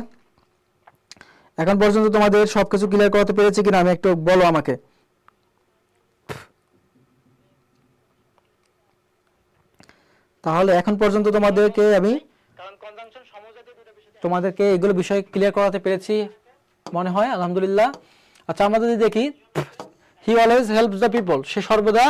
S1: এখন পর্যন্ত তোমাদের সবকিছু ক্লিয়ার করতে পেরেছি কিনা, আমি একটু বলো আমাকে। তাহলে এখন পর্যন্ত তোমাদেরকে এগুলো বিষয় ক্লিয়ার করাতে পেরেছি মনে হয়, আলহামদুলিল্লাহ। আচ্ছা, আমরা যদি দেখি he always helps the people, সে সর্বদা,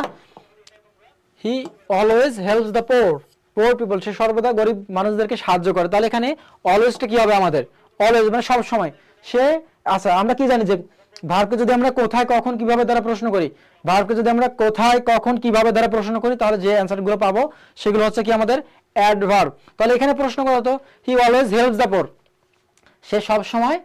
S1: he always helps the poor people, সে সর্বদা গরিব মানুষদেরকে সাহায্য করে। তাহলে এখানে অলওয়েজটা কি হবে আমাদের, অলওয়েজ মানে সব সময় সে। আচ্ছা, আমরা কি জানি যে ভার্বকে যদি আমরা কোথায় কখন কিভাবে দ্বারা প্রশ্ন করি, ভার্বকে যদি আমরা কোথায় কখন কিভাবে দ্বারা প্রশ্ন করি, তাহলে যে অ্যান্সারগুলো পাবো সেগুলো হচ্ছে কি আমাদের অ্যাডভার্ব। তাহলে এখানে প্রশ্ন করা তো he always helps the poor, সে সব সময়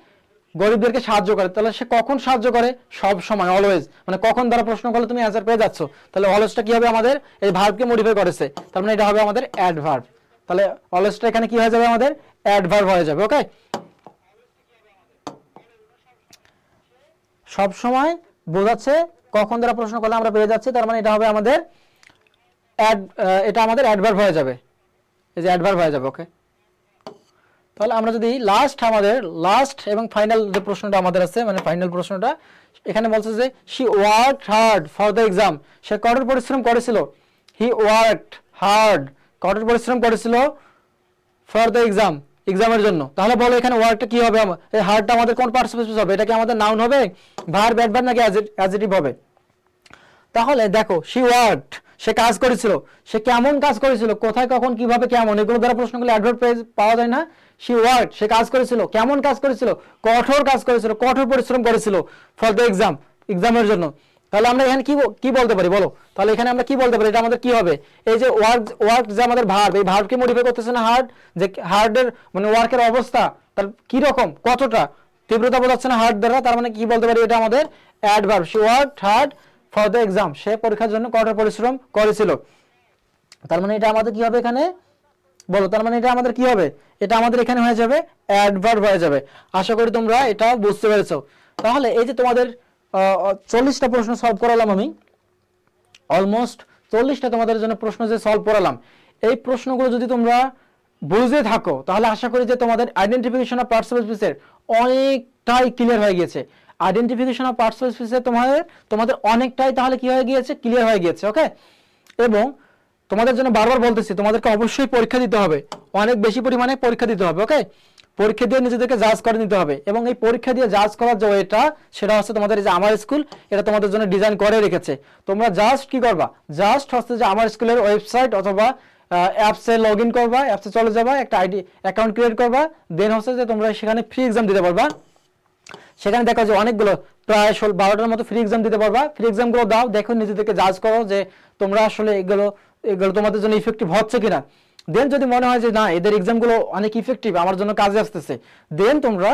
S1: গরিবদেরকে সাহায্য করে। তাহলে সে কখন সাহায্য করে, সব সময়, অলওয়েজ মানে কখন দ্বারা প্রশ্ন করলে তুমি অ্যান্সার পেয়ে যাচ্ছ। তাহলে অলওয়েজটা কি হবে আমাদের, এই ভার্বকে মডিফাই করেছে, তার মানে এটা হবে আমাদের অ্যাডভার্ব। তাহলে অলওয়েজটা এখানে কি হয়ে যাবে আমাদের, অ্যাডভার্ব হয়ে যাবে। ওকে, সব সময় বোঝাচ্ছে কখন দ্বারা প্রশ্ন করলে আমরা পেয়ে যাচ্ছি, তার মানে এটা হবে আমাদের এটা আমাদের অ্যাডভার্ব হয়ে যাবে, এই যে অ্যাডভার্ব হয়ে যাবে। ওকে, তাহলে আমরা যদি লাস্ট এবং ফাইনাল যে প্রশ্নটা আমাদের আছে, মানে ফাইনাল প্রশ্নটা এখানে বলছে যে she worked hard for the exam, সে কঠোর পরিশ্রম করেছিল। হি ওয়ার্কড হার্ড, কঠোর পরিশ্রম করেছিল ফর দ্য এক্সাম, এক্সামের জন্য। তাহলে বলো এখানে ওয়ার্কটা কি হবে, এই হার্ডটা আমাদের কোন পার্টস অফ স্পিচ হবে? এটা কি আমাদের নাউন হবে, ভার্ব, অ্যাডভার্ব নাকি অ্যাডজেক্টিভ হবে? তাহলে দেখো শি ওয়ার্কড, সে কাজ করেছিল, সে কেমন কাজ করেছিল, কোথায়, কখন, কিভাবে, কেমন, এগুলো দ্বারা প্রশ্নগুলো অ্যাডভার্ব পাওয়া যায় না। শি ওয়ার্কড, সে কাজ করেছিল, কেমন কাজ করেছিল, কঠোর কাজ করেছিল, কঠোর পরিশ্রম করেছিল ফর দ্য এক্সাম, এক্সামের জন্য। তাহলে আমরা এখানে কি বলতে পারি বলো? তাহলে এখানে আমরা কি বলতে পারি, এটা আমাদের কি হবে? এই যে ওয়ার্ক যে আমাদের ভার্ব, এই ভার্বকে মডিফাই করতেছে না হার্ড, যে হার্ডের মানে ওয়ার্কের অবস্থা তার কি রকম, কতটা তীব্রতা বোঝাচ্ছে না হার্ড দ্বারা, তার মানে কি বলতে পারি, এটা আমাদের adverb. She worked hard for the exam, সে পরীক্ষার জন্য কঠোর পরিশ্রম করেছিল। তার মানে এটা আমাদের কি হবে এখানে বলো? তার মানে এটা আমাদের কি হবে? এটা আমাদের এখানে হয়ে যাবে অ্যাডভার্ব হয়ে যাবে। আশা করি তোমরা এটা বুঝতে পেরেছো। তাহলে এই যে তোমাদের 40টা প্রশ্ন সলভ করালাম আমি, অলমোস্ট 40টা তোমাদের জন্য প্রশ্ন যে সলভ করালাম, এই প্রশ্নগুলো যদি তোমরা বুঝে থাকো তাহলে আশা করি যে তোমাদের আইডেন্টিফিকেশন অফ পার্টস অফ স্পিচের অনেকটাই ক্লিয়ার হয়ে গিয়েছে। আইডেন্টিফিকেশন অফ পার্টস অফ স্পিচে তোমাদের অনেকটাই তাহলে কি হয়ে গিয়েছে, ক্লিয়ার হয়ে গিয়েছে। ওকে, এবং তোমাদের জন্য বারবার বলতেছি তোমাদেরকে অবশ্যই পরীক্ষা দিতে হবে, অনেক বেশি পরিমাণে পরীক্ষা দিতে হবে। ওকে, পরীক্ষা দিয়ে নিজেদেরকে জাজ করে নিতে হবে, এবং এই পরীক্ষা দিয়ে জাজ করার যে ওয়েটা সেটা হচ্ছে তোমাদের এই যে আমার স্কুল, এটা তোমাদের জন্য ডিজাইন করে রেখেছে। তোমরা জাস্ট কি করবা, জাস্ট হচ্ছে যে আমার স্কুলের ওয়েবসাইট অথবা অ্যাপসে লগ ইন করবা, অ্যাপসে চলে যাবা, একটা আইডি অ্যাকাউন্ট ক্রিয়েট করবা, দেন হচ্ছে যে তোমরা সেখানে ফ্রি এক্সাম দিতে পারবা। সেখানে দেখো যে অনেকগুলো প্রায় 12টার মতো ফ্রি এক্সাম দিতে পারবা। ফ্রি এক্সামগুলো দাও, দেখো নিজেদেরকে জাজ করো যে তোমরা আসলে এগুলো তোমাদের জন্য ইফেক্টিভ হচ্ছে কিনা। দেন যদি মনে হয় যে না এদের এক্সামগুলো অনেক ইফেক্টিভ, আমার জন্য কাজে আসতেছে, দেন তোমরা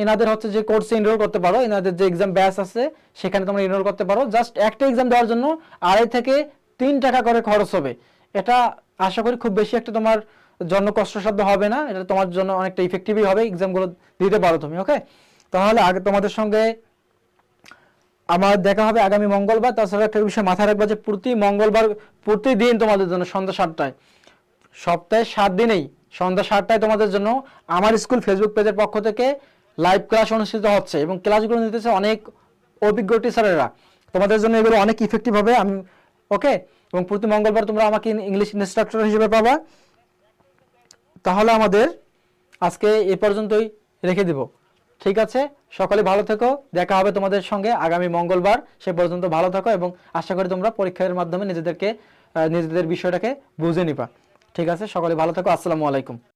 S1: এনাদের হচ্ছে যে কোর্সে এনরোল করতে পারো। এনাদের যে এক্সাম ব্যাচ আছে সেখানে তোমরা এনরোল করতে পারো। জাস্ট একটা এক্সাম দেওয়ার জন্য 2.5 থেকে 3 টাকা করে খরচ হবে। এটা আশা করি খুব বেশি একটা তোমার জন্য কষ্টসাধ্য হবে না, এটা তোমার জন্য অনেকটা ইফেক্টিভই হবে, এক্সামগুলো দিতে পারো তুমি। ওকে, তাহলে আগে তোমাদের সঙ্গে আমার দেখা হবে আগামী মঙ্গলবার। তাছাড়া একটা বিষয় মাথায় রাখবা যে প্রতি মঙ্গলবার প্রতিদিন তোমাদের জন্য সন্ধ্যা 7টায়, সপ্তাহে 7 দিনেই সন্ধ্যা 7টায় তোমাদের জন্য আমার স্কুল ফেসবুক পেজের পক্ষ থেকে লাইভ ক্লাস অনুষ্ঠিত হচ্ছে, এবং ক্লাসগুলো নিতেছে অনেক অভিজ্ঞ টিচারেরা। তোমাদের জন্য এগুলো অনেক ইফেক্টিভ হবে। আমি ওকে, এবং প্রতি মঙ্গলবার তোমরা আমাকে ইংলিশ ইনস্ট্রাক্টর হিসেবে পাবা। তাহলে আমাদের আজকে এ পর্যন্তই রেখে দিব, ঠিক আছে? সকলে ভালো থেকো, দেখা হবে তোমাদের সঙ্গে আগামী মঙ্গলবার। সে পর্যন্ত ভালো থাকো, এবং আশা করি তোমরা পরীক্ষার মাধ্যমে নিজেদের বিষয়টাকে বুঝে নিবা। ঠিক আছে, সকলে ভালো থাকো, আসসালামু আলাইকুম।